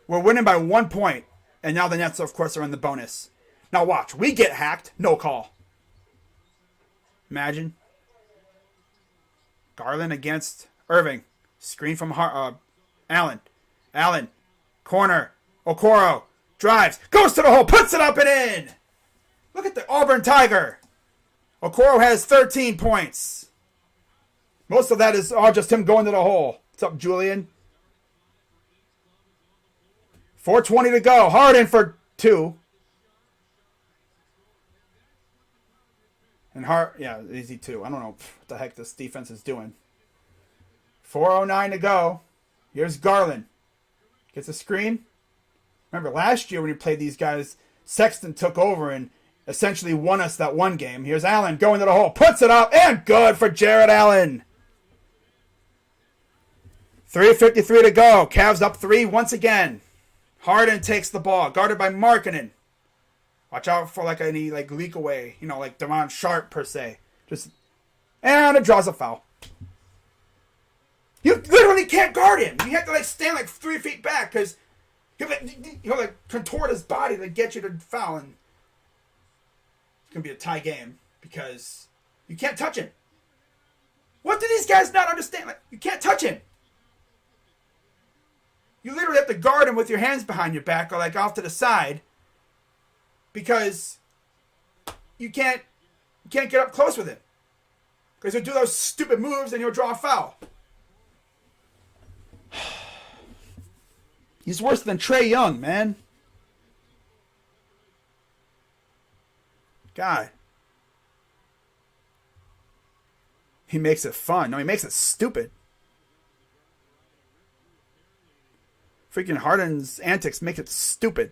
A: We're winning by 1 point. And now the Nets, of course, are in the bonus. Now watch. We get hacked. No call. Imagine. Garland against Irving. Screen from Allen. Allen. Corner. Okoro. Drives. Goes to the hole. Puts it up and in. Look at the Auburn Tiger. Okoro has 13 points. Most of that is all just him going to the hole. What's up, Julian? 4:20 to go. Harden for 2. And easy 2. I don't know what the heck this defense is doing. 4:09 to go. Here's Garland. Gets a screen. Remember last year when he played these guys, Sexton took over and essentially won us that one game. Here's Allen going to the hole. Puts it up and good for Jared Allen. 3:53 to go. Cavs up 3 once again. Harden takes the ball. Guarded by Markkanen. Watch out for any leak away. You know, like Devon Sharp per se. And it draws a foul. You literally can't guard him. You have to stand 3 feet back because he'll contort his body to get you to foul. And it's going to be a tie game because you can't touch him. What do these guys not understand? You can't touch him. You literally have to guard him with your hands behind your back or off to the side because you can't get up close with him. Because he'll do those stupid moves and he'll draw a foul. He's worse than Trae Young, man. God. He makes it fun. No, he makes it stupid. Freaking Harden's antics make it stupid.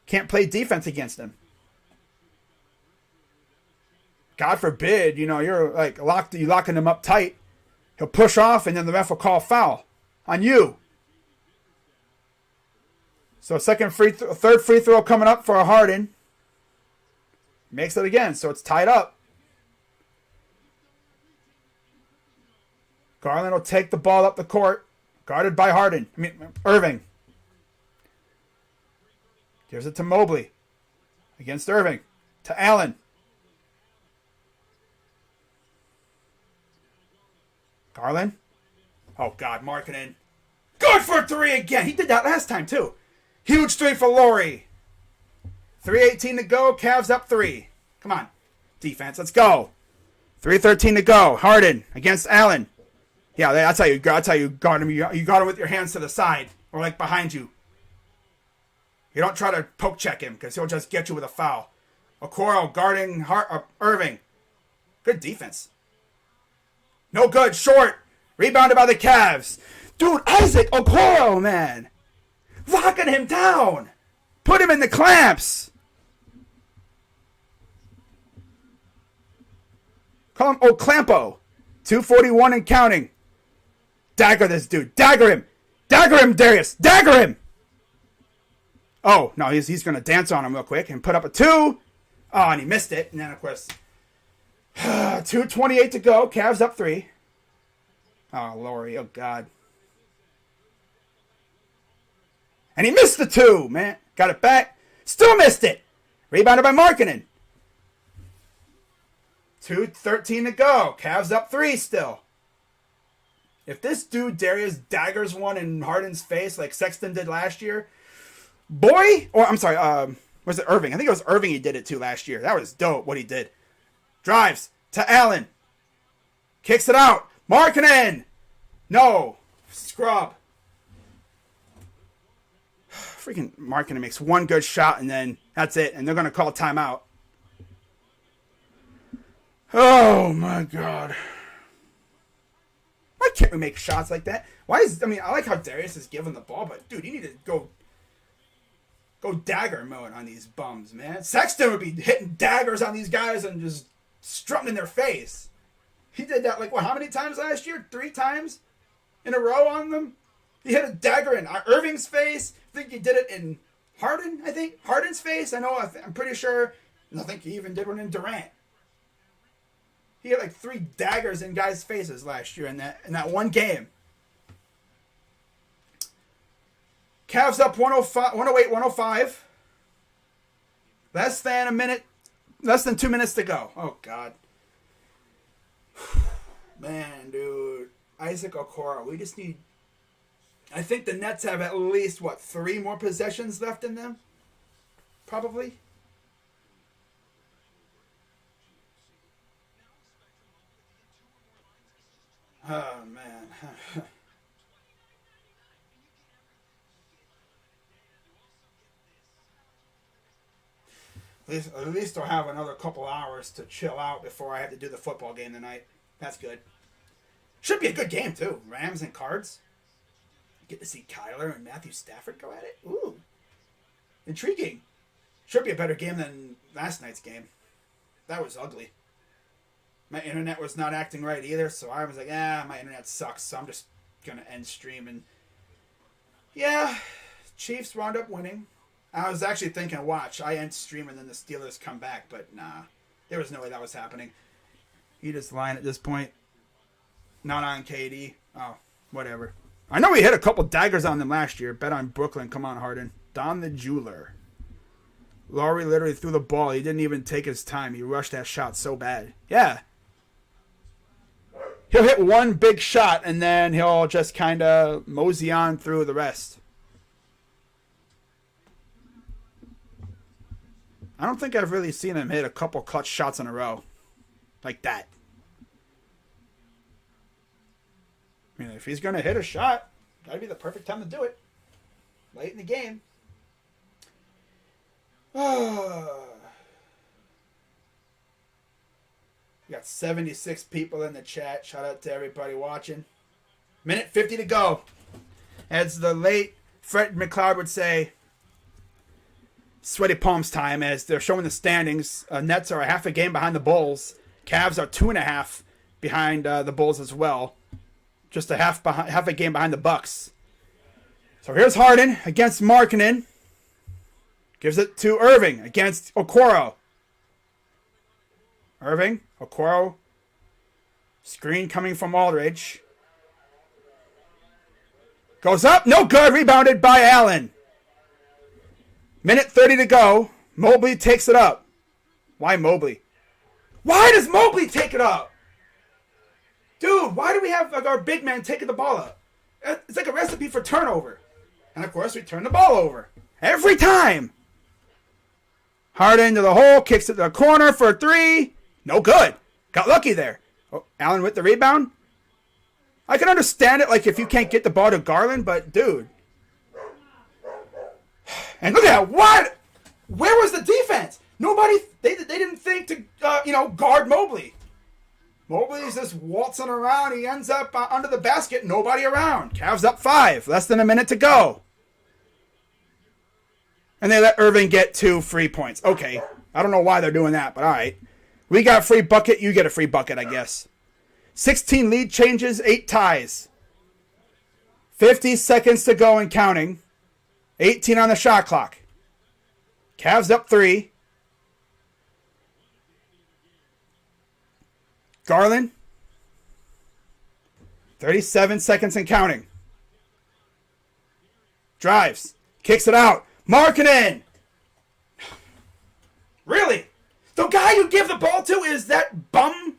A: Can't play defense against him. God forbid, you're locking him up tight. He'll push off and then the ref will call foul on you. So third free throw coming up for Harden. Makes it again, so it's tied up. Garland will take the ball up the court. Guarded by Irving. Gives it to Mobley. Against Irving. To Allen. Garland. Oh, God. Markkanen. Good for 3 again. He did that last time, too. Huge 3 for Laurie. 3:18 to go. Cavs up 3. Come on. Defense. Let's go. 3:13 to go. Harden against Allen. Yeah, that's how you guard him. You guard him with your hands to the side or behind you. You don't try to poke check him because he'll just get you with a foul. Okoro guarding Irving. Good defense. No good. Short. Rebounded by the Cavs. Dude, Isaac Okoro, man. Locking him down. Put him in the clamps. Call him Oclampo. 2:41 and counting. Dagger this dude. Dagger him. Dagger him, Darius. Dagger him. Oh, no, he's going to dance on him real quick and put up a 2. Oh, and he missed it. And then, of course, 2:28 to go. Cavs up 3. Oh, Laurie. Oh, God. And he missed the 2, man. Got it back. Still missed it. Rebounded by Markkanen. 2:13 to go. Cavs up 3 still. If this dude, Darius, daggers one in Harden's face like Sexton did last year, was it Irving? I think it was Irving he did it to last year. That was dope what he did. Drives to Allen. Kicks it out. Markkanen. No. Scrub. Freaking Markkanen makes one good shot and then that's it. And they're going to call timeout. Oh my god. Why can't we make shots like that? I like how Darius is giving the ball, but dude, you need to go dagger mode on these bums, man. Sexton would be hitting daggers on these guys and just strutting in their face. He did that how many times last year? 3 times in a row on them. He hit a dagger in Irving's face. I think he did it in Harden's face. I'm pretty sure. I think he even did one in Durant. He had 3 daggers in guys' faces last year in that one game. Cavs up 108-105. Less than 2 minutes to go. Oh, God. Man, dude. Isaac Okoro. We just need... I think the Nets have at least, 3 more possessions left in them? Probably. Oh, man. At least I'll have another couple hours to chill out before I have to do the football game tonight. That's good. Should be a good game, too. Rams and Cards. Get to see Kyler and Matthew Stafford go at it. Ooh. Intriguing. Should be a better game than last night's game. That was ugly. My internet was not acting right either, so I was like, my internet sucks, so I'm just going to end streaming. Yeah, Chiefs wound up winning. I was actually thinking, watch, I end stream and then the Steelers come back, but nah. There was no way that was happening. He just lying at this point. Not on KD. Oh, whatever. I know he hit a couple daggers on them last year. Bet on Brooklyn. Come on, Harden. Don the Jeweler. Laurie literally threw the ball. He didn't even take his time. He rushed that shot so bad. Yeah. He'll hit one big shot, and then he'll just kind of mosey on through the rest. I don't think I've really seen him hit a couple clutch shots in a row. Like that. I mean, if he's going to hit a shot, that'd be the perfect time to do it. Late in the game. We got 76 people in the chat. Shout out to everybody watching. Minute 50 to go. As the late Fred McLeod would say, sweaty palms time, as they're showing the standings. Nets are a half a game behind the Bulls. Cavs are 2.5 behind the Bulls as well. Just half a game behind the Bucks. So here's Harden against Markkanen. Gives it to Irving against Okoro. Irving, Okoro. Screen coming from Aldridge. Goes up, no good. Rebounded by Allen. Minute 30 to go. Mobley takes it up. Why Mobley? Why does Mobley take it up? Dude, why do we have our big man taking the ball up? It's like a recipe for turnover. And of course, we turn the ball over. Every time. Harden to the hole, kicks it to the corner for 3. No good. Got lucky there. Oh, Allen with the rebound. I can understand it, if you can't get the ball to Garland, but dude. And look at that. What? Where was the defense? Nobody, they didn't think to, guard Mobley. Mobley's just waltzing around. He ends up under the basket. Nobody around. Cavs up 5. Less than a minute to go. And they let Irving get 2 free points. Okay. I don't know why they're doing that, but all right. We got a free bucket. You get a free bucket, I guess. 16 lead changes, 8 ties. 50 seconds to go and counting. 18 on the shot clock. Cavs up 3. Garland. 37 seconds and counting. Drives. Kicks it out. Markkanen. Really? The guy you give the ball to is that bum?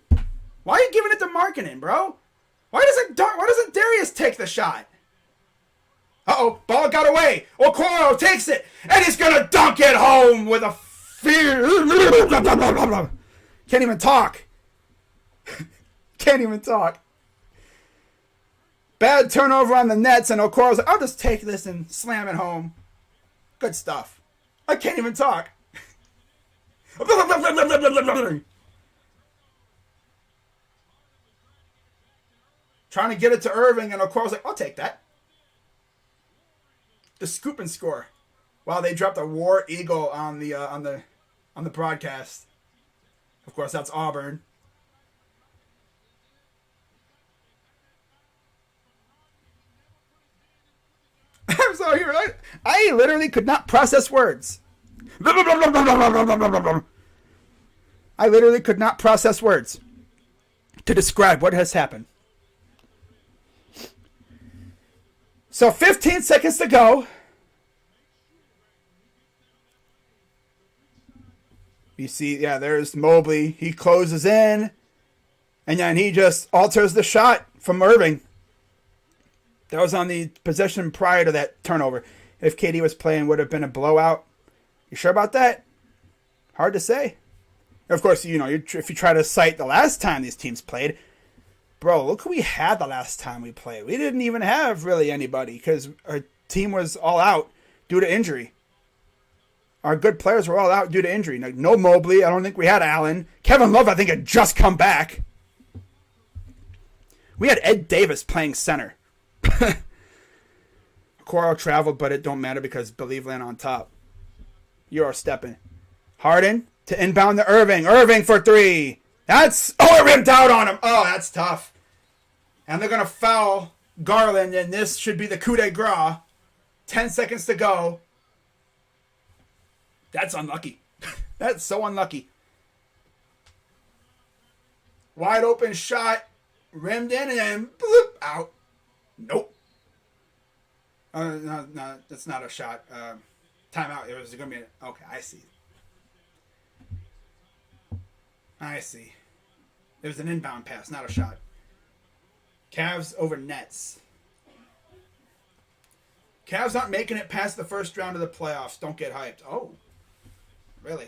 A: Why are you giving it to Markkanen, bro? Why doesn't Darius take the shot? Uh-oh, ball got away. Okoro takes it, and he's going to dunk it home with a fear. Can't even talk. Can't even talk. Bad turnover on the Nets, and Okoro's like, I'll just take this and slam it home. Good stuff. I can't even talk. Trying to get it to Irving, and Okoro's like, I'll take that. The scoop and score. Wow, they dropped a War Eagle on the broadcast. Of course, that's Auburn. I'm sorry, I literally could not process words. I literally could not process words to describe what has happened. So 15 seconds to go. You see, yeah, there's Mobley. He closes in. And then he just alters the shot from Irving. That was on the possession prior to that turnover. If KD was playing, would have been a blowout. You sure about that? Hard to say. Of course, if you try to cite the last time these teams played, bro, look who we had the last time we played. We didn't even have really anybody because our team was all out due to injury. Our good players were all out due to injury. No Mobley. I don't think we had Allen. Kevin Love, I think, had just come back. We had Ed Davis playing center. Okoro traveled, but it don't matter because Believeland on top. You're stepping. Harden to inbound to Irving. Irving for three. It rimmed out on him. Oh, that's tough. And they're going to foul Garland, and this should be the coup de grace. 10 seconds to go. That's unlucky. That's so unlucky. Wide open shot. Rimmed in and then bloop, out. Nope. No, that's not a shot. Timeout. It was going to be okay, I see. It was an inbound pass, not a shot. Cavs over Nets. Cavs aren't making it past the first round of the playoffs. Don't get hyped. Oh, really?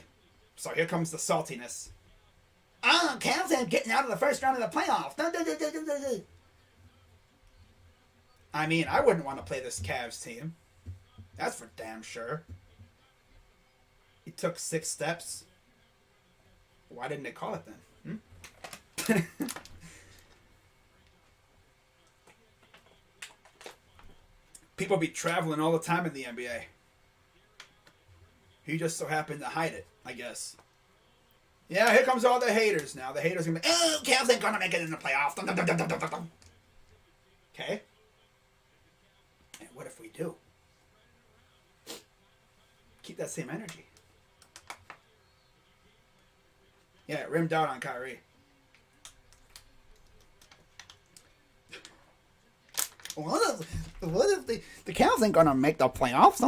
A: So here comes the saltiness. Cavs ain't getting out of the first round of the playoffs. I mean, I wouldn't want to play this Cavs team. That's for damn sure. He took 6 steps. Why didn't they call it then? People be traveling all the time in the NBA. He just so happened to hide it, I guess. Yeah, here comes all the haters now. The haters are going to be, Cavs ain't going to make it in the playoffs. Okay. And what if we do? Keep that same energy. Yeah, it rimmed out on Kyrie. What if the Cavs ain't gonna make the playoffs?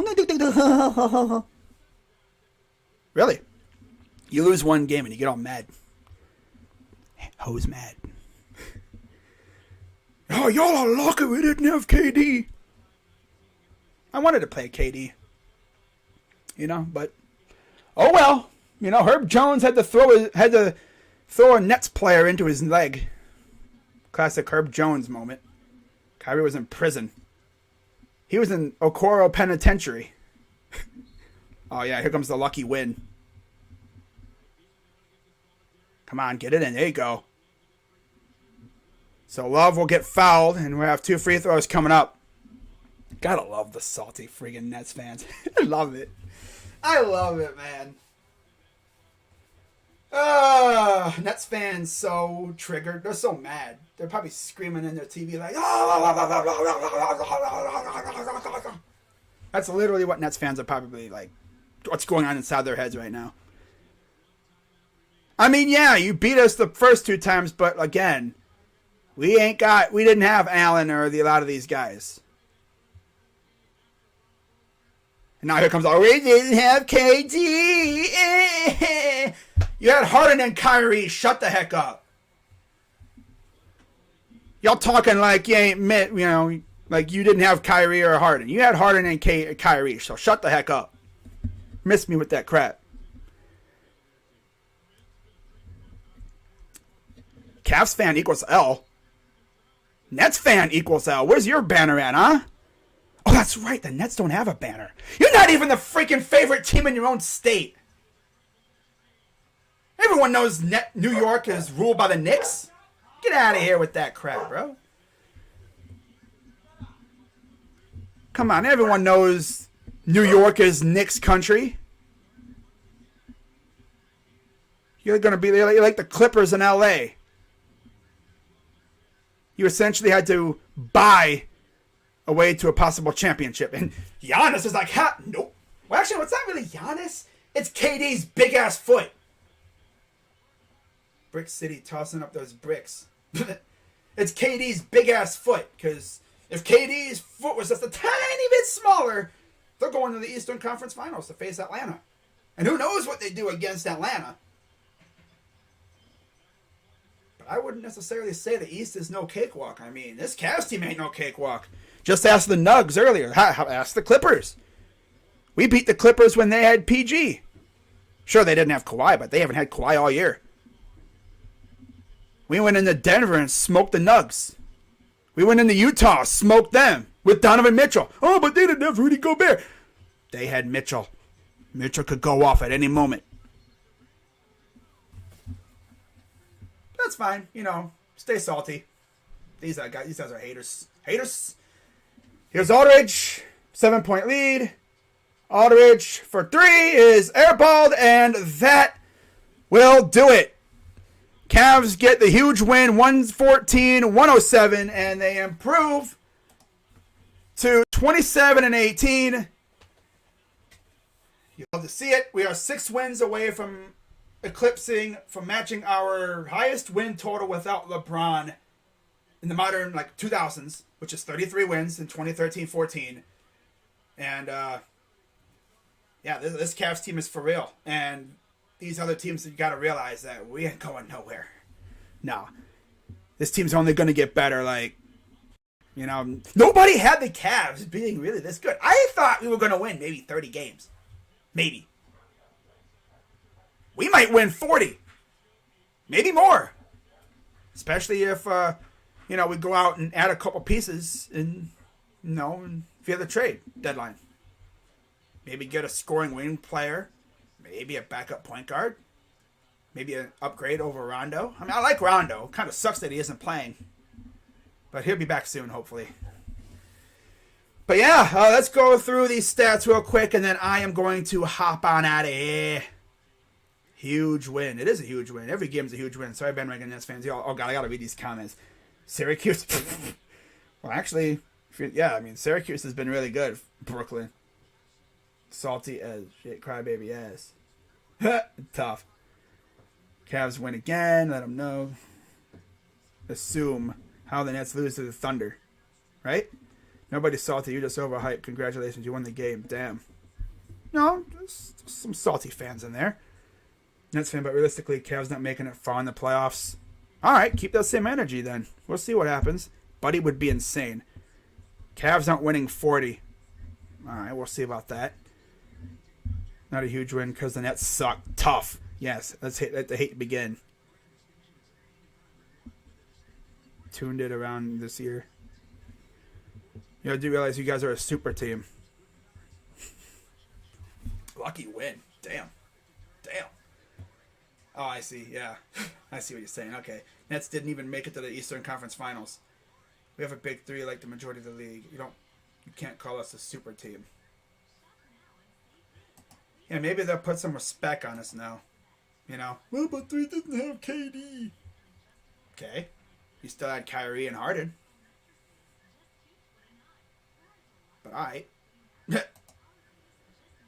A: Really? You lose one game and you get all mad. Who's mad? Oh, y'all are lucky we didn't have KD. I wanted to play KD. But oh well. Herb Jones had to throw a Nets player into his leg. Classic Herb Jones moment. Kyrie was in prison. He was in Okoro Penitentiary. Oh yeah, here comes the lucky win. Come on, get it in. There you go. So Love will get fouled, and we'll have 2 free throws coming up. Gotta love the salty friggin' Nets fans. I love it. I love it, man. Nets fans so triggered. They're so mad. They're probably screaming in their TV like, That's literally what Nets fans are probably like. What's going on inside their heads right now. I mean, yeah, you beat us the first 2 times, but again, we didn't have Allen or a lot of these guys. And now here comes, we didn't have KD. You had Harden and Kyrie. Shut the heck up. Y'all talking like you ain't like you didn't have Kyrie or Harden. You had Harden and Kyrie, so shut the heck up. Miss me with that crap. Cavs fan equals L. Nets fan equals L. Where's your banner at, huh? Oh, that's right. The Nets don't have a banner. You're not even the freaking favorite team in your own state. Everyone knows New York is ruled by the Knicks. Get out of here with that crap, bro. Come on, everyone knows New York is Knicks country. You're going to be like the Clippers in LA. You essentially had to buy a way to a possible championship. And Giannis is like, nope. Well, actually, it's not really Giannis. It's KD's big-ass foot. Brick City tossing up those bricks. It's KD's big-ass foot. Because if KD's foot was just a tiny bit smaller, they're going to the Eastern Conference Finals to face Atlanta. And who knows what they do against Atlanta. But I wouldn't necessarily say the East is no cakewalk. I mean, this Cavs team ain't no cakewalk. Just ask the Nugs earlier. Ask the Clippers. We beat the Clippers when they had PG. Sure, they didn't have Kawhi, but they haven't had Kawhi all year. We went into Denver and smoked the Nugs. We went into Utah, smoked them with Donovan Mitchell. Oh, but they didn't have Rudy Gobert. They had Mitchell. Mitchell could go off at any moment. That's fine. Stay salty. These guys are haters. Haters. Here's Aldridge. 7-point lead. Aldridge for 3 is airballed, and that will do it. Cavs get the huge win, 114-107, and they improve to 27-18. You love to see it. We are 6 wins away from matching our highest win total without LeBron in the modern 2000s, which is 33 wins in 2013-14. And this Cavs team is for real. And these other teams, you got to realize that we ain't going nowhere. No. This team's only going to get better. Nobody had the Cavs being really this good. I thought we were going to win maybe 30 games. Maybe. We might win 40. Maybe more. Especially if, we go out and add a couple pieces and via the trade deadline. Maybe get a scoring wing player. Maybe a backup point guard. Maybe an upgrade over Rondo. I mean, I like Rondo. Kind of sucks that he isn't playing. But he'll be back soon, hopefully. But yeah, let's go through these stats real quick, and then I am going to hop on out of here. Huge win. It is a huge win. Every game's a huge win. Sorry, bandwagon Nets fans. Oh, God, I got to read these comments. Syracuse. Well, actually, Syracuse has been really good. Brooklyn. Salty as shit, crybaby ass. Tough. Cavs win again. Let them know. Assume how the Nets lose to the Thunder. Right? Nobody's salty. You're just overhyped. Congratulations. You won the game. Damn. No, there's some salty fans in there. Nets fan, but realistically, Cavs not making it far in the playoffs. All right, keep that same energy then. We'll see what happens. Buddy would be insane. Cavs aren't winning 40. All right, we'll see about that. Not a huge win because the Nets suck. Tough. Yes, let the hate begin. Tuned it around this year. I do realize you guys are a super team. Lucky win. Damn. Oh, I see. Yeah. I see what you're saying. Okay. Nets didn't even make it to the Eastern Conference Finals. We have a big 3 like the majority of the league. You can't call us a super team. Yeah, maybe they'll put some respect on us now. Well, but 3 didn't have KD. Okay. You still had Kyrie and Harden. But alright. But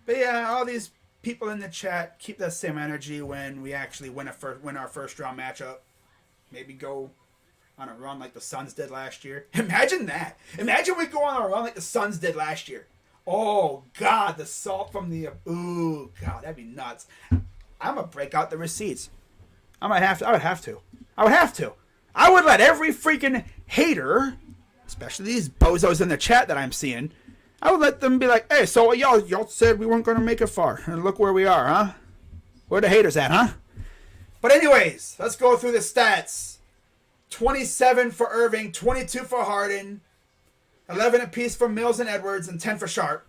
A: yeah, all these people in the chat, keep that same energy when we actually win our first round matchup. Maybe go on a run like the Suns did last year. Imagine that. Imagine we go on a run like the Suns did last year. Oh, God, the salt from the... Ooh, God, that'd be nuts. I'm going to break out the receipts. I would have to. I would let every freaking hater, especially these bozos in the chat that I'm seeing, I would let them be like, hey, so y'all said we weren't going to make it far. And look where we are, huh? Where the haters at, huh? But anyways, let's go through the stats. 27 for Irving, 22 for Harden, 11 apiece for Mills and Edwards, and 10 for Sharp.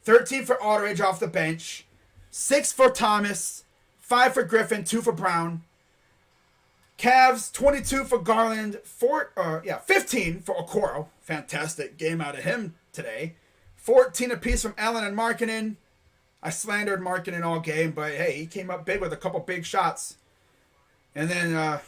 A: 13 for Aldridge off the bench. 6 for Thomas, 5 for Griffin, 2 for Brown. Cavs, 22 for Garland, 15 for Okoro. Fantastic game out of him today. 14 apiece from Allen and Markkanen. I slandered Markkanen all game, but hey, he came up big with a couple big shots. And then,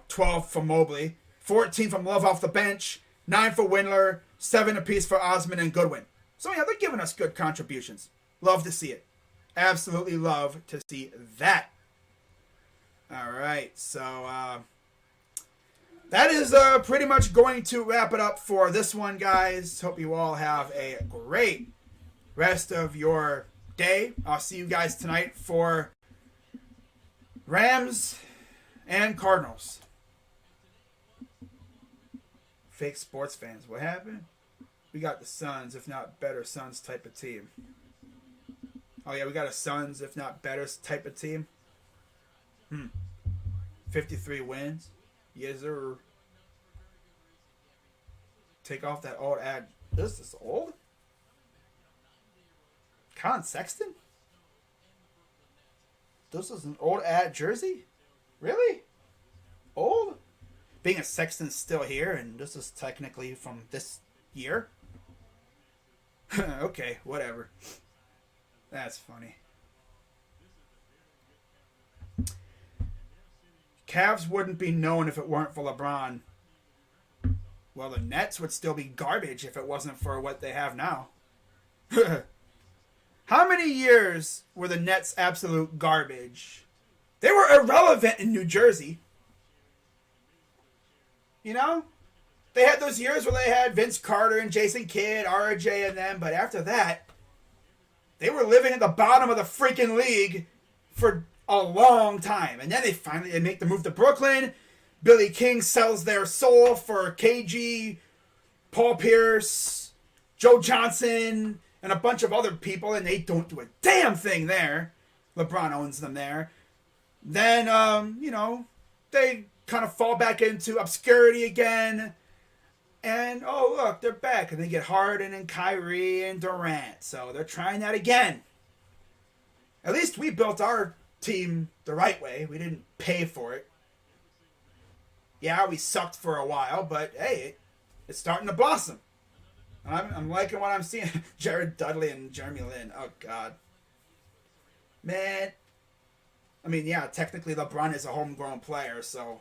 A: 12 from Mobley, 14 from Love off the bench, 9 for Windler, 7 apiece for Osman and Goodwin. So, yeah, they're giving us good contributions. Love to see it. Absolutely love to see that. All right, so that is pretty much going to wrap it up for this one, guys. Hope you all have a great rest of your day. I'll see you guys tonight for Rams and Cardinals. Fake sports fans. What happened? We got the Suns, if not better Suns type of team. Oh, yeah, we got a Suns, if not better type of team. 53 wins. Yes, sir. Take off that old ad. This is old? Colin Sexton? This is an old ad jersey? Really? Old? Being a Sexton's still here, and this is technically from this year? Okay, whatever. That's funny. Cavs wouldn't be known if it weren't for LeBron. Well, the Nets would still be garbage if it wasn't for what they have now. How many years were the Nets absolute garbage? They were irrelevant in New Jersey. You know? They had those years where they had Vince Carter and Jason Kidd, RJ and them, but after that, they were living at the bottom of the freaking league for a long time. And then they make the move to Brooklyn. Billy King sells their soul for KG, Paul Pierce, Joe Johnson, and a bunch of other people, and they don't do a damn thing there. LeBron owns them there. Then, they kind of fall back into obscurity again. And, oh, look, they're back. And they get Harden and Kyrie and Durant. So they're trying that again. At least we built our team the right way. We didn't pay for it. Yeah, we sucked for a while, but hey, it's starting to blossom. I'm liking what I'm seeing. Jared Dudley and Jeremy Lin. Oh, God. Man. I mean, yeah, technically LeBron is a homegrown player, so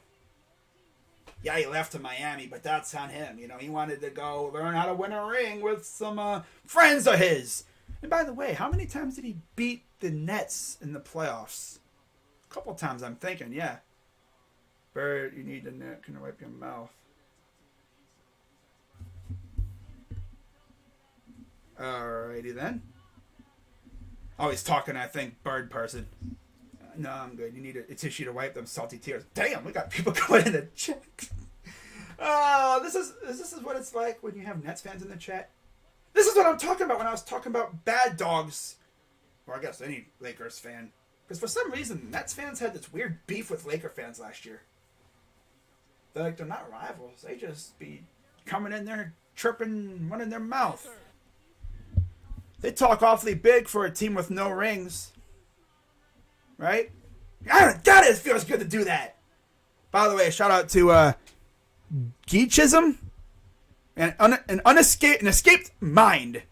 A: yeah, he left to Miami, but that's on him. He wanted to go learn how to win a ring with some friends of his. And by the way, how many times did he beat the Nets in the playoffs? A couple times, I'm thinking, yeah. Bird, you need a net. Can you wipe your mouth? Alrighty then. Oh, he's talking, I think, bird person. No, I'm good. You need a tissue to wipe them salty tears. Damn, we got people going in the chat. Oh, this is what it's like when you have Nets fans in the chat. This is what I'm talking about when I was talking about bad dogs. Or I guess any Lakers fan. Because for some reason, Nets fans had this weird beef with Laker fans last year. They're not rivals. They just be coming in there, chirping, running their mouth. They talk awfully big for a team with no rings. Right? God, it feels good to do that. By the way, shout out to Geechism and an escaped mind.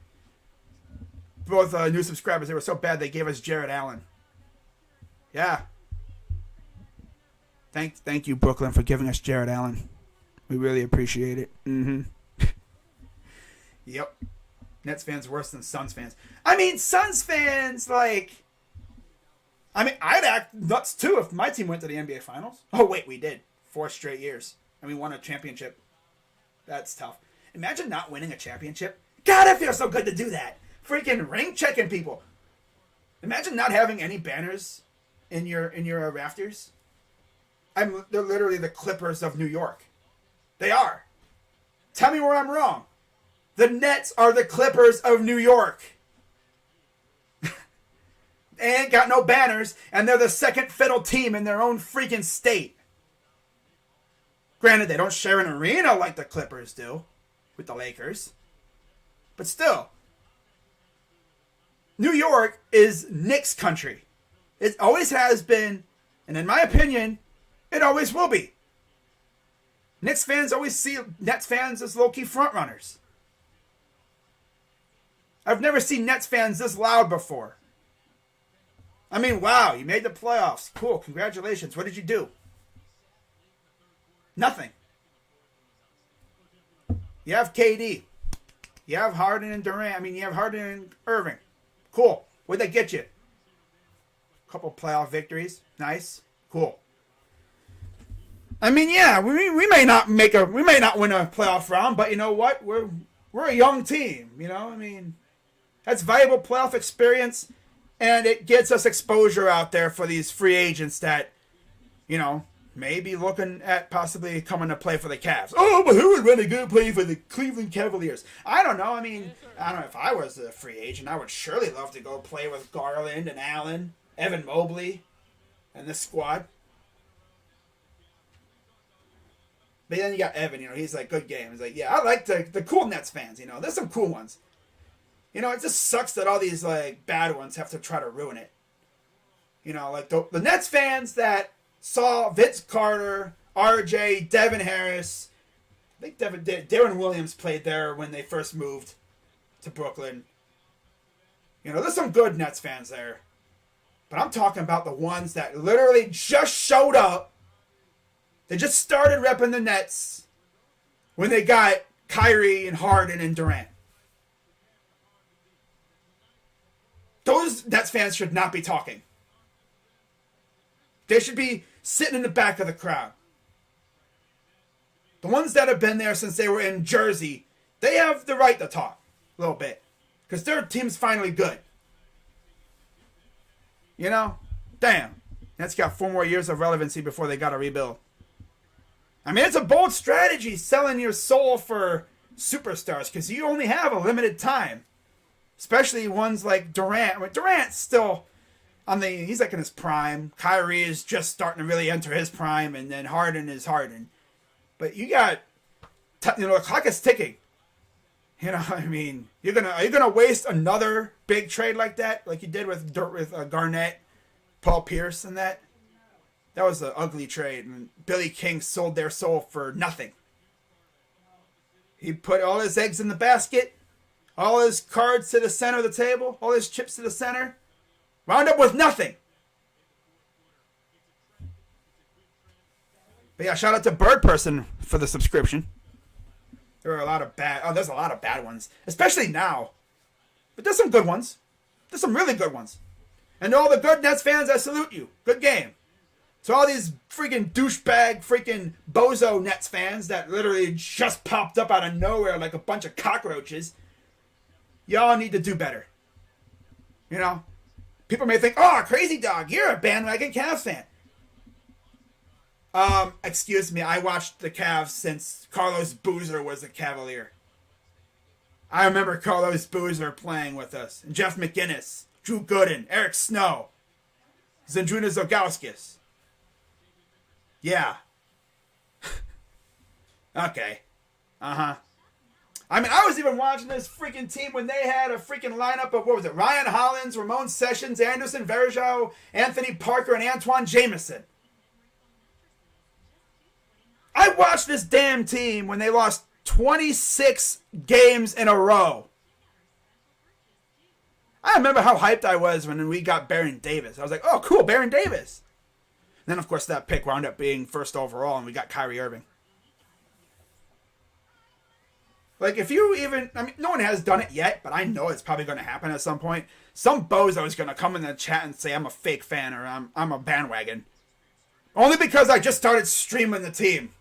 A: Both new subscribers. They were so bad they gave us Jared Allen. Yeah. Thank you, Brooklyn, for giving us Jared Allen. We really appreciate it. Yep. Nets fans worse than Suns fans. I mean, Suns fans, I'd act nuts too if my team went to the NBA Finals. Oh, wait, we did. 4 straight years. And we won a championship. That's tough. Imagine not winning a championship. God, it feels so good to do that. Freaking ring checking people. Imagine not having any banners in your rafters. They're literally the Clippers of New York. They are. Tell me where I'm wrong. The Nets are the Clippers of New York. They ain't got no banners, and they're the second fiddle team in their own freaking state. Granted, they don't share an arena like the Clippers do with the Lakers. But still, New York is Knicks country. It always has been, and in my opinion, it always will be. Knicks fans always see Nets fans as low-key frontrunners. I've never seen Nets fans this loud before. I mean, wow, you made the playoffs. Cool, congratulations. What did you do? Nothing. You have KD. You have Harden and Durant. I mean, you have Harden and Irving. Cool. What'd that get you? A couple playoff victories. Nice. Cool. I mean, yeah, we may not win a playoff round, but you know what? We're a young team. You know, I mean, that's valuable playoff experience, and it gets us exposure out there for these free agents that, you know, may be looking at possibly coming to play for the Cavs. Oh, but who would really go play for the Cleveland Cavaliers? I don't know. I mean, I don't know if I was a free agent, I would surely love to go play with Garland and Allen, Evan Mobley, and this squad. But then you got Evan, you know, he's like, good game. He's like, yeah, I like the cool Nets fans, you know. There's some cool ones. You know, it just sucks that all these, like, bad ones have to try to ruin it. You know, like, the Nets fans that saw Vince Carter, RJ, Devin Harris. I think Darren Williams played there when they first moved to Brooklyn. You know, there's some good Nets fans there. But I'm talking about the ones that literally just showed up. They just started repping the Nets when they got Kyrie and Harden and Durant. Those Nets fans should not be talking. They should be sitting in the back of the crowd. The ones that have been there since they were in Jersey, they have the right to talk a little bit. Because their team's finally good. You know? Damn. That's got 4 more years of relevancy before they got to rebuild. I mean, it's a bold strategy selling your soul for superstars because you only have a limited time. Especially ones like Durant. I mean, Durant's still he's like in his prime. Kyrie is just starting to really enter his prime, and then Harden is Harden. But you got, the clock is ticking. You know, I mean, are you gonna waste another big trade like that, like you did with Garnett, Paul Pierce, and that? That was an ugly trade, and Billy King sold their soul for nothing. He put all his eggs in the basket, all his cards to the center of the table, all his chips to the center. Wound up with nothing. But yeah, shout out to Bird Person for the subscription. There's a lot of bad ones, especially now. But there's some good ones. There's some really good ones. And all the good Nets fans, I salute you. Good game. So all these freaking douchebag, freaking bozo Nets fans that literally just popped up out of nowhere like a bunch of cockroaches, y'all need to do better. You know? People may think, oh, crazy dog, you're a bandwagon Cavs fan. Excuse me, I watched the Cavs since Carlos Boozer was a Cavalier. I remember Carlos Boozer playing with us. And Jeff McGinnis, Drew Gooden, Eric Snow, Zydrunas Ilgauskas. Yeah. Okay. Uh-huh. I mean, I was even watching this freaking team when they had a freaking lineup of, what was it, Ryan Hollins, Ramon Sessions, Anderson Varejao, Anthony Parker, and Antoine Jameson. I watched this damn team when they lost 26 games in a row. I remember how hyped I was when we got Baron Davis. I was like, oh, cool, Baron Davis. And then, of course, that pick wound up being first overall, and we got Kyrie Irving. Like, if you even... I mean, no one has done it yet, but I know it's probably going to happen at some point. Some bozo is going to come in the chat and say I'm a fake fan or I'm a bandwagon. Only because I just started streaming the team.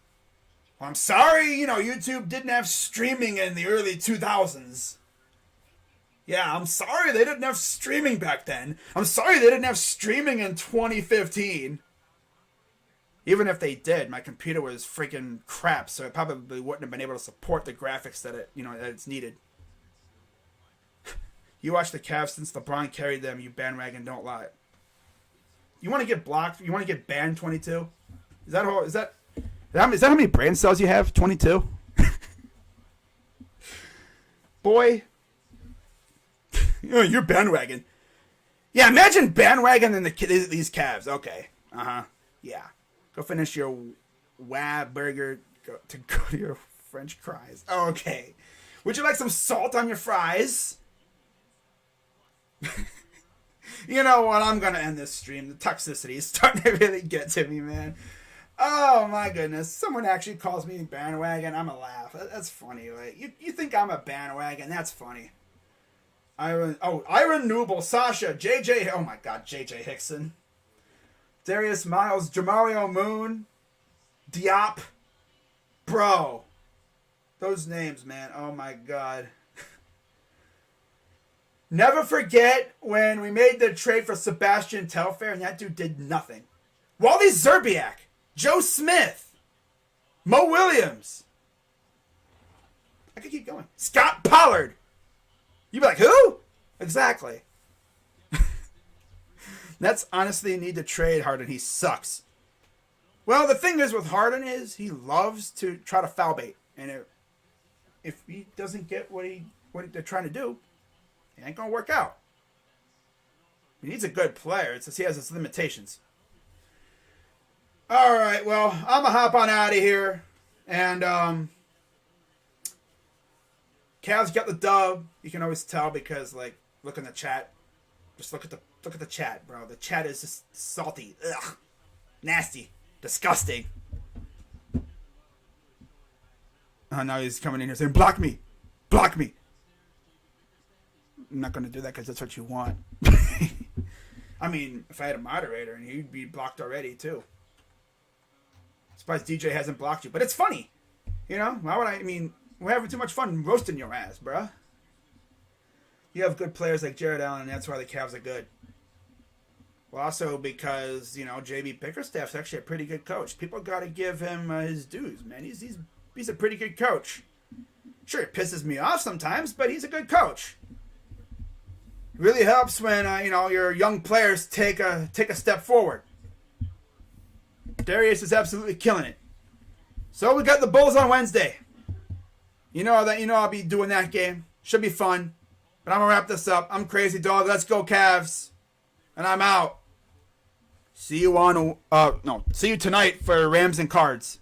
A: Well, I'm sorry, YouTube didn't have streaming in the early 2000s. Yeah, I'm sorry they didn't have streaming back then. I'm sorry they didn't have streaming in 2015. Even if they did, my computer was freaking crap, so it probably wouldn't have been able to support the graphics that it's needed. You watch the Cavs since LeBron carried them, you bandwagon, don't lie. You want to get blocked? You want to get banned 22? Is that how many brain cells you have? 22? Boy. You're bandwagon. Yeah, imagine bandwagon and these Cavs. Okay. Uh-huh. Yeah. Go finish your wab burger go to your French fries. Okay. Would you like some salt on your fries? You know what? I'm going to end this stream. The toxicity is starting to really get to me, man. Oh, my goodness. Someone actually calls me bandwagon. I'm a laugh. That's funny. Like, you think I'm a bandwagon. That's funny. Iron Newble, Sasha, JJ. Oh, my God. JJ Hickson. Darius Miles, Jamario Moon, Diop. Bro. Those names, man. Oh, my God. Never forget when we made the trade for Sebastian Telfair and that dude did nothing. Wally Zerbiak, Joe Smith, Mo Williams. I could keep going. Scott Pollard. You'd be like, who? Exactly. That's honestly a need to trade Harden. He sucks. Well, the thing is with Harden is he loves to try to foul bait. And if he doesn't get what they're trying to do, it ain't going to work out. He needs a good player. It's just he has its limitations. All right, well, I'm going to hop on out of here. And Cavs got the dub. You can always tell because, like, look in the chat. Just look at the chat, bro. The chat is just salty. Ugh. Nasty. Disgusting. Oh, now he's coming in here saying, block me. Block me. I'm not going to do that because that's what you want. I mean, if I had a moderator, and he'd be blocked already, too. Surprised DJ hasn't blocked you. But it's funny. You know? Why would I mean, we're having too much fun roasting your ass, bruh. You have good players like Jared Allen, and that's why the Cavs are good. Well, also because, you know, JB Bickerstaff's actually a pretty good coach. People got to give him his dues, man. He's a pretty good coach. Sure, it pisses me off sometimes, but he's a good coach. It really helps when, you know, your young players take a step forward. Darius is absolutely killing it. So we got the Bulls on Wednesday. I'll be doing that game. Should be fun. But I'm going to wrap this up. I'm Crazy Dog. Let's go, Cavs. And I'm out. See you tonight for Rams and Cards.